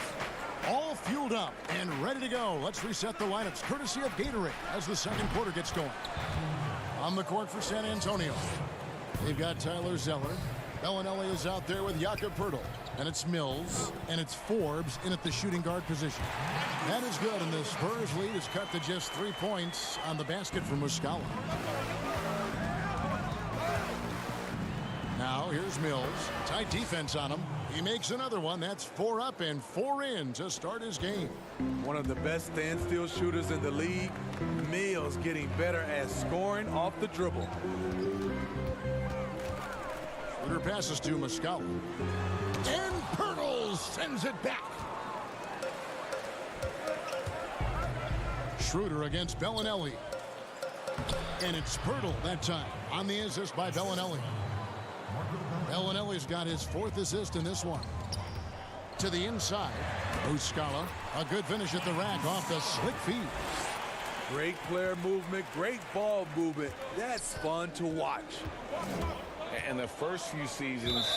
All fueled up and ready to go. Let's reset the lineups courtesy of Gatorade as the second quarter gets going. On the court for San Antonio, they've got Tyler Zeller. Bellinelli is out there with Jakob Pirtle. And it's Mills, and it's Forbes in at the shooting guard position. That is good, and the Spurs lead is cut to just 3 points on the basket from Muscala. Now here's Mills. Tight defense on him. He makes another one. That's 4 up and 4 in to start his game. One of the best standstill shooters in the league. Mills getting better at scoring off the dribble. Shooter passes to Muscala. And Pirtle sends it back. Schroeder against Bellinelli. And it's Pirtle that time on the assist by Bellinelli. Bellinelli's got his 4th assist in this one. To the inside. Muscala. A good finish at the rack off the slick feed. Great player movement, great ball movement. That's fun to watch. And the first few seasons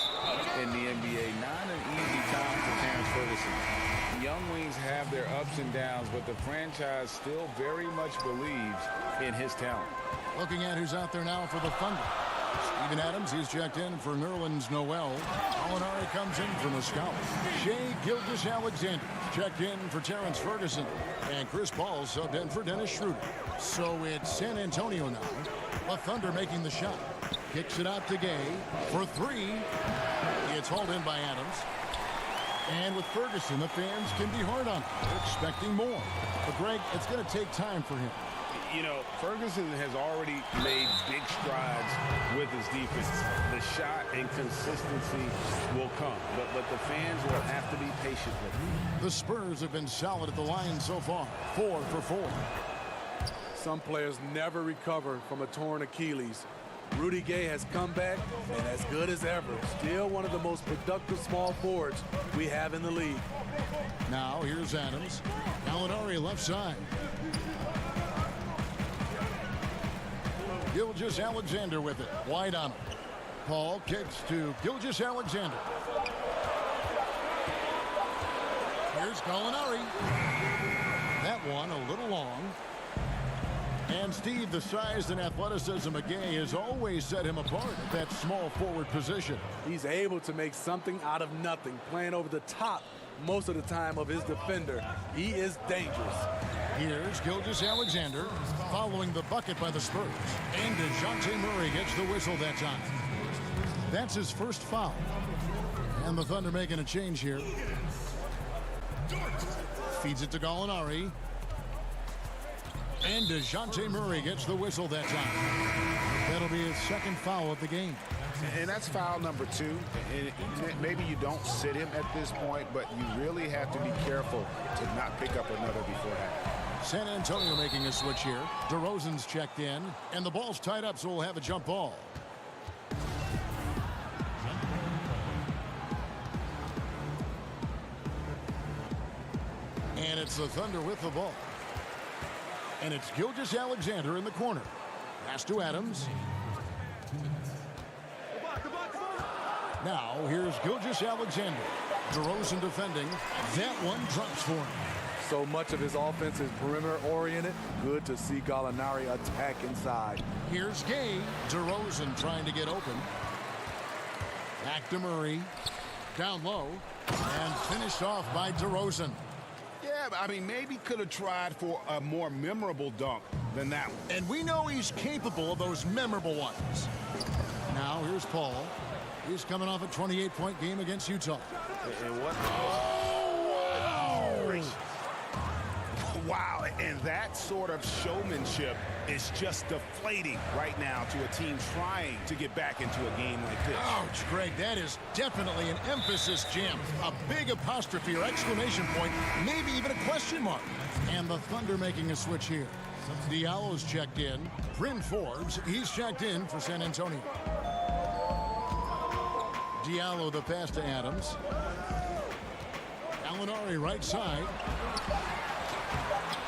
in the NBA, not an easy time for Terrence Ferguson. Young wings have their ups and downs, but the franchise still very much believes in his talent. Looking at who's out there now for the Thunder. Steven Adams, he's checked in for Nerlens Noel. Molinari comes in for Muscala. Shai Gilgeous-Alexander checked in for Terrence Ferguson. And Chris Paul subbed in for Dennis Schroeder. So it's San Antonio now. The Thunder making the shot. Kicks it out to Gay for 3. It's hauled in by Adams. And with Ferguson, the fans can be hard on him. They're expecting more. But Greg, it's going to take time for him. You know, Ferguson has already made big strides with his defense. The shot and consistency will come, but the fans will have to be patient with him. The Spurs have been solid at the line so far. 4 for 4. Some players never recover from a torn Achilles. Rudy Gay has come back and as good as ever. Still one of the most productive small forwards we have in the league. Now here's Adams. Gallinari left side. Gilgeous-Alexander with it. Wide on him. Paul kicks to Gilgeous-Alexander. Here's Gallinari. That one a little long. And Steve, the size and athleticism of Gay has always set him apart at that small forward position. He's able to make something out of nothing, playing over the top most of the time of his defender. He is dangerous. Here's Gilgeous-Alexander following the bucket by the Spurs. And DeJounte Murray gets the whistle that time. That's his first foul. And the Thunder making a change here. Feeds it to Gallinari. And DeJounte Murray gets the whistle that time. That'll be his second foul of the game. And that's foul number 2. And maybe you don't sit him at this point, but you really have to be careful to not pick up another beforehand. San Antonio making a switch here. DeRozan's checked in, and the ball's tied up, so we'll have a jump ball. And it's the Thunder with the ball. And it's Gilgeous-Alexander in the corner. Pass to Adams. Now here's Gilgeous-Alexander. DeRozan defending. That one drops for him. So much of his offense is perimeter oriented. Good to see Gallinari attack inside. Here's Gay. DeRozan trying to get open. Back to Murray. Down low. And finished off by DeRozan. Yeah, I mean, maybe could have tried for a more memorable dunk than that one. And we know he's capable of those memorable ones. Now here's Paul. He's coming off a 28-point game against Utah. And what? Wow, and that sort of showmanship is just deflating right now to a team trying to get back into a game like this. Ouch, Greg, that is definitely an emphasis jam. A big apostrophe or exclamation point, maybe even a question mark. And the Thunder making a switch here. Diallo's checked in. Bryn Forbes, he's checked in for San Antonio. Diallo the pass to Adams. Gallinari right side.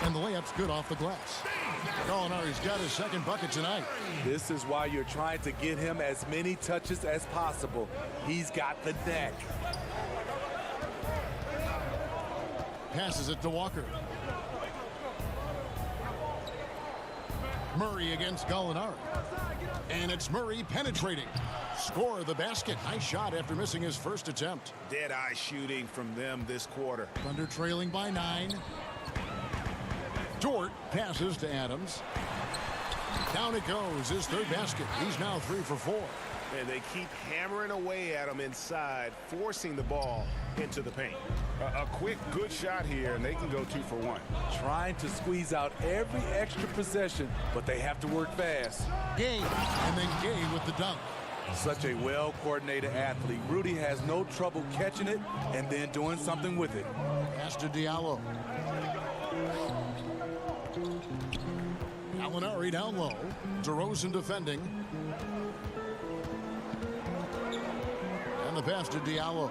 And the layup's good off the glass. Gallinari's got his second bucket tonight. This is why you're trying to get him as many touches as possible. He's got the knack. Passes it to Walker. Murray against Gallinari. And it's Murray penetrating. Score the basket. Nice shot after missing his first attempt. Dead-eye shooting from them this quarter. Thunder trailing by 9. Dort passes to Adams. Down it goes. His third basket. He's now 3 for 4. And they keep hammering away at him inside, forcing the ball into the paint. A quick, good shot here, and they can go 2 for 1. Trying to squeeze out every extra possession, but they have to work fast. Gay, and then Gay with the dunk. Such a well-coordinated athlete. Rudy has no trouble catching it and then doing something with it. Pass to Diallo. Gallinari down low. DeRozan defending. And the pass to Diallo.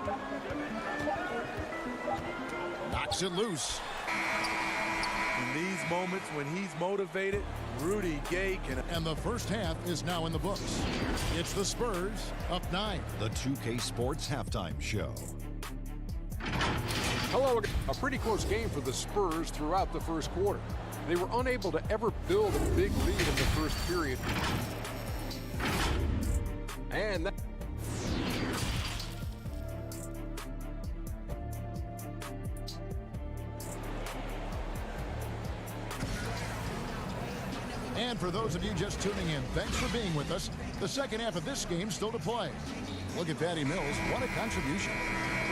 Knocks it loose. In these moments when he's motivated, Rudy Gay can... And the first half is now in the books. It's the Spurs up 9. The 2K Sports Halftime Show. Hello. A pretty close game for the Spurs throughout the first quarter. They were unable to ever build a big lead in the first period. And that... And for those of you just tuning in, thanks for being with us. The second half of this game still to play. Look at Patty Mills. What a contribution.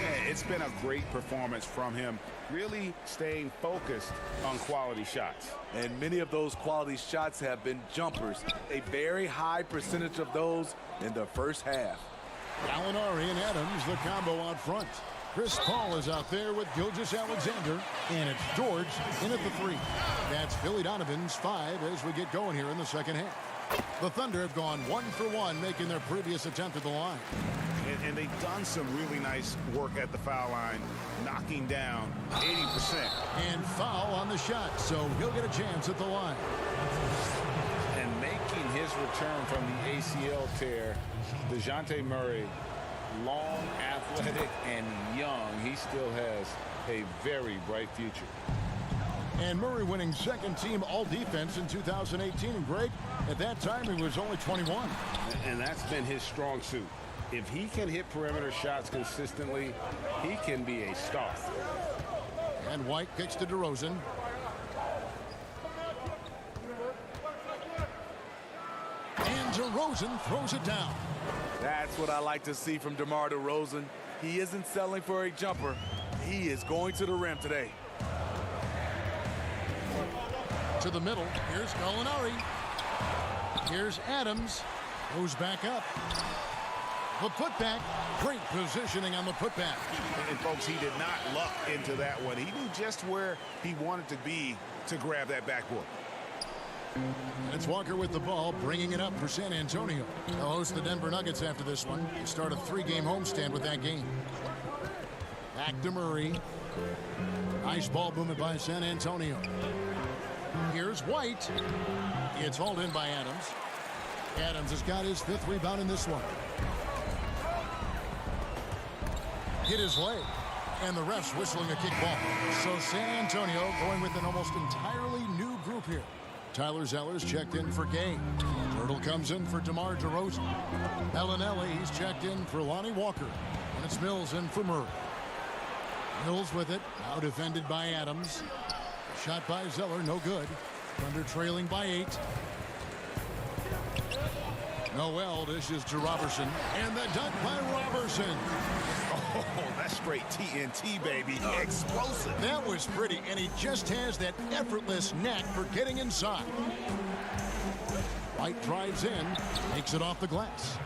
Yeah, it's been a great performance from him. Really staying focused on quality shots. And many of those quality shots have been jumpers. A very high percentage of those in the first half. Gallinari and Adams, the combo out front. Chris Paul is out there with Gilgeous-Alexander, and it's George in at the 3. That's Billy Donovan's 5 as we get going here in the second half. The Thunder have gone 1 for 1, making their previous attempt at the line. And they've done some really nice work at the foul line, knocking down 80%. And foul on the shot, so he'll get a chance at the line. And making his return from the ACL tear, DeJounte Murray, long, athletic, and young, he still has a very bright future. And Murray winning second team all-defense in 2018. And Greg, at that time, he was only 21. And that's been his strong suit. If he can hit perimeter shots consistently, he can be a star. And White kicks to DeRozan. And DeRozan throws it down. That's what I like to see from DeMar DeRozan. He isn't settling for a jumper. He is going to the rim today. To the middle. Here's Gallinari. Here's Adams. Goes back up. The putback. Great positioning on the putback. And folks, he did not luck into that one. He knew just where he wanted to be to grab that backboard. And it's Walker with the ball, bringing it up for San Antonio. They'll host the Denver Nuggets after this one. They start a 3-game homestand with that game. Back to Murray. Nice ball movement by San Antonio. Here's White. It's hauled in by Adams. Adams has got his 5th rebound in this one. Hit his leg. And the refs whistling a kick ball. So San Antonio going with an almost entirely new group here. Tyler Zeller's checked in for Gay. Turtle comes in for DeMar DeRozan. Bellinelli, he's checked in for Lonnie Walker. And it's Mills in for Murray. Mills with it. Now defended by Adams. Shot by Zeller, no good. Thunder trailing by 8. Noel dishes to Robertson. And the dunk by Robertson. Oh, that's straight TNT, baby. Explosive. That was pretty, and he just has that effortless knack for getting inside. White drives in, takes it off the glass.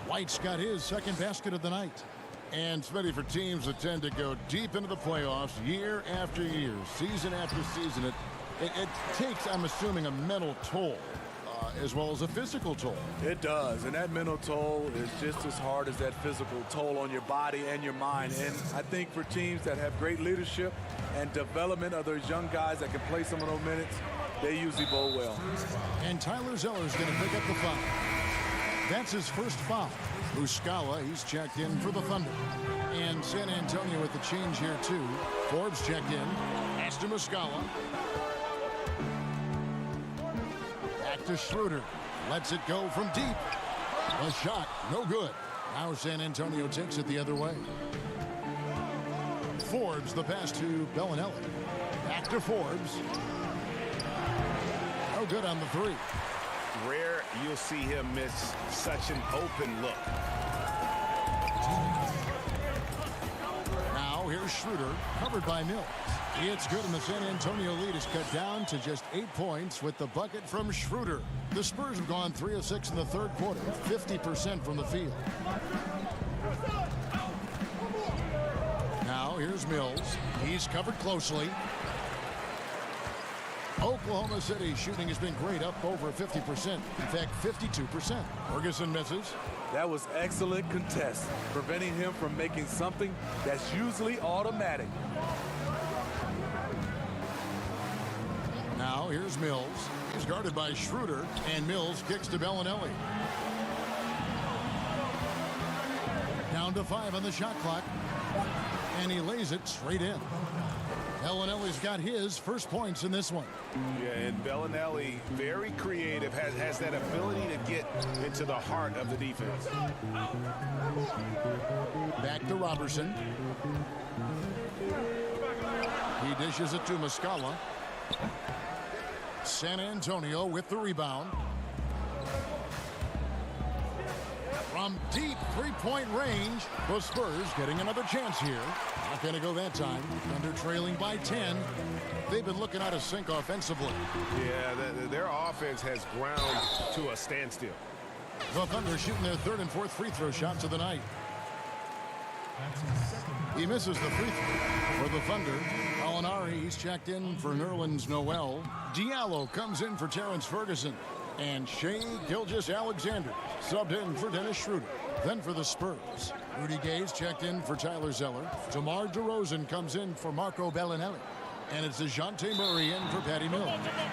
White's got his second basket of the night. And Smitty, for teams that tend to go deep into the playoffs year after year, season after season, it takes, I'm assuming, a mental toll as well as a physical toll. It does, and that mental toll is just as hard as that physical toll on your body and your mind. And I think for teams that have great leadership and development of those young guys that can play some of those minutes, they usually bowl well. And Tyler Zeller's going to pick up the foul. That's his first foul. Muscala, he's checked in for the Thunder. And San Antonio with the change here, too. Forbes checked in. Pass to Muscala. Back to Schroeder. Lets it go from deep. A shot, no good. Now San Antonio takes it the other way. Forbes, the pass to Bellinelli. Back to Forbes. No good on the 3. Rare you'll see him miss such an open look. Now here's Schroeder, covered by Mills. It's good, and the San Antonio lead is cut down to just 8 points with the bucket from Schroeder. The Spurs have gone 3 of 6 in the third quarter, 50% from the field. Now here's Mills. He's covered closely. Oklahoma City shooting has been great, up over 50%. In fact, 52%. Ferguson misses. That was excellent contest, preventing him from making something that's usually automatic. Now here's Mills. He's guarded by Schroeder, and Mills kicks to Bellinelli. Down to 5 on the shot clock, and he lays it straight in. Bellinelli's got his first points in this one. Yeah, and Bellinelli, very creative, has that ability to get into the heart of the defense. Back to Robertson. He dishes it to Muscala. San Antonio with the rebound. From deep three-point range, the Spurs getting another chance here. Not going to go that time. Thunder trailing by 10. They've been looking out of sync offensively. Yeah, their offense has ground to a standstill. The Thunder shooting their third and fourth free throw shots of the night. He misses the free throw for the Thunder. Gallinari, he's checked in for Nerlens Noel. Diallo comes in for Terrence Ferguson. And Shea Gilgeous-Alexander subbed in for Dennis Schroeder. Then for the Spurs, Rudy Gay's checked in for Tyler Zeller. DeMar DeRozan comes in for Marco Bellinelli. And it's DeJounte Murray in for Patty Mills.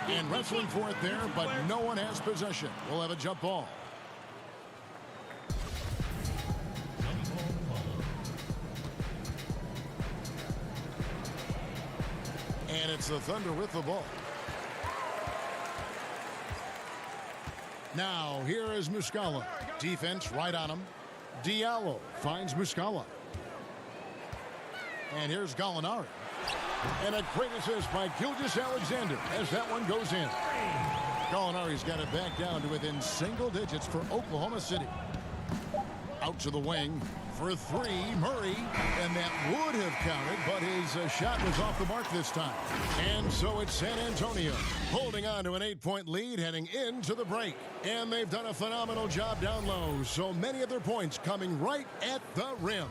And wrestling for it there, but no one has possession. We'll have a jump ball. And it's the Thunder with the ball. Now, here is Muscala. Defense right on him. Diallo finds Muscala. And here's Gallinari. And a great assist by Gilgeous-Alexander as that one goes in. Gallinari's got it back down to within single digits for Oklahoma City. Out to the wing for three, Murray. And that would have counted, but his shot was off the mark this time. And so it's San Antonio holding on to an 8-point lead heading into the break. And they've done a phenomenal job down low. So many of their points coming right at the rim.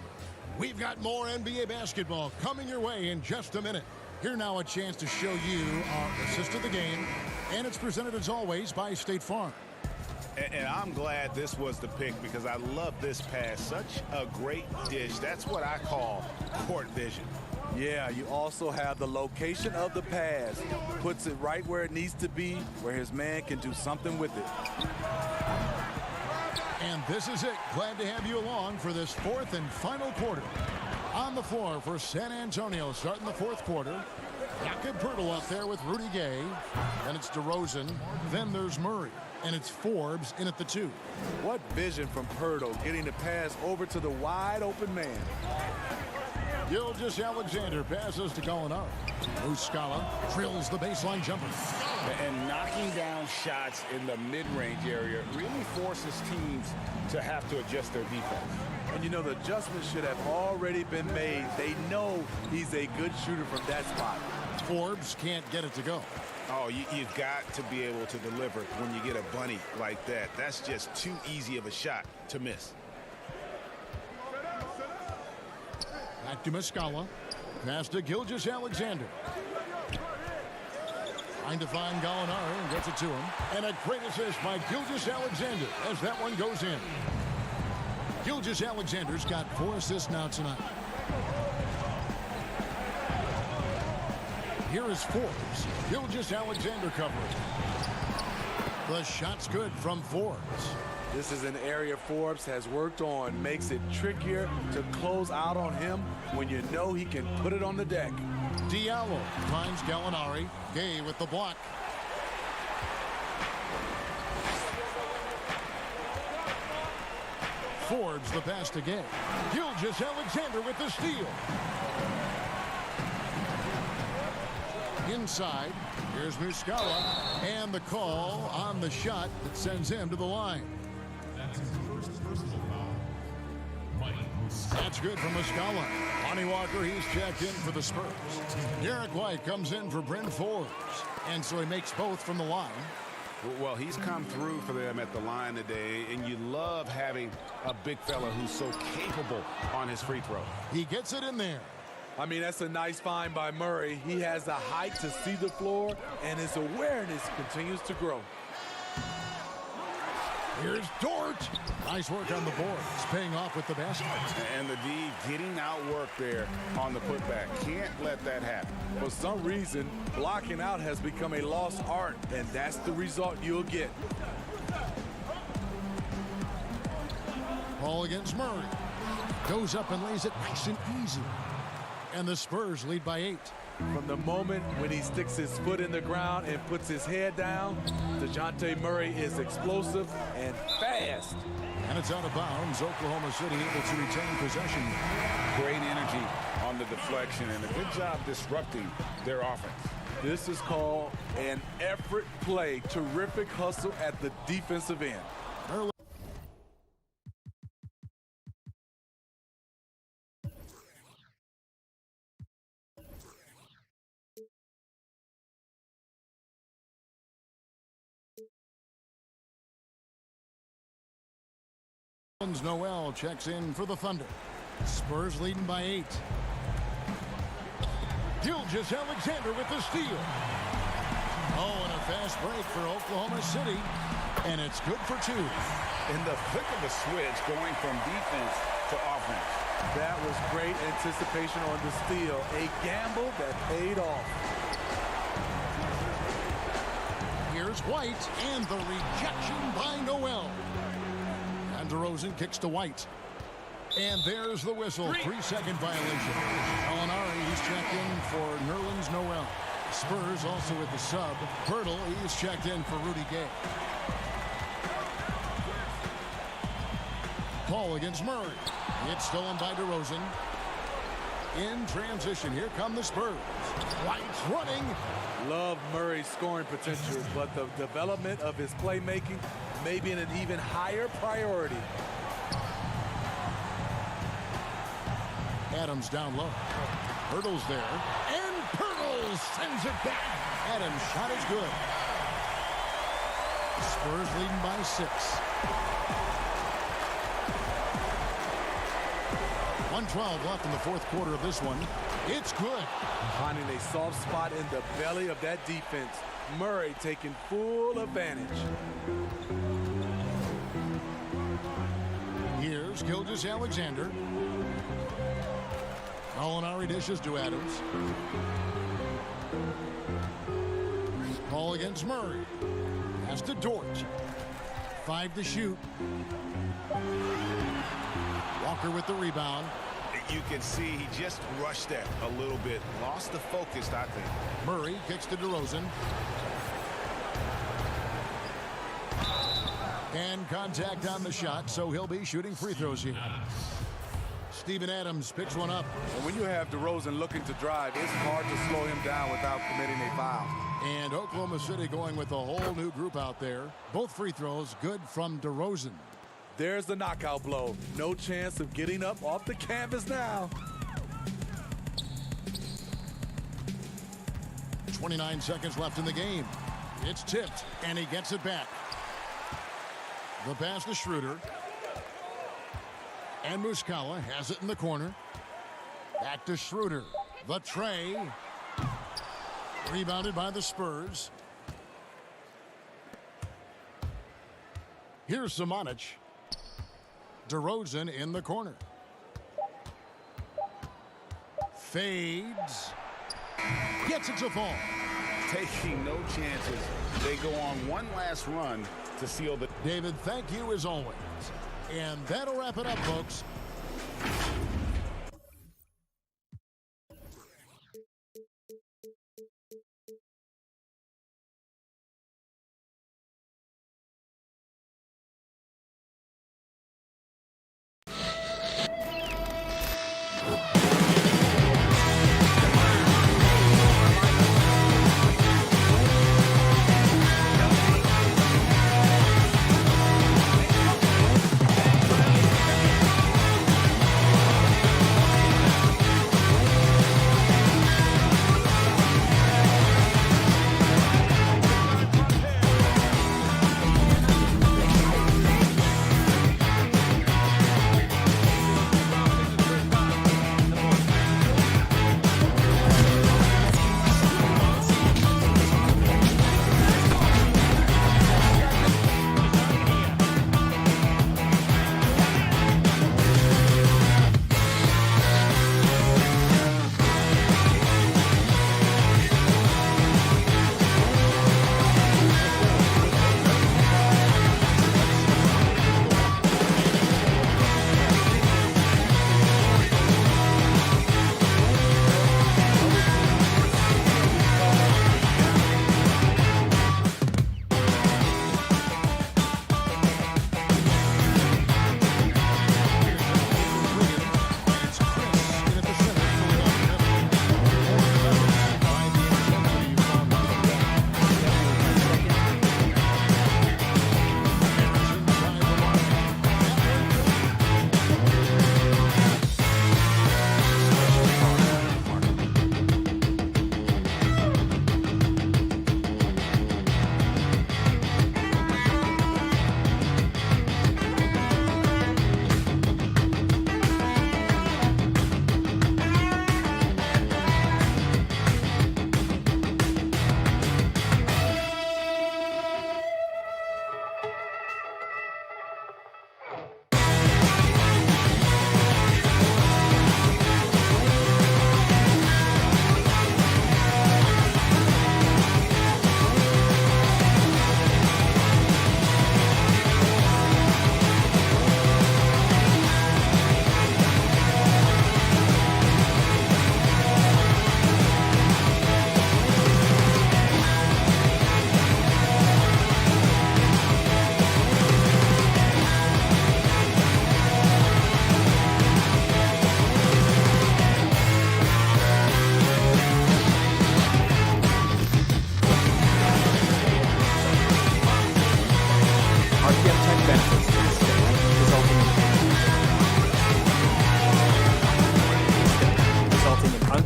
We've got more NBA basketball coming your way in just a minute. Here now a chance to show you our assist of the game. And it's presented as always by State Farm. And I'm glad this was the pick because I love this pass. Such a great dish. That's what I call court vision. Yeah, you also have the location of the pass. Puts it right where it needs to be, where his man can do something with it. And this is it. Glad to have you along for this fourth and final quarter. On the floor for San Antonio starting the fourth quarter. Jakob Poeltl up there with Rudy Gay. Then it's DeRozan. Then there's Murray. And it's Forbes in at the 2. What vision from Poeltl, getting the pass over to the wide open man. Gilgeous-Alexander passes to Gallinari. Muscala drills the baseline jumper. And knocking down shots in the mid-range area really forces teams to have to adjust their defense. And you know, the adjustment should have already been made. They know he's a good shooter from that spot. Forbes can't get it to go. Oh, you've got to be able to deliver when you get a bunny like that. That's just too easy of a shot to miss. Back to Muscala. Pass to Gilgeous-Alexander. Trying to find Gallinari and gets it to him. And a great assist by Gilgeous-Alexander as that one goes in. Gilgeous-Alexander's got 4 assists now tonight. Here is Forbes. Gilgeous-Alexander covering. The shot's good from Forbes. This is an area Forbes has worked on. Makes it trickier to close out on him when you know he can put it on the deck. Diallo finds Gallinari. Gay with the block. Forbes the pass to Gay. Gilgeous-Alexander with the steal. Inside, here's Muscala, and the call on the shot that sends him to the line. That's his first personal foul. That's good from Muscala. Lonnie Walker, he's checked in for the Spurs. Derek White comes in for Bryn Forbes, and so he makes both from the line. Well, he's come through for them at the line today, and you love having a big fella who's so capable on his free throw. He gets it in there. I mean, that's a nice find by Murray. He has the height to see the floor, and his awareness continues to grow. Here's Dort. Nice work on the board. It's paying off with the basket. And the D getting outworked there on the putback. Can't let that happen. For some reason, blocking out has become a lost art, and that's the result you'll get. Ball against Murray. Goes up and lays it nice and easy. And the Spurs lead by 8. From the moment when he sticks his foot in the ground and puts his head down, DeJounte Murray is explosive and fast. And it's out of bounds. Oklahoma City able to retain possession. Great energy on the deflection and a good job disrupting their offense. This is called an effort play. Terrific hustle at the defensive end. Noel checks in for the Thunder. Spurs leading by 8. Gilgeous-Alexander with the steal. Oh, and a fast break for Oklahoma City. and it's good for 2. In the flick of a switch, going from defense to offense. That was great anticipation on the steal. A gamble that paid off. Here's White, and the rejection by Noel. And DeRozan kicks to White. And there's the whistle. 3-second violation. Molinari, he's checked in for Nerlens Noel. Spurs also with the sub. Pirtle, he's checked in for Rudy Gay. Paul against Murray. It's stolen by DeRozan. In transition, here come the Spurs. White's running. Love Murray's scoring potential, but the development of his playmaking may be an even higher priority. Adams down low. Pirtle's there. And Pirtle sends it back. Adams' shot is good. Spurs leading by 6. 1:12 left in the fourth quarter of this one. It's good. Finding a soft spot in the belly of that defense. Murray taking full advantage. Here's Gilgeous-Alexander. Molinari dishes to Adams. Paul against Murray. Pass to Dort. 5 to shoot. Walker with the rebound. You can see he just rushed that a little bit. Lost the focus, I think. Murray kicks to DeRozan. And contact on the shot, so he'll be shooting free throws here. Steven Adams picks one up. And when you have DeRozan looking to drive, it's hard to slow him down without committing a foul. And Oklahoma City going with a whole new group out there. Both free throws good from DeRozan. There's the knockout blow. No chance of getting up off the canvas now. 29 seconds left in the game. It's tipped, and he gets it back. The pass to Schroeder. And Muscala has it in the corner. Back to Schroeder. The tray. Rebounded by the Spurs. Here's Samanic. DeRozan in the corner. Fades. Gets it to fall. Taking no chances. They go on one last run to seal the... David, thank you as always. And that'll wrap it up, folks.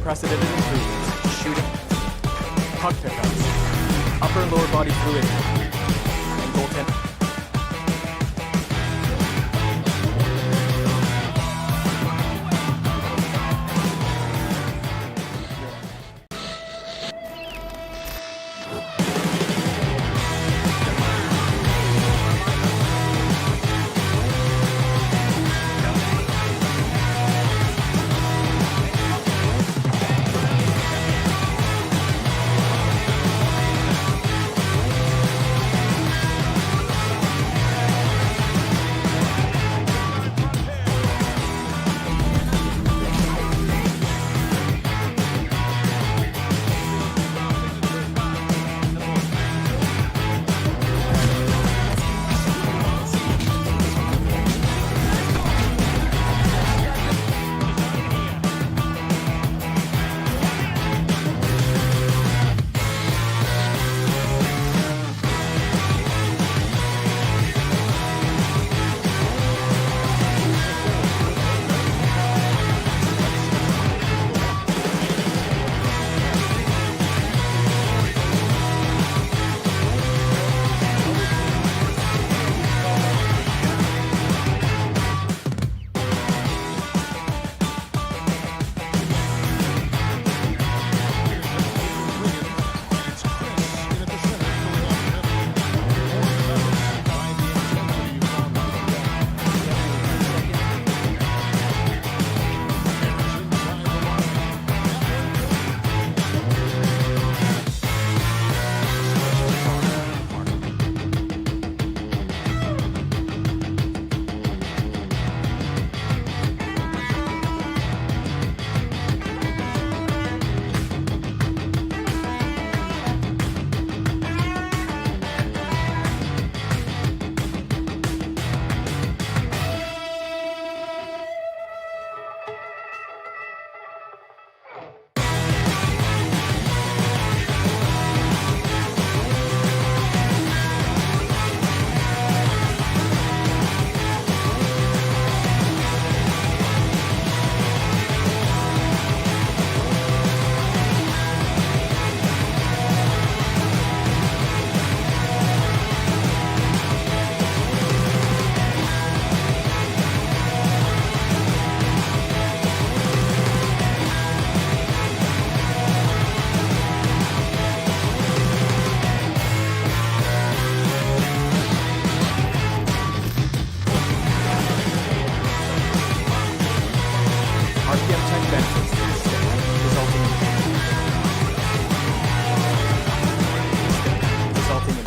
unprecedented improvements, shooting, puck pickups, upper and lower body fluidity, and goaltending.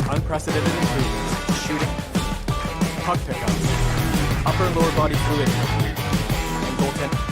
Unprecedented improvements, shooting, puck pickups, upper and lower body fluidity, and goaltending.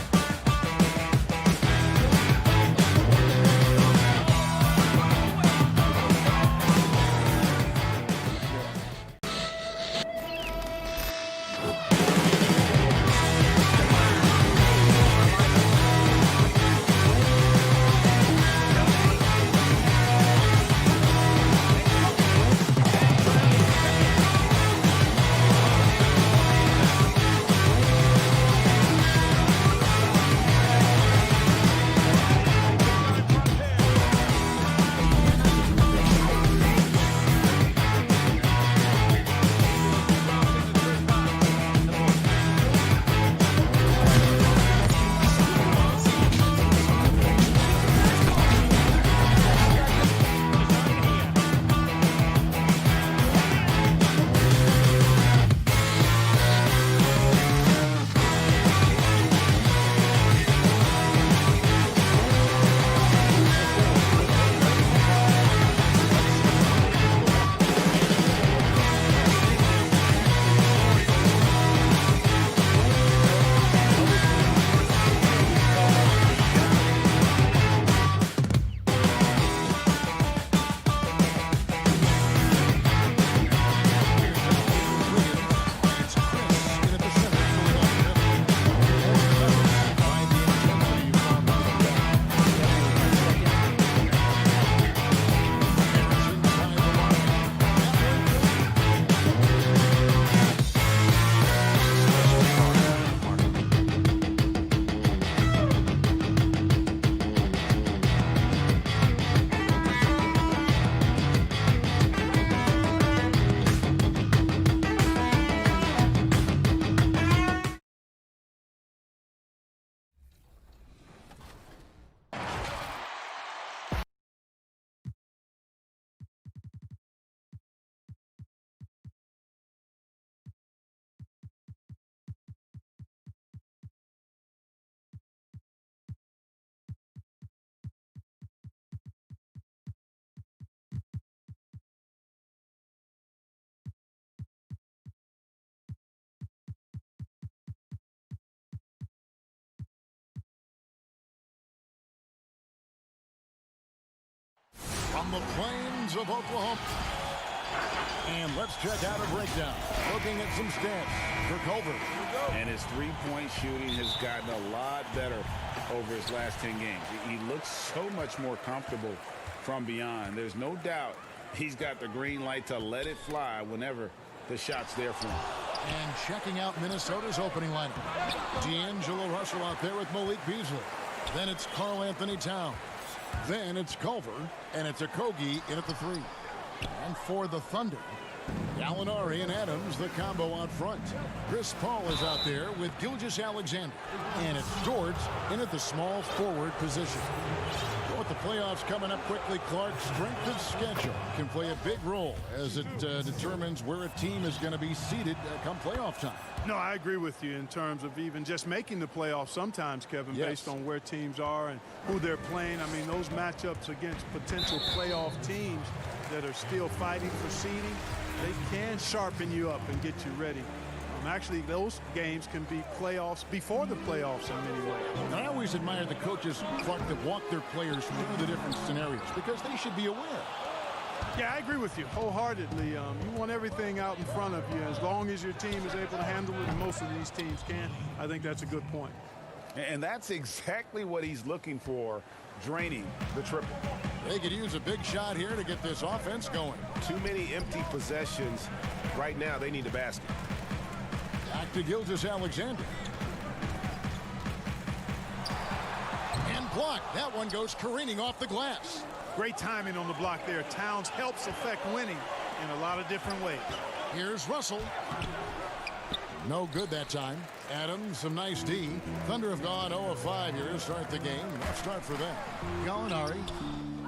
from the plains of Oklahoma. And let's check out a breakdown. Looking at some stats for Culver. And his three-point shooting has gotten a lot better over his last 10 games. He looks so much more comfortable from beyond. There's no doubt he's got the green light to let it fly whenever the shot's there for him. And checking out Minnesota's opening lineup. D'Angelo Russell out there with Malik Beasley. Then it's Karl Anthony Towns. Then it's Culver, and it's Okogie in at the 3. And for the Thunder, Gallinari and Adams, the combo out front. Chris Paul is out there with Gilgeous-Alexander. And it's Dort in at the small forward position. With the playoffs coming up quickly, Clark, strength of schedule can play a big role as it determines where a team is going to be seated come playoff time. No, I agree with you in terms of even just making the playoffs sometimes, Kevin, based on where teams are and who they're playing. I mean, those matchups against potential playoff teams that are still fighting for seeding, they can sharpen you up and get you ready. Actually, those games can be playoffs before the playoffs in many ways. And I always admire the coaches, Clark, that walk their players through the different scenarios because they should be aware. Yeah, I agree with you wholeheartedly. You want everything out in front of you. As long as your team is able to handle it, and most of these teams can, I think that's a good point. And that's exactly what he's looking for, draining the triple. They could use a big shot here to get this offense going. Too many empty possessions. Right now, they need a basket. Back to Gilgeous-Alexander. And blocked. That one goes careening off the glass. Great timing on the block there. Towns helps affect winning in a lot of different ways. Here's Russell. No good that time. Adams, some nice D. Thunder have gone 0 of 5 here to start the game. Rough start for them. Gallinari,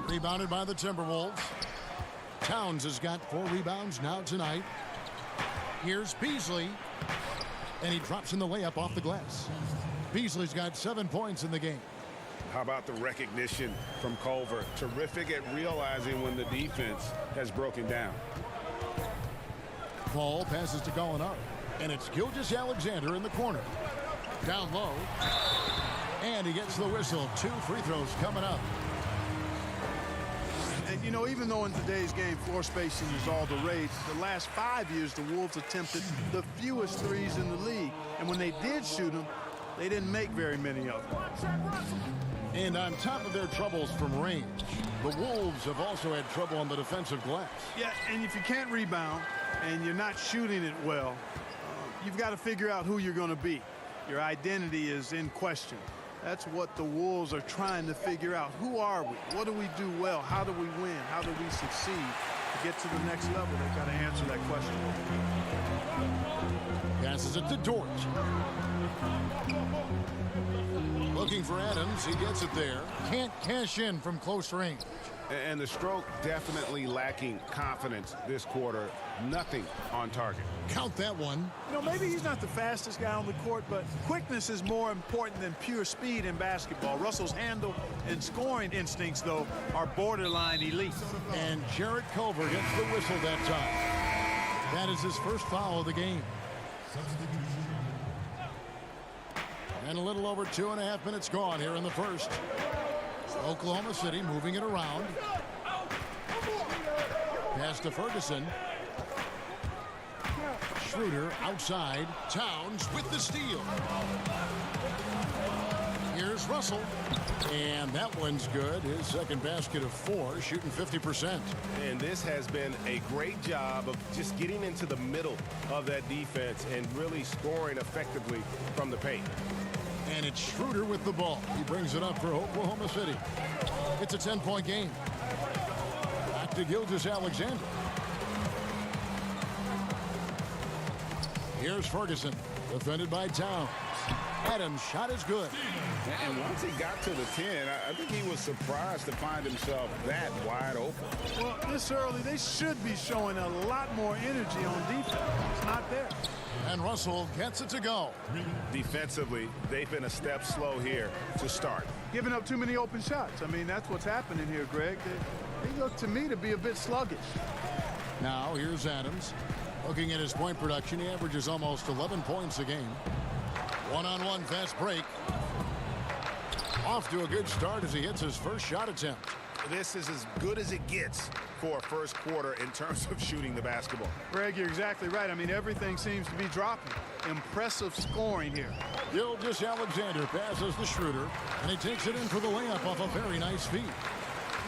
rebounded by the Timberwolves. Towns has got 4 rebounds now tonight. Here's Beasley. And he drops in the layup off the glass. Beasley's got 7 points in the game. How about the recognition from Culver? Terrific at realizing when the defense has broken down. Paul passes to Gallinari. And it's Gilgeous-Alexander in the corner. Down low. And he gets the whistle. 2 free throws coming up. And, you know, even though in today's game floor spacing is all the rage, the last 5 years the Wolves attempted the fewest threes in the league. And when they did shoot them, they didn't make very many of them. And on top of their troubles from range, the Wolves have also had trouble on the defensive glass. Yeah, and if you can't rebound and you're not shooting it well, you've got to figure out who you're going to be. Your identity is in question. That's what the Wolves are trying to figure out. Who are we? What do we do well? How do we win? How do we succeed? To get to the next level, they've got to answer that question. Passes it to Dort. Looking for Adams. He gets it there. Can't cash in from close range. And the stroke definitely lacking confidence this quarter. Nothing on target. Count that one. You know, maybe he's not the fastest guy on the court, but quickness is more important than pure speed in basketball. Russell's handle and scoring instincts, though, are borderline elite. And Jarrett Culver gets the whistle that time. That is his first foul of the game. And a little over 2.5 minutes gone here in the first. Oklahoma City moving it around. Pass to Ferguson. Schroeder outside. Towns with the steal. Here's Russell. And that one's good. His second basket of 4, shooting 50%. And this has been a great job of just getting into the middle of that defense and really scoring effectively from the paint. And it's Schroeder with the ball. He brings it up for Oklahoma City. It's a 10-point game. Back to Gilgeous-Alexander. Here's Ferguson, defended by Towns. Adams' shot is good. And once he got to the 10, I think he was surprised to find himself that wide open. Well, this early, they should be showing a lot more energy on defense. It's not there. And Russell gets it to go. Defensively, they've been a step slow here to start. Giving up too many open shots. I mean, that's what's happening here, Greg. They look to me to be a bit sluggish. Now, here's Adams. Looking at his point production, he averages almost 11 points a game. One-on-one fast break. Off to a good start as he hits his first shot attempt. This is as good as it gets for a first quarter in terms of shooting the basketball. Greg, you're exactly right. I mean, everything seems to be dropping. Impressive scoring here. Gilgeous-Alexander passes to Schroeder, and he takes it in for the layup off a very nice feed.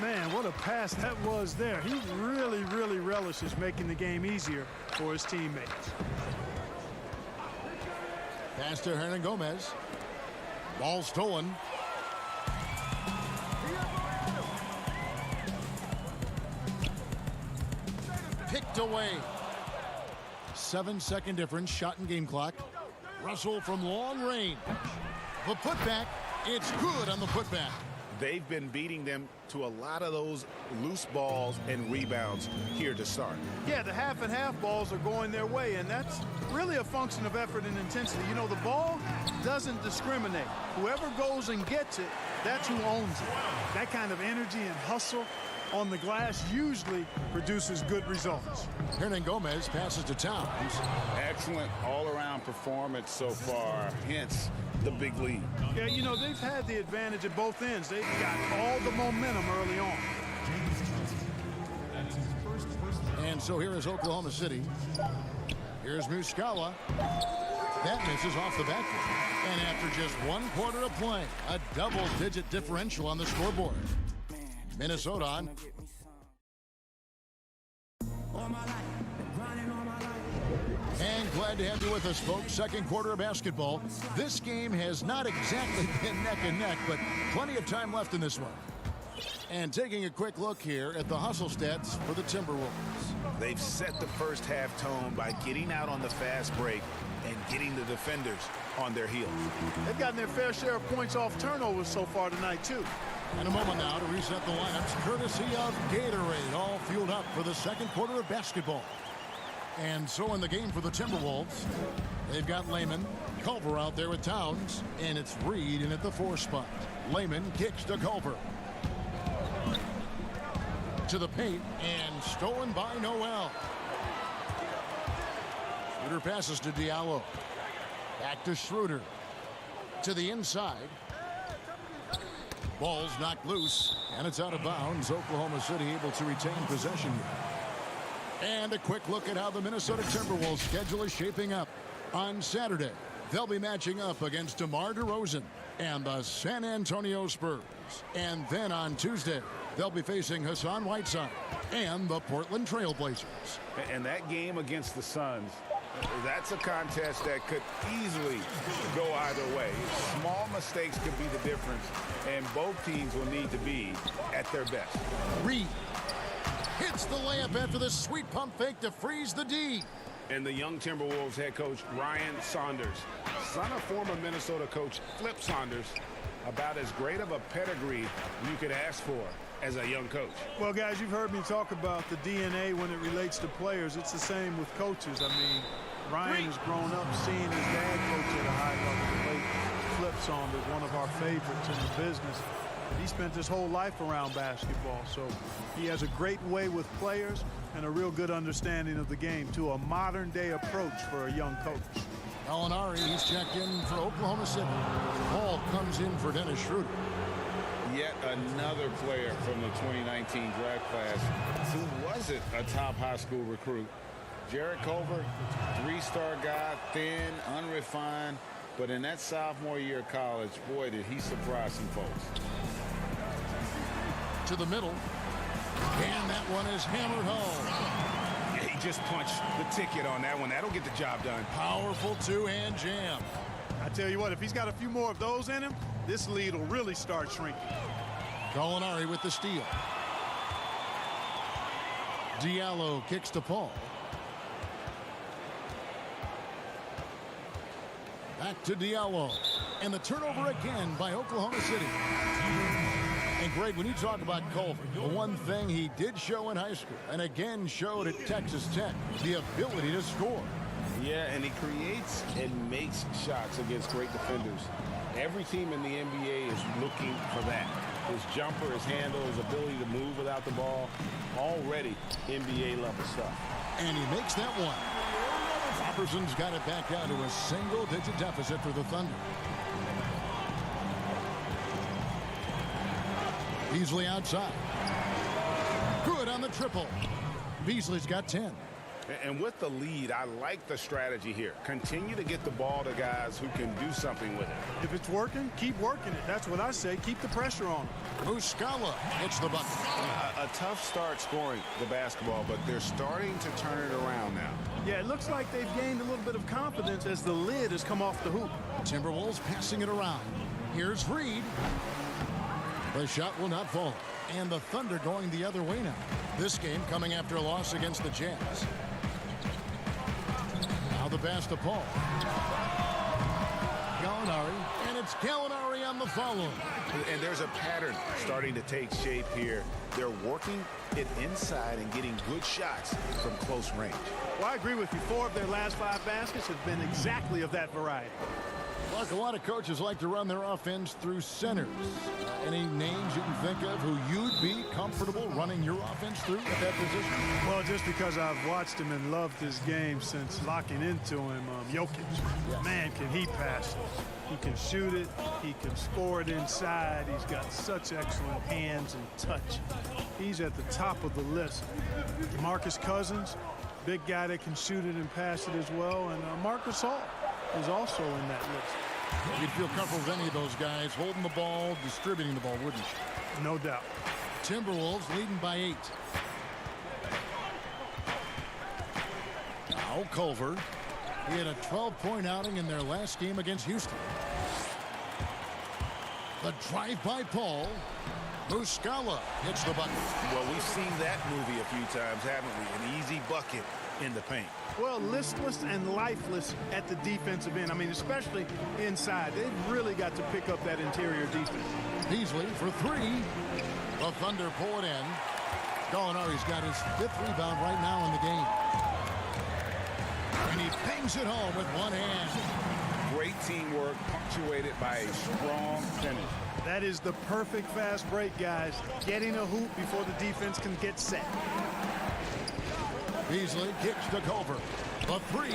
Man, what a pass that was there. He really, really relishes making the game easier for his teammates. Pass to Hernangomez. Ball stolen. Picked away. 7-second difference, shot and game clock. Russell from long range. The putback, it's good on the putback. They've been beating them to a lot of those loose balls and rebounds here to start. Yeah, the half and half balls are going their way, and that's really a function of effort and intensity. You know, the ball doesn't discriminate. Whoever goes and gets it, that's who owns it. That kind of energy and hustle on the glass usually produces good results. Hernangomez passes to Towns. Excellent all-around performance so far, hence the big lead. Yeah, you know, they've had the advantage at both ends. They've got all the momentum early on. And so here is Oklahoma City. Here's Muscala. That misses off the backboard. And after just 1 quarter of play, a double-digit differential on the scoreboard. Minnesota on. And glad to have you with us, folks. Second quarter of basketball. This game has not exactly been neck and neck, but plenty of time left in this one. And taking a quick look here at the hustle stats for the Timberwolves. They've set the first half tone by getting out on the fast break and getting the defenders on their heels. They've gotten their fair share of points off turnovers so far tonight, too. And a moment now to reset the lineups, courtesy of Gatorade, all fueled up for the second quarter of basketball. And so in the game for the Timberwolves, they've got Layman, Culver out there with Towns, and it's Reed in at the 4 spot. Layman kicks to Culver. To the paint, and stolen by Noel. Schroeder passes to Diallo. Back to Schroeder. To the inside. Ball's knocked loose, and it's out of bounds. Oklahoma City able to retain possession here. And a quick look at how the Minnesota Timberwolves schedule is shaping up. On Saturday, they'll be matching up against DeMar DeRozan and the San Antonio Spurs. And then on Tuesday, they'll be facing Hassan Whiteside and the Portland Trail Blazers. And that game against the Suns, that's a contest that could easily go either way. Small mistakes could be the difference, and both teams will need to be at their best. Reed hits the layup after the sweet pump fake to freeze the D. And the young Timberwolves head coach, Ryan Saunders, son of former Minnesota coach Flip Saunders, about as great of a pedigree you could ask for as a young coach. Well, guys, you've heard me talk about the DNA when it relates to players. It's the same with coaches. I mean, Ryan has grown up seeing his dad coach at a high level. The late Flip Saunders, one of our favorites in the business. He spent his whole life around basketball, so he has a great way with players and a real good understanding of the game, to a modern-day approach for a young coach. Gallinari, he's checked in for Oklahoma City. Paul comes in for Dennis Schroeder. Yet another player from the 2019 draft class who wasn't a top high school recruit. Jarrett Culver, 3-star guy, thin, unrefined, but in that sophomore year of college, boy, did he surprise some folks. To the middle, and that one is hammered home. Yeah, he just punched the ticket on that one. That'll get the job done. Powerful two-hand jam. I tell you what, if he's got a few more of those in him, this lead will really start shrinking. Gallinari with the steal. Diallo kicks to Paul. Back to Diallo. And the turnover again by Oklahoma City. And Greg, when you talk about Culver, the one thing he did show in high school, and again showed at Texas Tech, the ability to score. Yeah, and he creates and makes shots against great defenders. Every team in the NBA is looking for that. His jumper, his handle, his ability to move without the ball, already NBA level stuff. And he makes that one. Robertson's got it back down to a single-digit deficit for the Thunder. Beasley outside. Good on the triple. Beasley's got 10. And with the lead, I like the strategy here. Continue to get the ball to guys who can do something with it. If it's working, keep working it. That's what I say. Keep the pressure on him. Muscala hits the bucket. A tough start scoring the basketball, but they're starting to turn it around now. Yeah, it looks like they've gained a little bit of confidence as the lid has come off the hoop. Timberwolves passing it around. Here's Reed. The shot will not fall. And the Thunder going the other way now. This game coming after a loss against the Jazz. Now the pass to Paul. Gallinari, and it's Gallinari on the follow. And there's a pattern starting to take shape here. They're working it inside and getting good shots from close range. Well, I agree with you. 4 of their last 5 baskets have been exactly of that variety. Look, a lot of coaches like to run their offense through centers. Any names you can think of who you'd be comfortable running your offense through at that position? Well, just because I've watched him and loved his game since locking into him, Jokic. Yes. Man, can he pass it. He can shoot it. He can score it inside. He's got such excellent hands and touch. He's at the top of the list. DeMarcus Cousins, big guy that can shoot it and pass it as well. And Marcus Hall is also in that list. You'd feel comfortable with any of those guys holding the ball, distributing the ball, wouldn't you? No doubt. Timberwolves leading by 8. Now Culver. He had a 12-point outing in their last game against Houston. The drive by Paul. Muscala hits the bucket. Well, we've seen that movie a few times, haven't we? An easy bucket in the paint. Well, listless and lifeless at the defensive end. I mean, especially inside. They've really got to pick up that interior defense. Beasley for 3. The Thunder pull it in. Gallinari's got his 5th rebound right now in the game. And he bangs it home with one hand. Great teamwork punctuated by a strong finish. That is the perfect fast break, guys. Getting a hoop before the defense can get set. Beasley kicks to Culver. The 3.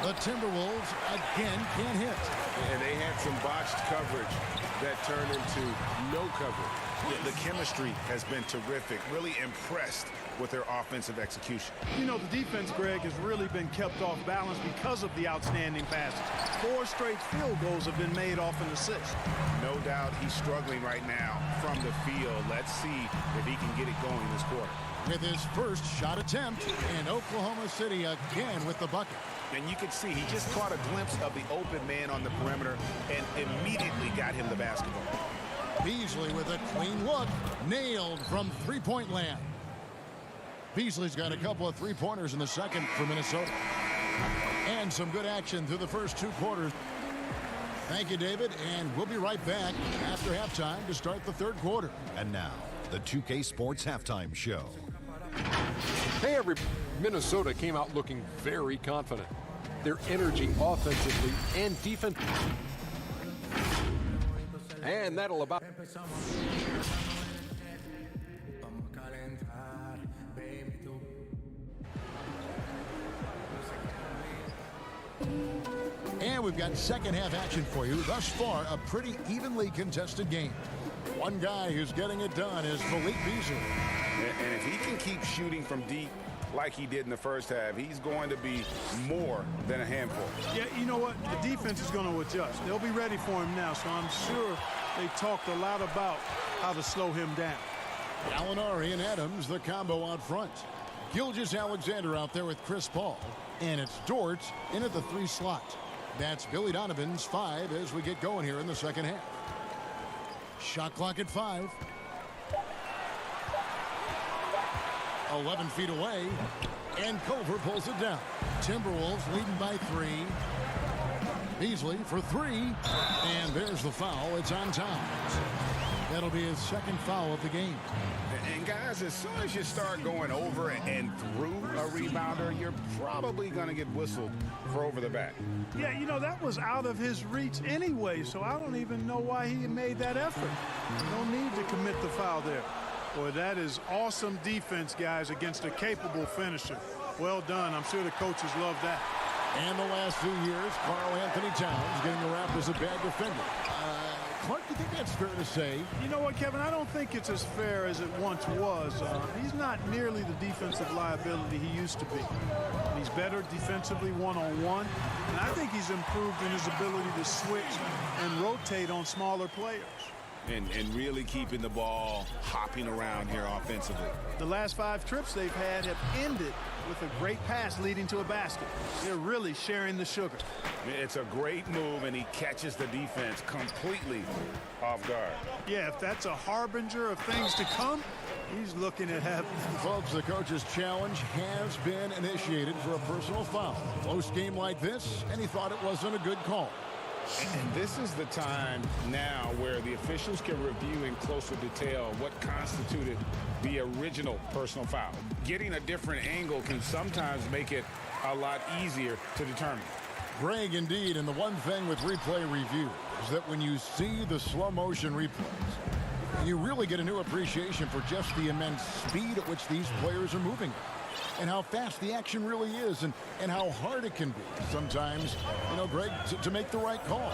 The Timberwolves again can't hit. And they had some botched coverage that turned into no coverage. The chemistry has been terrific. Really impressed with their offensive execution. You know, the defense, Greg, has really been kept off balance because of the outstanding passes. 4 straight field goals have been made off an assist. No doubt he's struggling right now from the field. Let's see if he can get it going this quarter. With his first shot attempt, and Oklahoma City again with the bucket. And you can see he just caught a glimpse of the open man on the perimeter and immediately got him the basketball. Beasley with a clean look, nailed from three-point land. Beasley's got a couple of three-pointers in the second for Minnesota. And some good action through the first 2 quarters. Thank you, David, and we'll be right back after halftime to start the 3rd quarter. And now, the 2K Sports Halftime Show. Hey, everybody. Minnesota came out looking very confident. Their energy offensively and defensively. And that'll about... And we've got second half action for you. Thus far, a pretty evenly contested game. One guy who's getting it done is Malik Beasley. And if he can keep shooting from deep like he did in the first half, he's going to be more than a handful. Yeah, you know what? The defense is going to adjust. They'll be ready for him now, so I'm sure they talked a lot about how to slow him down. Gallinari and Adams, the combo out front. Gilgeous-Alexander out there with Chris Paul. And it's Dort in at the 3 slot. That's Billy Donovan's 5 as we get going here in the second half. Shot clock at 5. 11 feet away. And Culver pulls it down. Timberwolves leading by 3. Beasley for 3. And there's the foul. It's on Towns. That'll be his 2nd foul of the game. And guys, as soon as you start going over and through a rebounder, you're probably going to get whistled for over the back. Yeah, you know, that was out of his reach anyway, so I don't even know why he made that effort. No need to commit the foul there. Boy, that is awesome defense, guys, against a capable finisher. Well done. I'm sure the coaches love that. And the last few years, Karl Anthony Towns getting a rap as a bad defender. Clark, you think that's fair to say? You know what, Kevin? I don't think it's as fair as it once was. He's not nearly the defensive liability he used to be. He's better defensively one-on-one, and I think he's improved in his ability to switch and rotate on smaller players. And really keeping the ball hopping around here offensively. The last 5 trips they've had have ended with a great pass leading to a basket. They're really sharing the sugar. It's a great move, and he catches the defense completely off guard. Yeah, if that's a harbinger of things to come, he's looking at heaven. Folks, the coach's challenge has been initiated for a personal foul. Close game like this, and he thought it wasn't a good call. And this is the time now where the officials can review in closer detail what constituted the original personal foul. Getting a different angle can sometimes make it a lot easier to determine. Greg, indeed, and the one thing with replay review is that when you see the slow motion replays, you really get a new appreciation for just the immense speed at which these players are moving and how fast the action really is and how hard it can be sometimes, you know, Greg, to make the right call.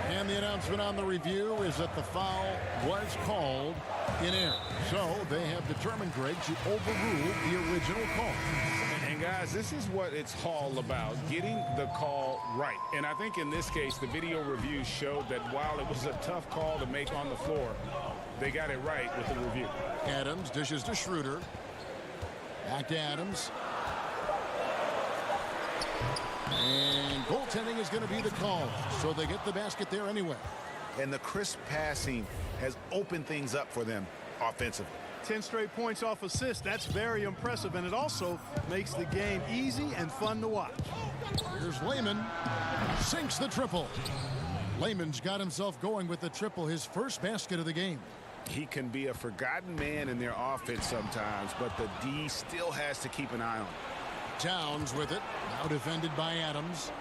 And the announcement on the review is that the foul was called in error. So they have determined, Greg, to overrule the original call. And guys, this is what it's all about, getting the call right. And I think in this case, the video review showed that while it was a tough call to make on the floor, they got it right with the review. Adams dishes to Schroeder. Back to Adams. And goaltending is going to be the call, so they get the basket there anyway. And the crisp passing has opened things up for them offensively. 10 straight points off assists. That's very impressive, and it also makes the game easy and fun to watch. Here's Lehman. Sinks the triple. Lehman's got himself going with the triple, his first basket of the game. He can be a forgotten man in their offense sometimes, but the D still has to keep an eye on him. Towns with it. Now defended by Adams.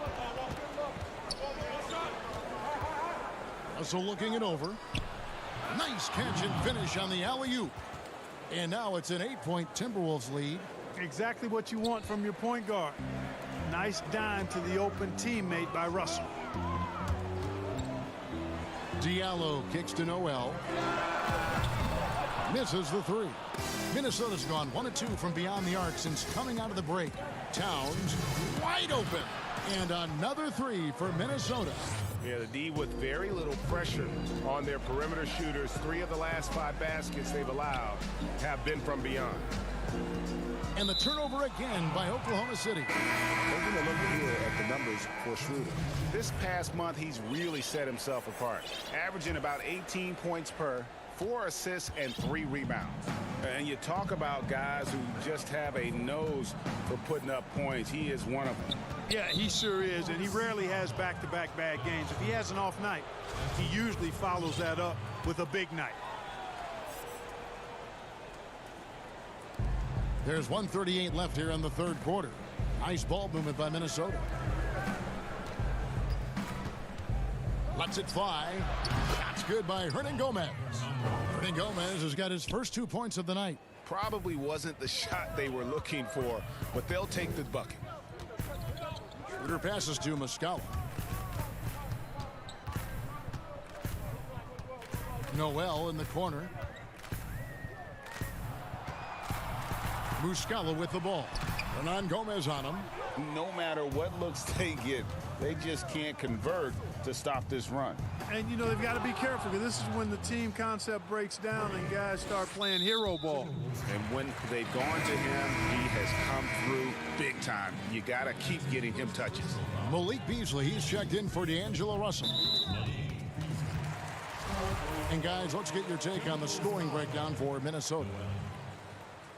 Russell looking it over. Nice catch and finish on the alley-oop. And now it's an 8-point Timberwolves lead. Exactly what you want from your point guard. Nice dime to the open teammate by Russell. Diallo kicks to Noel. Misses the 3. Minnesota's gone 1 of 2 from beyond the arc since coming out of the break. Towns wide open. And another 3 for Minnesota. Yeah, the D with very little pressure on their perimeter shooters. 3 of the last 5 baskets they've allowed have been from beyond. And the turnover again by Oklahoma City. Taking a look here at the numbers for Schroeder. This past month, he's really set himself apart, averaging about 18 points per, 4 assists, and 3 rebounds. And you talk about guys who just have a nose for putting up points. He is one of them. Yeah, he sure is, and he rarely has back-to-back bad games. If he has an off night, he usually follows that up with a big night. There's 1:38 left here in the third quarter. Nice ball movement by Minnesota. Lets it fly. That's good by Hernangomez. Hernangomez has got his first 2 points of the night. Probably wasn't the shot they were looking for, but they'll take the bucket. Schroeder passes to Muscala. Noel in the corner. Muscala with the ball. Hernangomez on him. No matter what looks they get, they just can't convert to stop this run. And, you know, they've got to be careful because this is when the team concept breaks down and guys start playing hero ball. And when they've gone to him, he has come through big time. You got to keep getting him touches. Malik Beasley, he's checked in for D'Angelo Russell. And, guys, let's get your take on the scoring breakdown for Minnesota.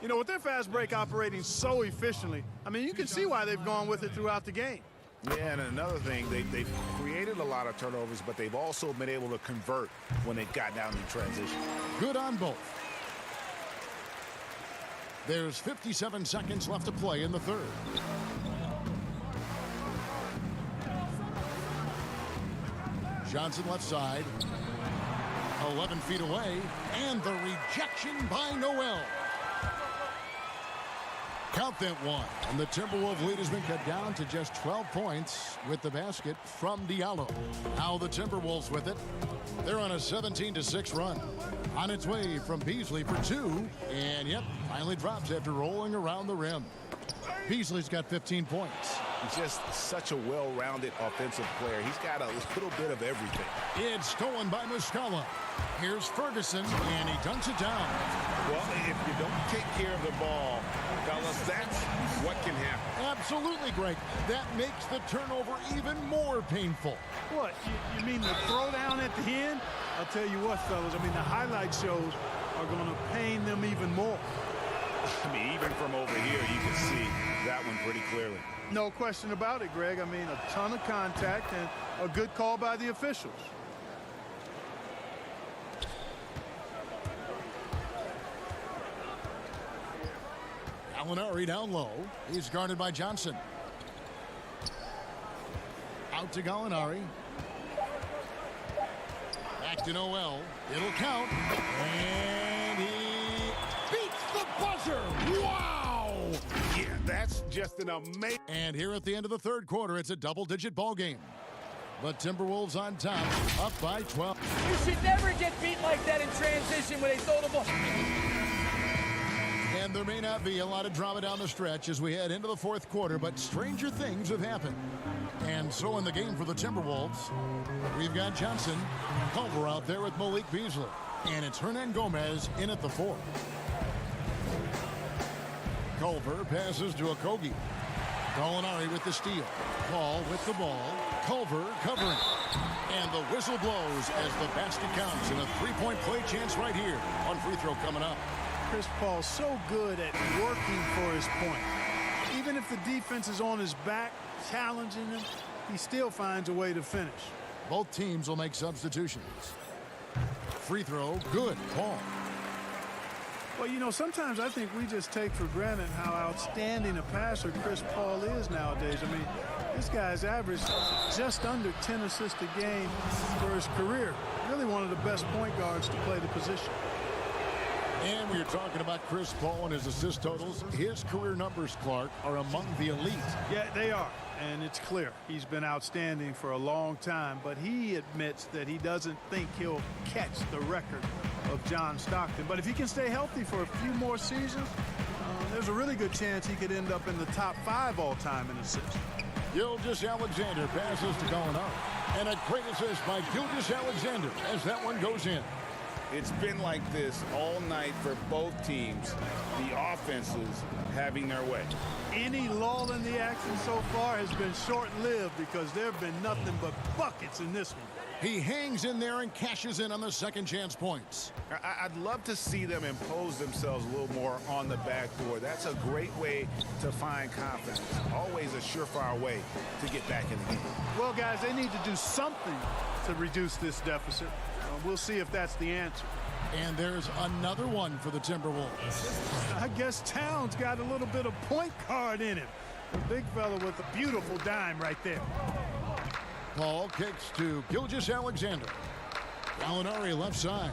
You know, with their fast break operating so efficiently, I mean, you can see why they've gone with it throughout the game. Yeah, and another thing, they've created a lot of turnovers, but they've also been able to convert when they've got down in transition. Good on both. There's 57 seconds left to play in the third. Johnson left side. 11 feet away, and the rejection by Noel. Count that one. And the Timberwolves lead has been cut down to just 12 points with the basket from Diallo. Now the Timberwolves with it. They're on a 17-6 run. On its way from Beasley for two. And, yep, finally drops after rolling around the rim. Beasley's got 15 points. He's just such a well-rounded offensive player. He's got a little bit of everything. It's stolen by Muscala. Here's Ferguson, and he dunks it down. Well, if you don't take care of the ball, fellas, that's what can happen. Absolutely, Greg. That makes the turnover even more painful. What, you mean the throwdown at the end? I'll tell you what, fellas, I mean, the highlight shows are going to pain them even more. I mean, even from over here, you can see that one pretty clearly. No question about it, Greg. I mean, a ton of contact and a good call by the officials. Gallinari down low. He's guarded by Johnson. Out to Gallinari. Back to Noel. It'll count. And he beats the buzzer. Wow! Yeah, that's just an amazing. And here at the end of the third quarter, it's a double-digit ball game. The Timberwolves on top, up by 12. You should never get beat like that in transition when they throw the ball. And there may not be a lot of drama down the stretch as we head into the fourth quarter, but stranger things have happened. And so in the game for the Timberwolves, we've got Johnson, Culver out there with Malik Beasley. And it's Hernan Gomez in at the 4. Culver passes to Okogie. Gallinari with the steal. Paul with the ball. Culver covering. And the whistle blows as the basket counts. And a three-point play chance right here. One free throw coming up. Chris Paul's so good at working for his point. Even if the defense is on his back, challenging him, he still finds a way to finish. Both teams will make substitutions. Free throw, good. Paul. Well, you know, sometimes I think we just take for granted how outstanding a passer Chris Paul is nowadays. I mean, this guy's averaged just under 10 assists a game for his career. Really one of the best point guards to play the position. And we are talking about Chris Paul and his assist totals. His career numbers, Clark, are among the elite. Yeah, they are. And it's clear he's been outstanding for a long time, but he admits that he doesn't think he'll catch the record of John Stockton. But if he can stay healthy for a few more seasons, there's a really good chance he could end up in the top 5 all-time in assists. Gilgeous-Alexander passes to Gallinari. And a great assist by Gilgeous-Alexander as that one goes in. It's been like this all night for both teams, the offenses having their way. Any lull in the action so far has been short-lived because there have been nothing but buckets in this one. He hangs in there and cashes in on the second chance points. I'd love to see them impose themselves a little more on the backboard. That's a great way to find confidence. Always a surefire way to get back in the game. Well, guys, they need to do something to reduce this deficit. We'll see if that's the answer. And there's another one for the Timberwolves. I guess Towns got a little bit of point guard in him. The big fella with a beautiful dime right there. Paul kicks to Gilgeous-Alexander. Gallinari left side.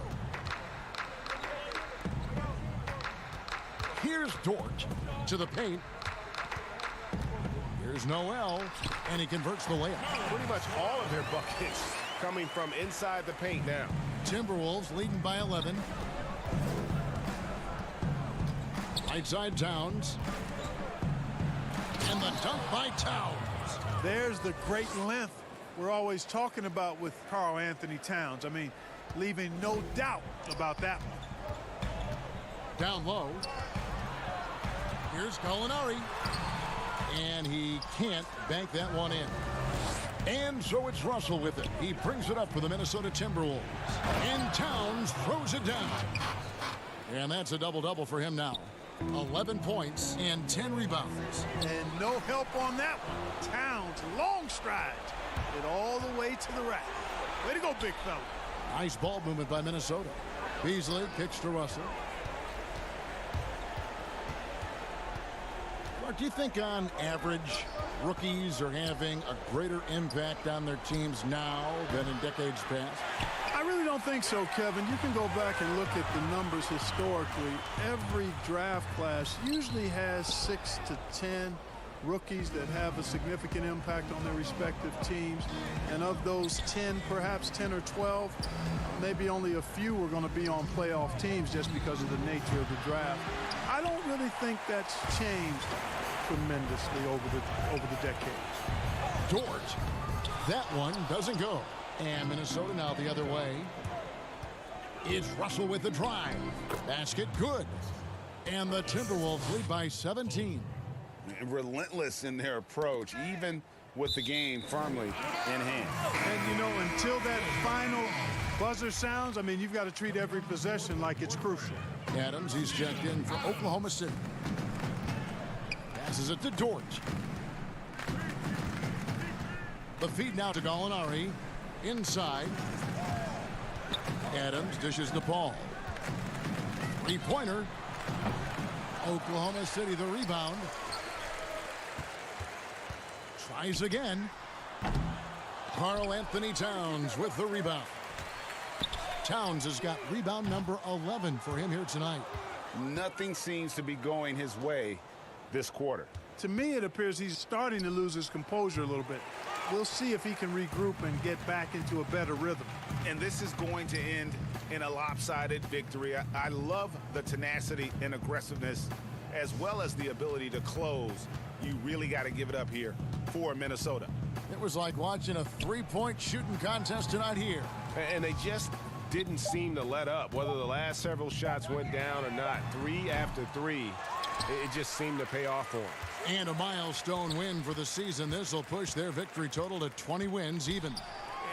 Here's Dort to the paint. Here's Noel, and he converts the layup. Pretty much all of their buckets coming from inside the paint now. Timberwolves leading by 11. Right side Towns. And the dunk by Towns. There's the great length we're always talking about with Karl Anthony Towns. I mean, leaving no doubt about that one. Down low. Here's Gallinari. And he can't bank that one in. And so it's Russell with it. He brings it up for the Minnesota Timberwolves. And Towns throws it down. And that's a double-double for him now. 11 points and 10 rebounds. And no help on that one. Towns, long strides. Get all the way to the rack. Way to go, big fella. Nice ball movement by Minnesota. Beasley kicks to Russell. Mark, do you think on average rookies are having a greater impact on their teams now than in decades past? I really don't think so, Kevin. You can go back and look at the numbers historically. Every draft class usually has 6 to 10 rookies that have a significant impact on their respective teams. And of those 10, perhaps 10 or 12, maybe only a few are going to be on playoff teams just because of the nature of the draft. I don't really think that's changed tremendously over the decades. Dort. That one doesn't go. And Minnesota now the other way. It's Russell with the drive. Basket good. And the Timberwolves lead by 17. Relentless in their approach, even with the game firmly in hand. And, you know, until that final buzzer sounds, I mean, you've got to treat every possession like it's crucial. Adams, he's checked in for Oklahoma City. Passes it to Dort. The feed now to Gallinari. Inside. Adams dishes the ball. Three-pointer. Oklahoma City the rebound. Tries again. Karl Anthony Towns with the rebound. Towns has got rebound number 11 for him here tonight. Nothing seems to be going his way this quarter. To me, it appears he's starting to lose his composure a little bit. We'll see if he can regroup and get back into a better rhythm. And this is going to end in a lopsided victory. I love the tenacity and aggressiveness, as well as the ability to close. You really got to give it up here for Minnesota. It was like watching a three-point shooting contest tonight here. And they just didn't seem to let up. Whether the last several shots went down or not, 3 after 3, it just seemed to pay off for them. And a milestone win for the season. This will push their victory total to 20 wins even.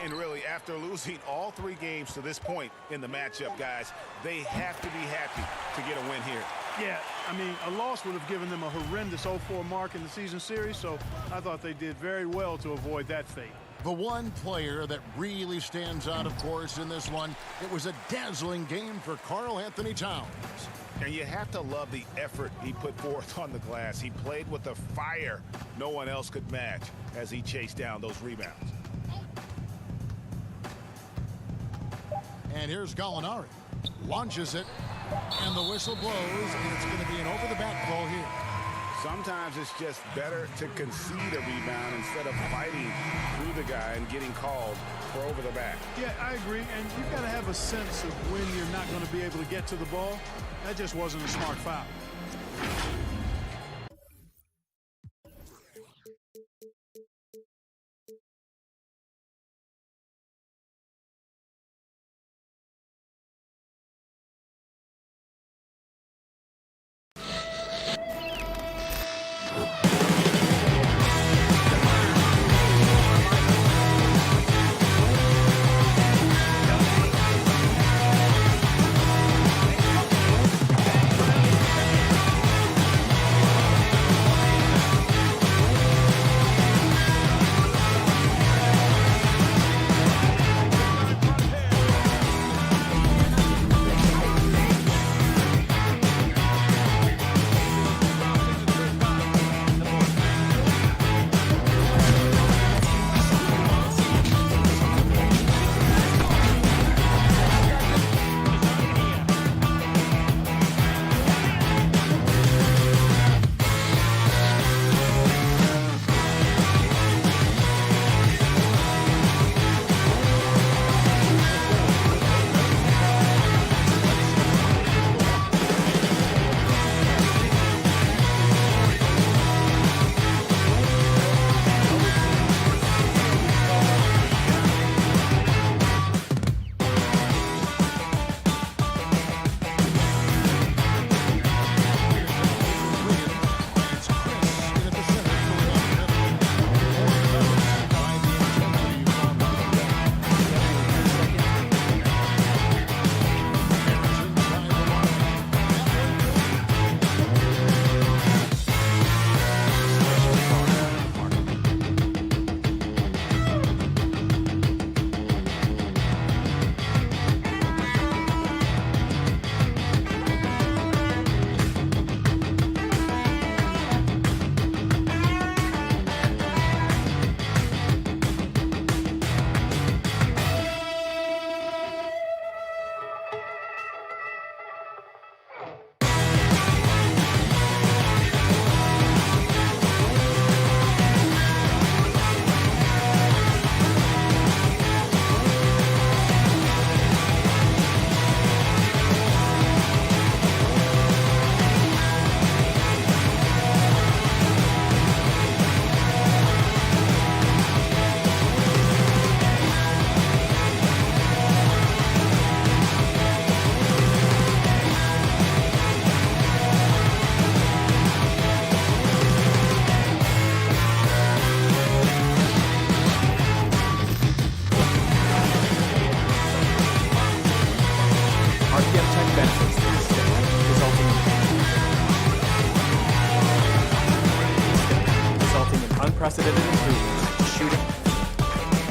And really, after losing all 3 games to this point in the matchup, guys, they have to be happy to get a win here. Yeah, I mean, a loss would have given them a horrendous 0-4 mark in the season series, so I thought they did very well to avoid that fate. The one player that really stands out, of course, in this one, it was a dazzling game for Karl Anthony Towns. And you have to love the effort he put forth on the glass. He played with a fire no one else could match as he chased down those rebounds. And here's Gallinari. Launches it, and the whistle blows, and it's going to be an over-the-back call here. Sometimes it's just better to concede a rebound instead of fighting through the guy and getting called for over the back. Yeah, I agree, and you've got to have a sense of when you're not going to be able to get to the ball. That just wasn't a smart foul.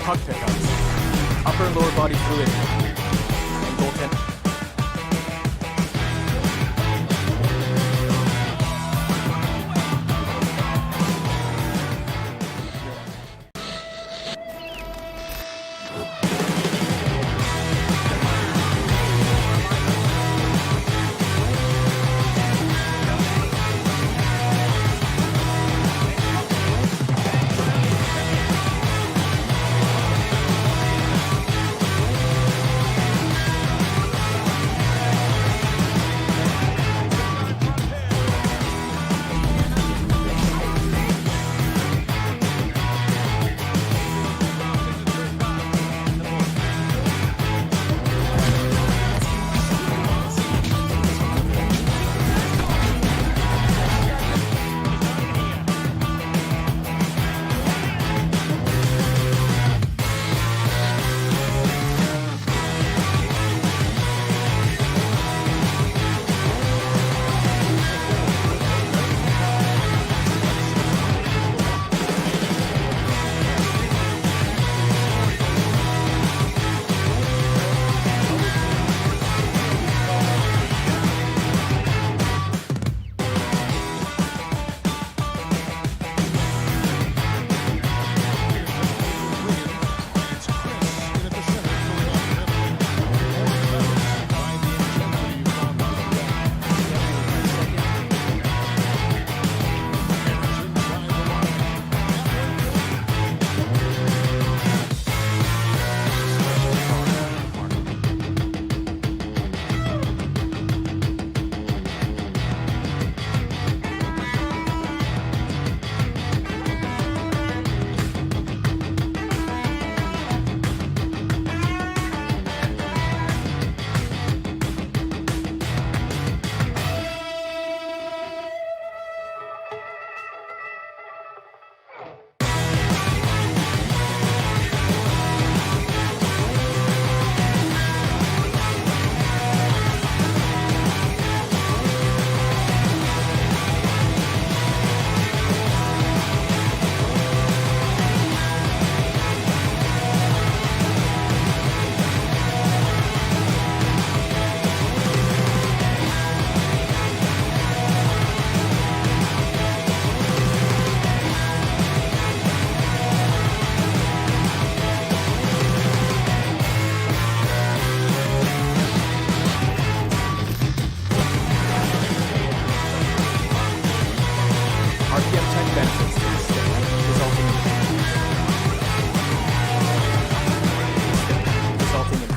puck pickups, upper and lower body fluidity, and goaltending.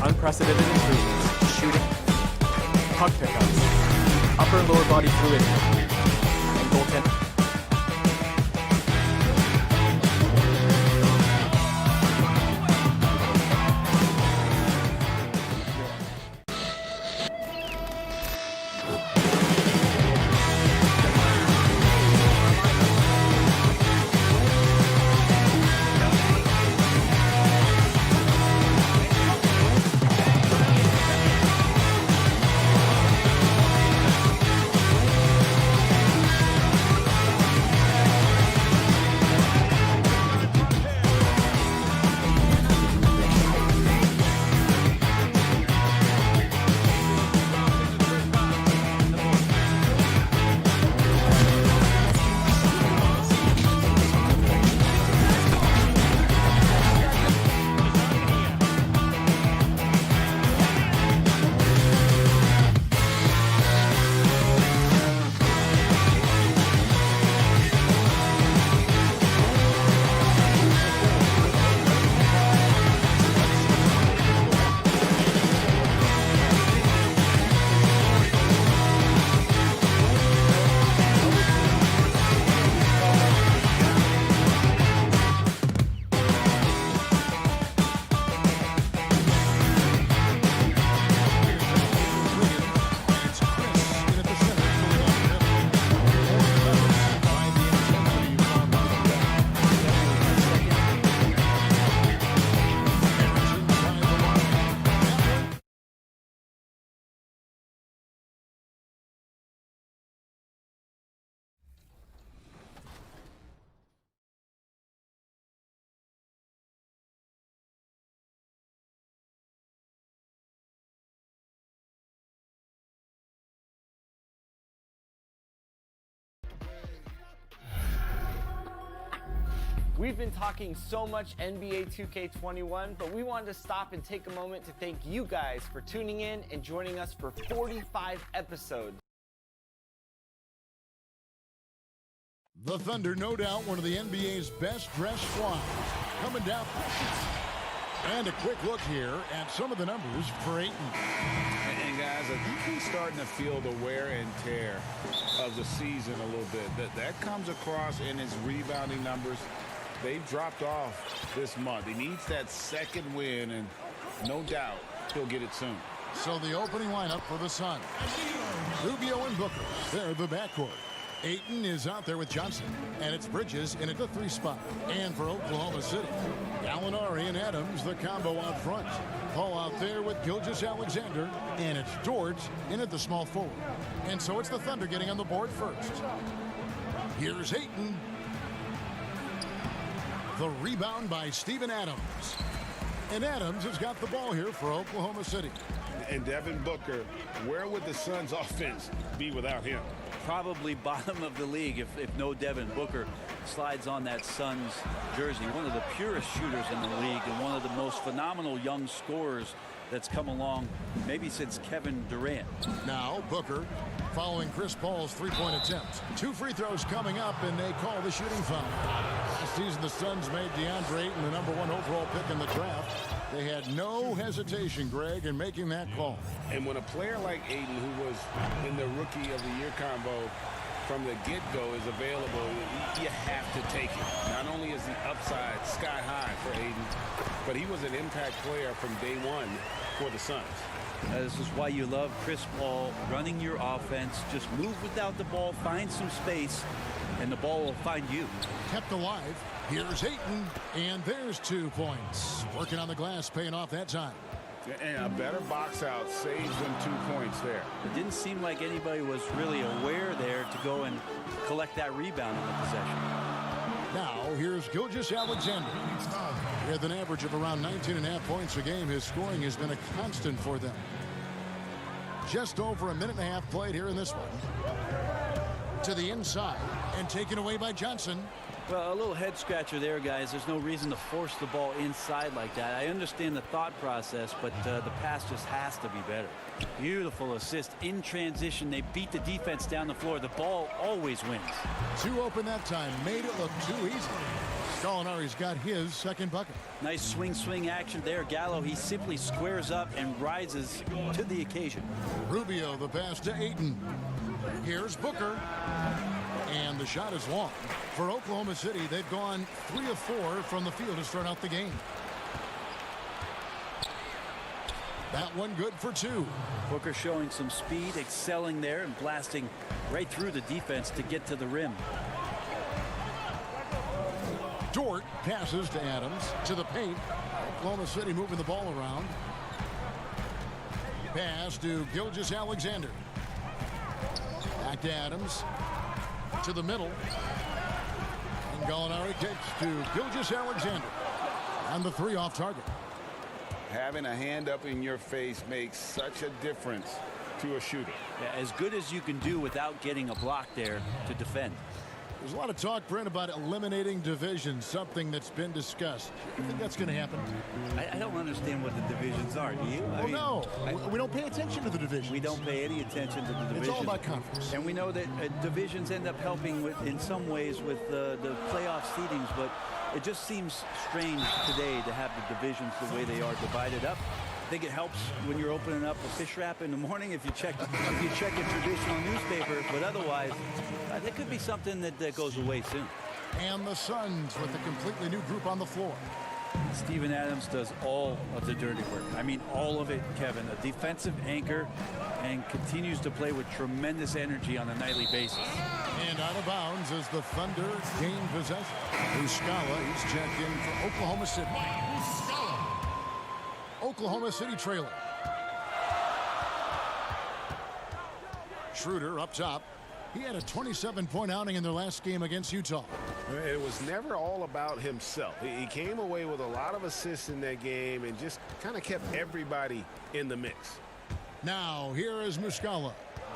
Unprecedented improvements to shooting, puck pickups, upper and lower body fluidity, and goaltending. We've been talking so much NBA 2K21, but we wanted to stop and take a moment to thank you guys for tuning in and joining us for 45 episodes. The Thunder, no doubt, one of the NBA's best-dressed squads. Coming down. And a quick look here at some of the numbers for Ayton. And guys, I think he's starting to feel the wear and tear of the season a little bit. That comes across in his rebounding numbers. They've dropped off this month. He needs that second win, and no doubt he'll get it soon. So the opening lineup for the Suns. Rubio and Booker, they're the backcourt. Ayton is out there with Johnson, and it's Bridges in at the 3 spot. And for Oklahoma City, Gallinari and Adams, the combo out front. Paul out there with Gilgeous-Alexander, and it's Dort in at the small forward. And so it's the Thunder getting on the board first. Here's Ayton. The rebound by Steven Adams. And Adams has got the ball here for Oklahoma City. And Devin Booker, where would the Suns' offense be without him? Probably bottom of the league if no Devin Booker slides on that Suns jersey. One of the purest shooters in the league and one of the most phenomenal young scorers that's come along maybe since Kevin Durant. Now Booker following Chris Paul's 3-point attempt. 2 free throws coming up, and they call the shooting foul. Last season the Suns made DeAndre Ayton the #1 overall pick in the draft. They had no hesitation, Greg, in making that call. And when a player like Ayton, who was in the Rookie of the Year combo from the get-go, is available, you have to take it. Not only is the upside sky high for Ayton, but he was an impact player from day one for the Suns. This is why you love Chris Paul running your offense. Just move without the ball, find some space, and the ball will find you. Kept alive. Here's Ayton, and there's 2 points. Working on the glass, paying off that time. And a better box out saves them 2 points there. It didn't seem like anybody was really aware there to go and collect that rebound in the possession. Now, here's Gilgeous-Alexander. With an average of around 19.5 points a game, his scoring has been a constant for them. Just over a minute and a half played here in this one. To the inside, and taken away by Johnson. Well, a little head scratcher there, guys. There's no reason to force the ball inside like that. I understand the thought process, but the pass just has to be better. Beautiful assist in transition. They beat the defense down the floor. The ball always wins. 2 open that time. Made it look too easy. Gallinari's got his second bucket. Nice swing action there. Gallo, he simply squares up and rises to the occasion. Rubio, the pass to Ayton. Here's Booker. And the shot is long. For Oklahoma City, they've gone 3 of 4 from the field to start out the game. That one good for 2. Booker showing some speed, excelling there, and blasting right through the defense to get to the rim. Dort passes to Adams to the paint. Oklahoma City moving the ball around. Pass to Gilgeous-Alexander. Back to Adams. To the middle. And Gallinari takes to Gilgeous-Alexander. And the 3 off target. Having a hand up in your face makes such a difference to a shooter. Yeah, as good as you can do without getting a block there to defend. There's a lot of talk, Brent, about eliminating divisions, something that's been discussed. You think that's going to happen? I don't understand what the divisions are, do you? No. We don't pay attention to the divisions. We don't pay any attention to the divisions. It's all about conference. And we know that divisions end up helping in some ways with the playoff seedings, but it just seems strange today to have the divisions the way they are divided up. I think it helps when you're opening up a fish wrap in the morning if you check a traditional newspaper, but otherwise there could be something that goes away soon. And the Suns with a completely new group on the floor. Steven Adams does all of the dirty work. I mean, all of it, Kevin. A defensive anchor and continues to play with tremendous energy on a nightly basis. And out of bounds as the Thunder gain possession. Muscala, he's checked in for Oklahoma City. Oklahoma City trailer. Schroeder up top. He had a 27-point outing in their last game against Utah. It was never all about himself. He came away with a lot of assists in that game and just kind of kept everybody in the mix. Now here is Muscala.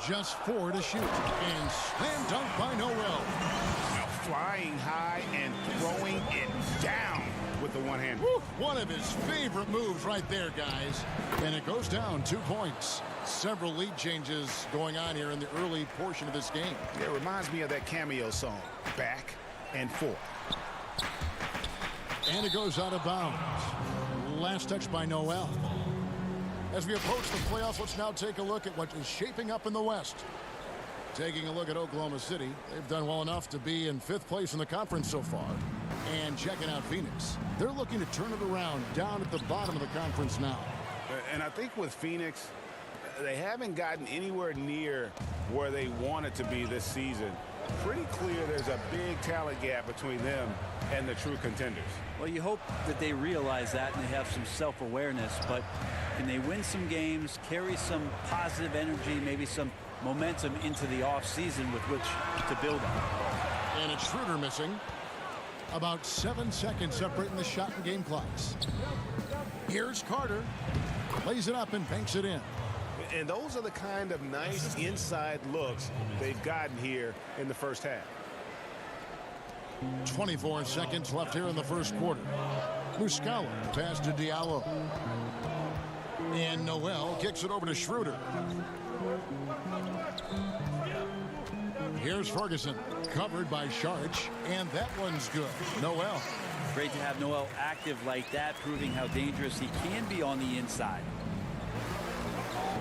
Just 4 to shoot. And slam dunk by Noel. Now flying high and throwing it down with the one hand. One of his favorite moves right there, guys. And it goes down 2 points. Several lead changes going on here in the early portion of this game. It reminds me of that cameo song, Back and Forth. And it goes out of bounds. Last touch by Noel. As we approach the playoffs, let's now take a look at what is shaping up in the West. Taking a look at Oklahoma City, they've done well enough to be in 5th place in the conference so far. And checking out Phoenix, they're looking to turn it around down at the bottom of the conference now. And I think with Phoenix, they haven't gotten anywhere near where they wanted to be this season. Pretty clear there's a big talent gap between them and the true contenders. Well, you hope that they realize that and they have some self-awareness, but can they win some games, carry some positive energy, maybe some momentum into the offseason with which to build on? And it's Schroeder missing. About 7 seconds separating the shot and game clocks. Here's Carter. Plays it up and banks it in. And those are the kind of nice inside looks they've gotten here in the first half. 24 seconds left here in the first quarter. Muscala pass to Diallo. And Noel kicks it over to Schroeder. Here's Ferguson, covered by Sharch, and that one's good. Noel. Great to have Noel active like that, proving how dangerous he can be on the inside.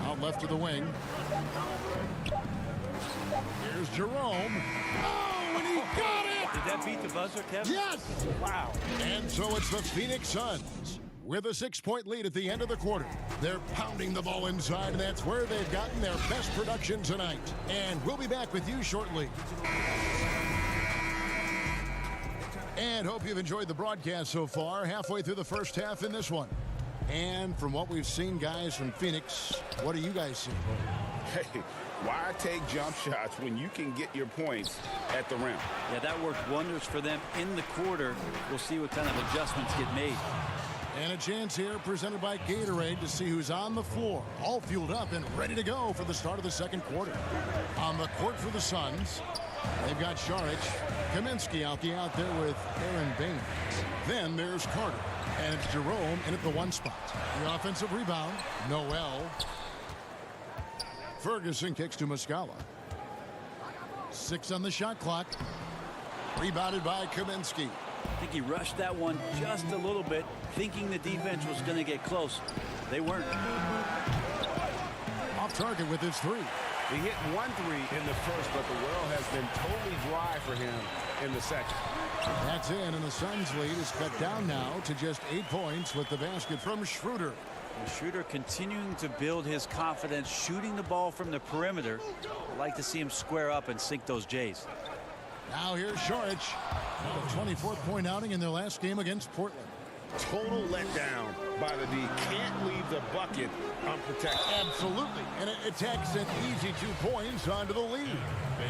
Out left to the wing. Here's Jerome. Oh, and he got it! Did that beat the buzzer, Kevin? Yes! Wow. And so it's the Phoenix Suns with a 6-point lead at the end of the quarter. They're pounding the ball inside, and that's where they've gotten their best production tonight. And we'll be back with you shortly. And hope you've enjoyed the broadcast so far, halfway through the first half in this one. And from what we've seen, guys, from Phoenix, what do you guys see? Hey, why take jump shots when you can get your points at the rim? Yeah, that worked wonders for them in the quarter. We'll see what kind of adjustments get made. And a chance here presented by Gatorade to see who's on the floor, all fueled up and ready to go for the start of the second quarter. On the court for the Suns, they've got Saric, Kaminsky out there with Aaron Baines. Then there's Carter, and it's Jerome in at the 1 spot. The offensive rebound, Noel. Ferguson kicks to Muscala. 6 on the shot clock. Rebounded by Kaminsky. I think he rushed that one just a little bit, thinking the defense was going to get close. They weren't. Off target with his 3. He hit 1 3 in the first, but the well has been totally dry for him in the second. That's in, and the Suns' lead is cut down now to just 8 points with the basket from Schroeder. Schroeder continuing to build his confidence, shooting the ball from the perimeter. I'd like to see him square up and sink those J's. Now here's Saric. A 24th-point outing in their last game against Portland. Total letdown by the D. Can't leave the bucket unprotected. Absolutely. And it takes an easy 2 points onto the lead.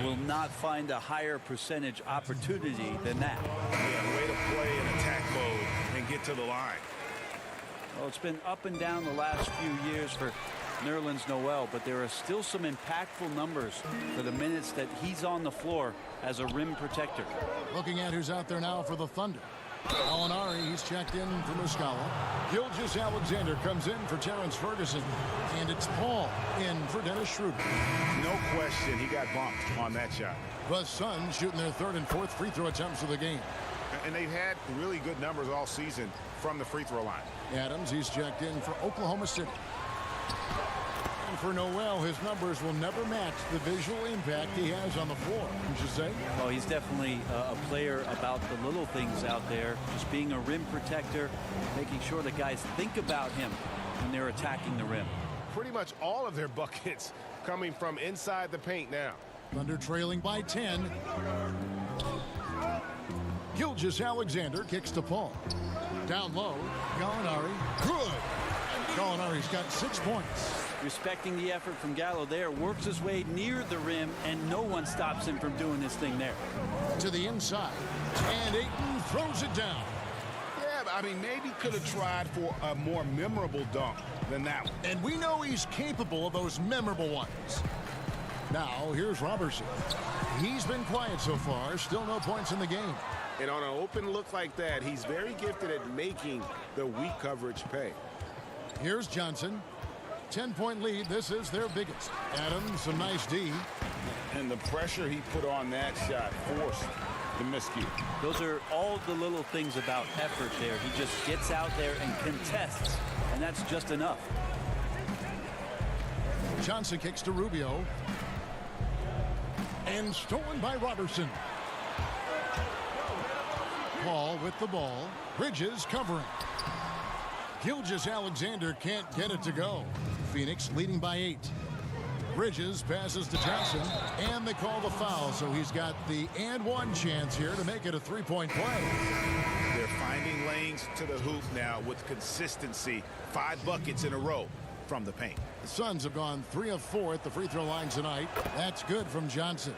Will not find a higher percentage opportunity than that. Yeah, way to play in attack mode and get to the line. Well, it's been up and down the last few years for Nerlens Noel, but there are still some impactful numbers for the minutes that he's on the floor as a rim protector. Looking at who's out there now for the Thunder. Alinari, he's checked in for Muscala. Gilgeous-Alexander comes in for Terrence Ferguson. And it's Paul in for Dennis Schroeder. No question, he got bumped on that shot. The Suns shooting their 3rd and 4th free throw attempts of the game. And they've had really good numbers all season from the free throw line. Adams, he's checked in for Oklahoma City. And for Noel, his numbers will never match the visual impact he has on the floor, would you say? Well, he's definitely a player about the little things out there, just being a rim protector, making sure that guys think about him when they're attacking the rim. Pretty much all of their buckets coming from inside the paint now. Thunder trailing by 10. Gilgeous-Alexander kicks to Paul. Down low, Gallinari. Good! Gallinari's got 6 points. Respecting the effort from Gallo there, works his way near the rim, and no one stops him from doing his thing there. To the inside, and Ayton throws it down. Yeah, I mean, maybe could have tried for a more memorable dunk than that one. And we know he's capable of those memorable ones. Now, here's Robertson. He's been quiet so far. Still no points in the game. And on an open look like that, he's very gifted at making the weak coverage pay. Here's Johnson. 10-point lead. This is their biggest. Adams, some nice D. And the pressure he put on that shot forced the miscue. Those are all the little things about effort there. He just gets out there and contests, and that's just enough. Johnson kicks to Rubio. And stolen by Robertson. Paul with the ball. Bridges covering. Gilgeous-Alexander can't get it to go. Phoenix leading by 8. Bridges passes to Johnson, and they call the foul, so he's got the and one chance here to make it a three-point play. They're finding lanes to the hoop now with consistency. 5 buckets in a row from the paint. The Suns have gone 3 of 4 at the free throw line tonight. That's good from Johnson.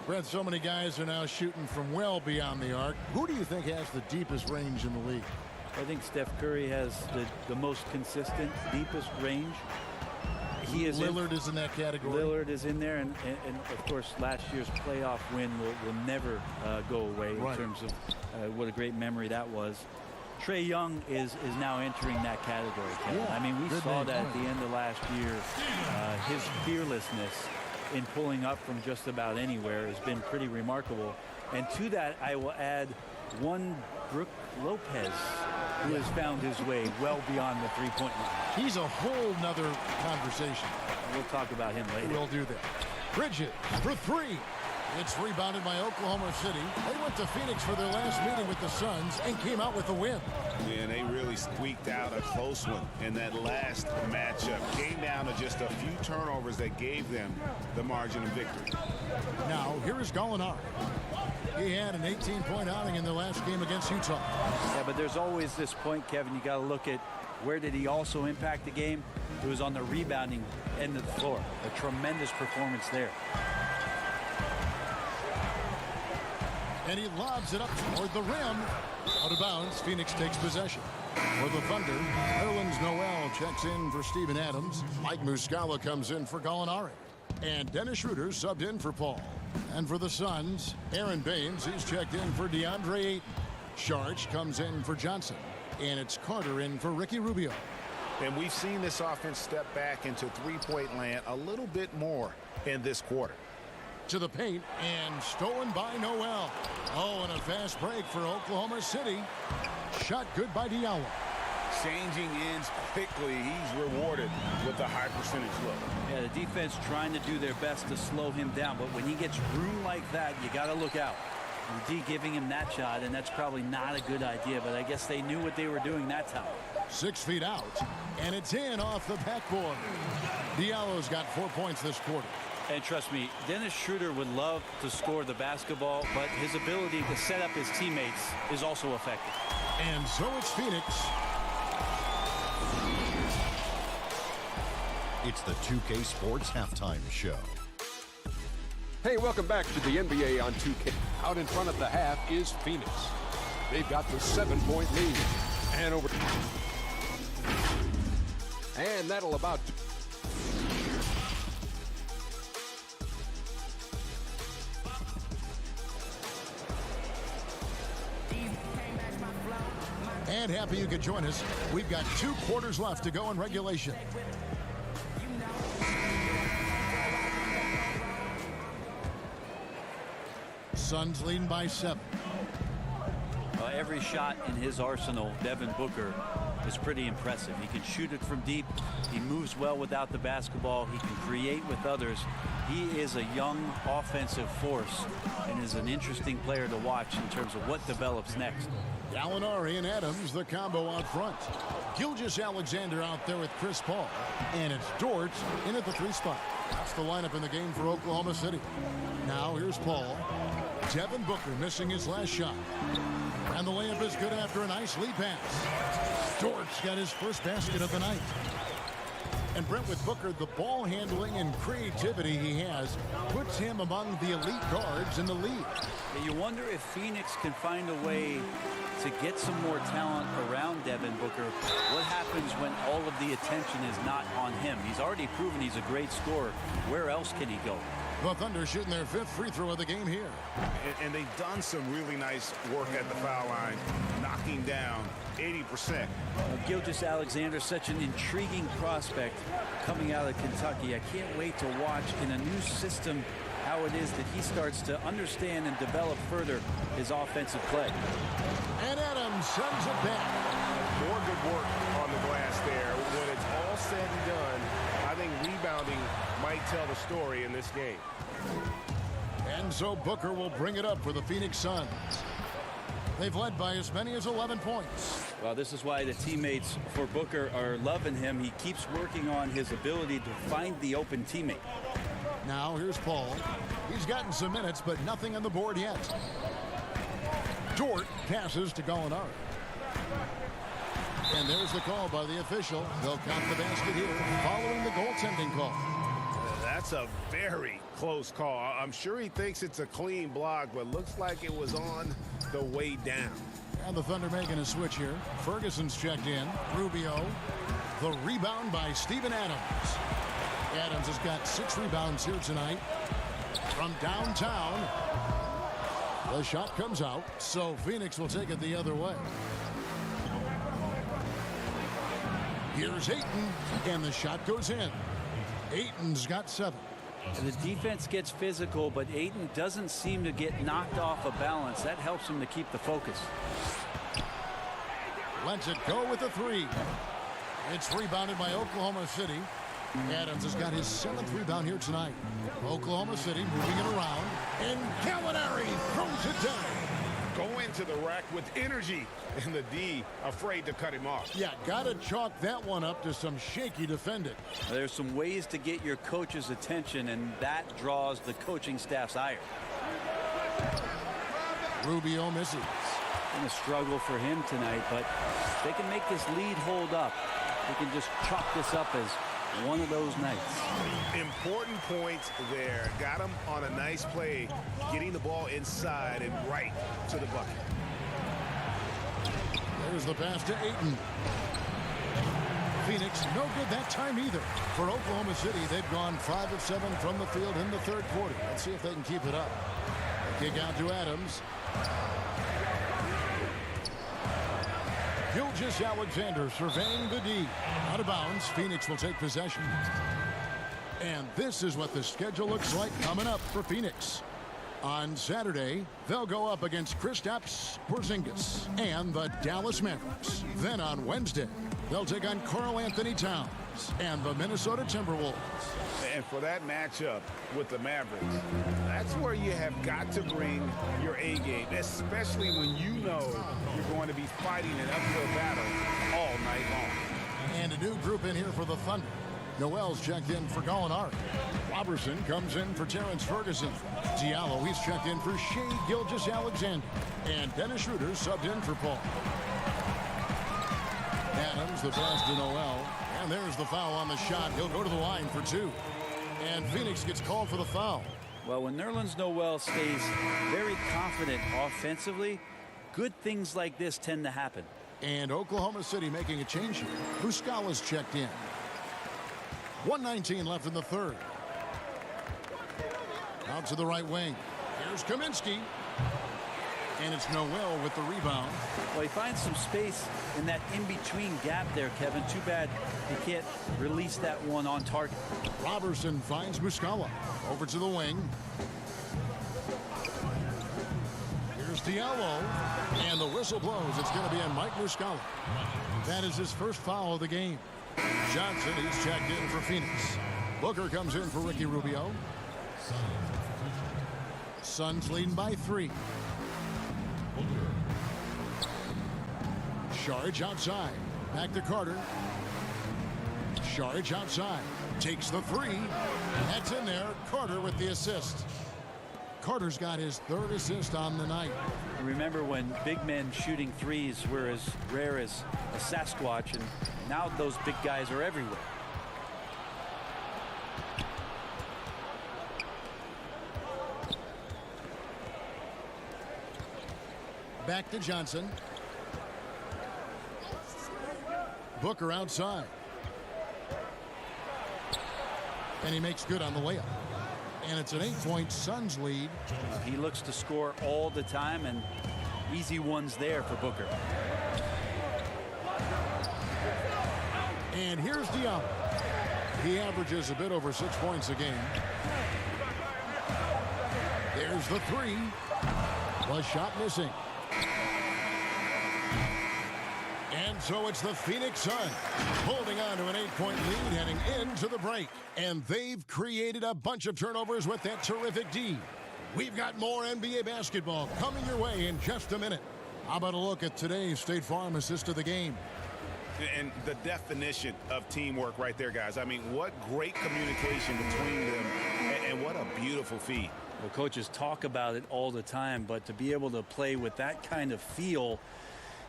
Brett, so many guys are now shooting from well beyond the arc. Who do you think has the deepest range in the league? I think Steph Curry has the most consistent, deepest range. Lillard is in that category. Lillard is in there, and of course last year's playoff win will never go away in terms of what a great memory that was. Trae Young is now entering that category, Kevin. Yeah, I mean, we saw that at the end of last year. His fearlessness in pulling up from just about anywhere has been pretty remarkable. And to that, I will add one Brook Lopez, who has found his way well beyond the three-point line. He's a whole nother conversation. We'll talk about him later. We'll do that. Bridges for 3. It's rebounded by Oklahoma City. They went to Phoenix for their last meeting with the Suns and came out with the win. Yeah, they really squeaked out a close one in that last matchup. Came down to just a few turnovers that gave them the margin of victory. Now, here is Gallinari. He had an 18-point outing in the last game against Utah. Yeah, but there's always this point, Kevin, you got to look at where did he also impact the game. It was on the rebounding end of the floor. A tremendous performance there. And he lobs it up toward the rim. Out of bounds, Phoenix takes possession. For the Thunder, Nerlens Noel checks in for Steven Adams. Mike Muscala comes in for Gallinari. And Dennis Schroeder subbed in for Paul. And for the Suns, Aaron Baines, he's checked in for DeAndre Ayton. Sharch comes in for Johnson. And it's Carter in for Ricky Rubio. And we've seen this offense step back into three-point land a little bit more in this quarter. To the paint, and stolen by Noel. Oh, and a fast break for Oklahoma City. Shot good by Diallo. Changing ends quickly. He's rewarded with a high percentage look. Yeah, the defense trying to do their best to slow him down, but when he gets room like that, you got to look out. The D giving him that shot, and that's probably not a good idea, but I guess they knew what they were doing that time. 6 feet out, and it's in off the backboard. Diallo's got 4 points this quarter. And trust me, Dennis Schroeder would love to score the basketball, but his ability to set up his teammates is also effective. And so it's Phoenix. It's the 2K Sports Halftime Show. Hey, welcome back to the NBA on 2K. Out in front of the half is Phoenix. They've got the 7-point lead. And over. And that'll about. And happy you could join us. We've got 2 quarters left to go in regulation. Suns leading by 7. Every shot in his arsenal, Devin Booker, is pretty impressive. He can shoot it from deep. He moves well without the basketball. He can create with others. He is a young offensive force and is an interesting player to watch in terms of what develops next. Gallinari and Adams, the combo out front. Gilgeous-Alexander out there with Chris Paul. And it's Dort in at the 3 spot. That's the lineup in the game for Oklahoma City. Now here's Paul. Devin Booker missing his last shot. And the layup is good after a nice lead pass. Dort's got his first basket of the night. And Brent, with Booker, the ball handling and creativity he has puts him among the elite guards in the league. You wonder if Phoenix can find a way to get some more talent around Devin Booker. What happens when all of the attention is not on him? He's already proven he's a great scorer. Where else can he go? The Thunder shooting their 5th free throw of the game here. And they've done some really nice work at the foul line, knocking down 80%. Gilgeous-Alexander, such an intriguing prospect coming out of Kentucky. I can't wait to watch in a new system how it is that he starts to understand and develop further his offensive play. And Adams sends it back. More good work on the glass there. When it's all said and done, I think rebounding might tell the story in this game. And so Booker will bring it up for the Phoenix Suns. They've led by as many as 11 points. Well, this is why the teammates for Booker are loving him. He keeps working on his ability to find the open teammate. Now here's Paul. He's gotten some minutes, but nothing on the board yet. Dort passes to Gallinari. And there's the call by the official. They'll count the basket here following the goaltending call. That's a very close call. I'm sure he thinks it's a clean block, but looks like it was on the way down. And the Thunder making a switch here. Ferguson's checked in. Rubio. The rebound by Steven Adams. Adams has got 6 rebounds here tonight. From downtown. The shot comes out, so Phoenix will take it the other way. Here's Ayton, and the shot goes in. Ayton's got 7. The defense gets physical, but Ayton doesn't seem to get knocked off of balance. That helps him to keep the focus. Lets it go with the 3. It's rebounded by Oklahoma City. Adams has got his 7th rebound here tonight. Oklahoma City moving it around. And Gallinari throws it down. Go into the rack with energy. And the D afraid to cut him off. Yeah, got to chalk that one up to some shaky defending. There's some ways to get your coach's attention, and that draws the coaching staff's ire. Rubio misses. Been a struggle for him tonight, but if they can make this lead hold up, they can just chalk this up as one of those nights. Important points there. Got him on a nice play, getting the ball inside and right to the bucket. There's the pass to Ayton. Phoenix, no good that time either. For Oklahoma City, they've gone 5 of 7 from the field in the 3rd quarter. Let's see if they can keep it up. Kick out to Adams. Gilgeous-Alexander surveying the D. Out of bounds, Phoenix will take possession. And this is what the schedule looks like coming up for Phoenix. On Saturday, they'll go up against Kristaps Porzingis and the Dallas Mavericks. Then on Wednesday, they'll take on Karl Anthony Towns and the Minnesota Timberwolves. And for that matchup with the Mavericks, that's where you have got to bring your A game, especially when you know you're going to be fighting an uphill battle all night long. And a new group in here for the Thunder. Noel's checked in for Gallinari. Robertson comes in for Terrence Ferguson. Diallo, he's checked in for Shea Gilgeous-Alexander. And Dennis Schroeder subbed in for Paul. Adams, the pass to Noel. And there's the foul on the shot. He'll go to the line for 2. And Phoenix gets called for the foul. Well, when Nerlens Noel stays very confident offensively, good things like this tend to happen. And Oklahoma City making a change here. Muscala's checked in. 1:19 left in the 3rd. Out to the right wing. Here's Kaminsky. And it's Noel with the rebound. Well, he finds some space in that in-between gap there, Kevin. Too bad he can't release that one on target. Robertson finds Muscala. Over to the wing. Here's Diallo. And the whistle blows. It's going to be on Mike Muscala. That is his first foul of the game. Johnson, he's checked in for Phoenix. Booker comes in for Ricky Rubio. Suns leading by 3. Sharge outside. Back to Carter. Sharge outside. Takes the 3. That's in there. Carter with the assist. Carter's got his 3rd assist on the night. Remember when big men shooting threes were as rare as a Sasquatch, and now those big guys are everywhere. Back to Johnson. Booker outside. And he makes good on the layup. And it's an 8-point Suns lead. He looks to score all the time, and easy ones there for Booker. And here's Diallo. He averages a bit over 6 points a game. There's the three. The shot missing. And so it's the Phoenix Suns holding on to an 8-point lead heading into the break. And they've created a bunch of turnovers with that terrific D. We've got more NBA basketball coming your way in just a minute. How about a look at today's State Farm assist of the game? And the definition of teamwork right there, guys. I mean, what great communication between them, and what a beautiful feed. Well, coaches talk about it all the time, but to be able to play with that kind of feel,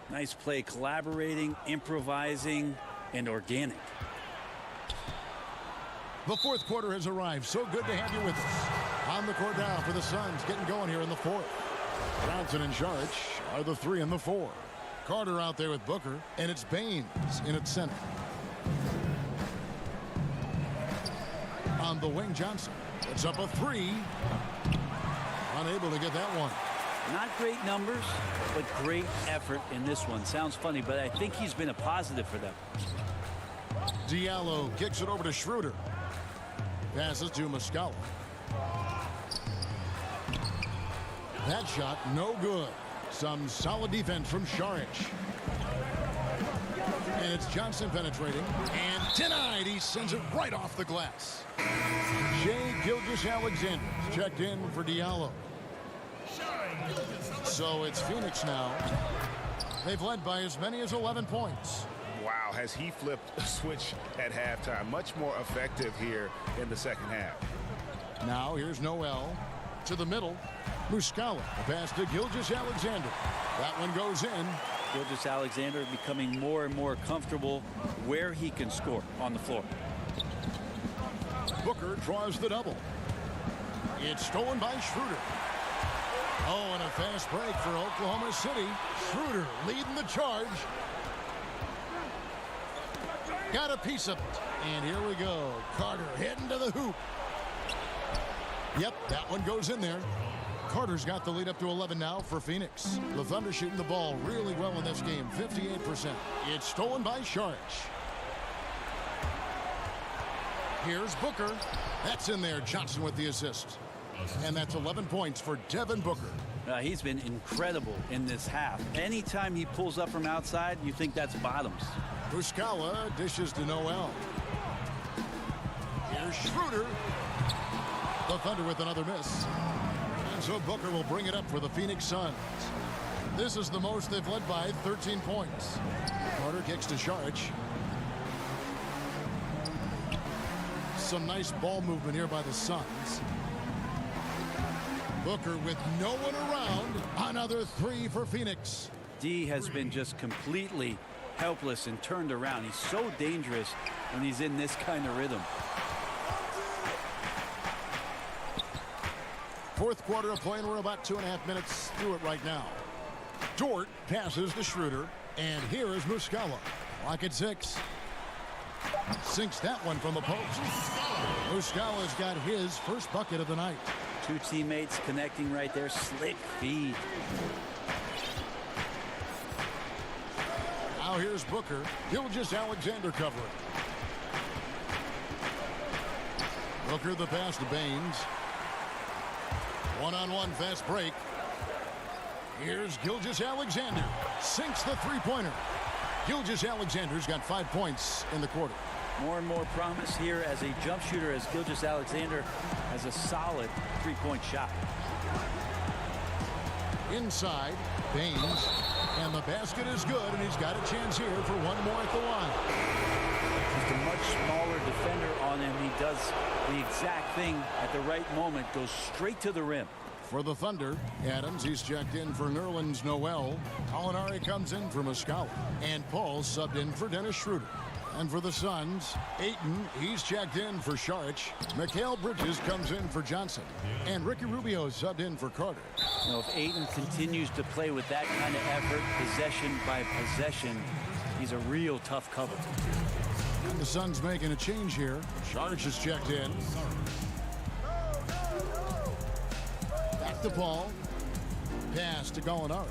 nice play, collaborating, improvising, and organic. The fourth quarter has arrived. So good to have you with us. On the court now for the Suns, getting going here in the fourth. Johnson and Saric are the 3 and the 4. Carter out there with Booker, and it's Baines in at center. On the wing, Johnson. It's up a 3. Unable to get that one. Not great numbers, but great effort in this one. Sounds funny, but I think he's been a positive for them. Diallo kicks it over to Schroeder. Passes to Muscala. That shot no good. Some solid defense from Saric. And it's Johnson penetrating. And denied. He sends it right off the glass. Shai Gilgeous-Alexander checked in for Diallo. So it's Phoenix now. They've led by as many as 11 points. Wow, has he flipped a switch at halftime. Much more effective here in the second half. Now here's Noel to the middle. Muscala, the pass to Gilgeous-Alexander. That one goes in. Gilgeous-Alexander becoming more and more comfortable where he can score on the floor. Booker draws the double. It's stolen by Schroeder. Oh, and a fast break for Oklahoma City. Schroeder leading the charge. Got a piece of it. And here we go. Carter heading to the hoop. Yep, that one goes in there. Carter's got the lead up to 11 now for Phoenix. The Thunder shooting the ball really well in this game, 58%. It's stolen by Saric. Here's Booker. That's in there. Johnson with the assist. And that's 11 points for Devin Booker. He's been incredible in this half. Anytime he pulls up from outside, you think that's bottoms. Muscala dishes to Noel. Here's Schroeder. The Thunder with another miss. And so Booker will bring it up for the Phoenix Suns. This is the most they've led by, 13 points. Carter kicks to Saric. Some nice ball movement here by the Suns. Booker with no one around. Another 3 for Phoenix. D has been just completely helpless and turned around. He's so dangerous when he's in this kind of rhythm. Fourth quarter of play, and we're about 2.5 minutes through it right now. Dort passes to Schroeder, and here is Muscala. Clock at 6. Sinks that one from the post. Muscala's got his first bucket of the night. Two teammates connecting right there. Slick feed. Now here's Booker. Gilgeous-Alexander covering. Booker the pass to Baines. One-on-one fast break. Here's Gilgeous-Alexander. Sinks the three-pointer. Gilgeous-Alexander's got 5 points in the quarter. More and more promise here as a jump shooter, as Gilgeous-Alexander has a solid three-point shot. Inside, Baines. And the basket is good, and he's got a chance here for one more at the line. Just a much smaller defender on him. He does the exact thing at the right moment, goes straight to the rim. For the Thunder, Adams, he's checked in for Nerlens Noel. Alinari comes in for Muscala. And Paul subbed in for Dennis Schroeder. And for the Suns, Ayton, he's checked in for Saric. Mikal Bridges comes in for Johnson. And Ricky Rubio subbed in for Carter. You know, if Ayton continues to play with that kind of effort, possession by possession, he's a real tough cover. And the Suns making a change here. Saric is checked in. Back to Paul. Pass to Gallinari.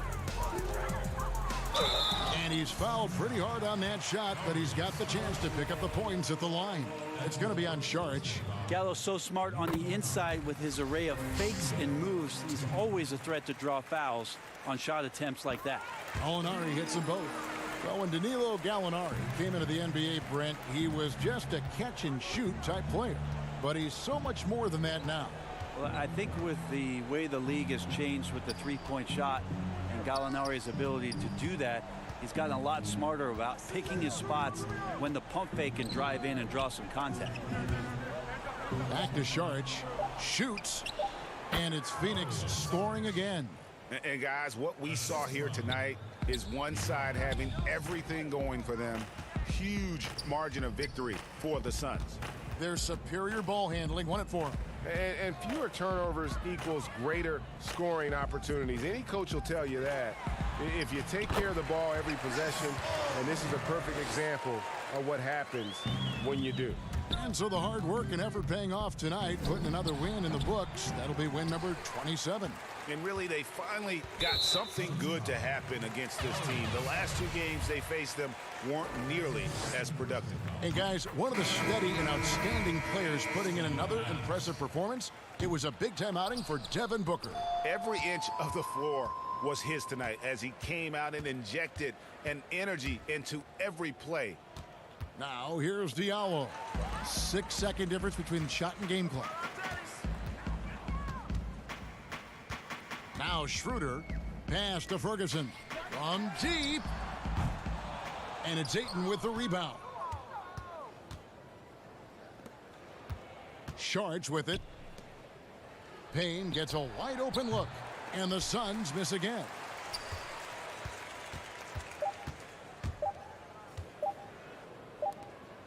And he's fouled pretty hard on that shot, but he's got the chance to pick up the points at the line. It's going to be on Saric. Gallo's so smart on the inside with his array of fakes and moves. He's always a threat to draw fouls on shot attempts like that. Gallinari hits them both. Well, when Danilo Gallinari came into the NBA, Brent, he was just a catch-and-shoot type player. But he's so much more than that now. Well, I think with the way the league has changed with the three-point shot and Gallinari's ability to do that, he's gotten a lot smarter about picking his spots when the pump fake can drive in and draw some contact. Back to Saric. Shoots. And it's Phoenix scoring again. And guys, what we saw here tonight is one side having everything going for them. Huge margin of victory for the Suns. Their superior ball handling won it for them. And fewer turnovers equals greater scoring opportunities. Any coach will tell you that. If you take care of the ball every possession, and this is a perfect example of what happens when you do. And so the hard work and effort paying off tonight, putting another win in the books. That'll be win number 27. And really, they finally got something good to happen against this team. The last two games they faced them weren't nearly as productive. Hey, guys, one of the steady and outstanding players putting in another impressive performance. It was a big-time outing for Devin Booker. Every inch of the floor was his tonight as he came out and injected an energy into every play. Now, here's Diallo. 6-second difference between shot and game clock. Now Schroeder, pass to Ferguson from deep. And it's Ayton with the rebound. Saric with it. Payne gets a wide open look. And the Suns miss again.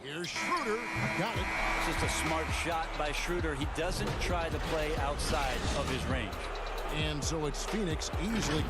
Here's Schroeder. Got it. It's just a smart shot by Schroeder. He doesn't try to play outside of his range. And so it's Phoenix easily.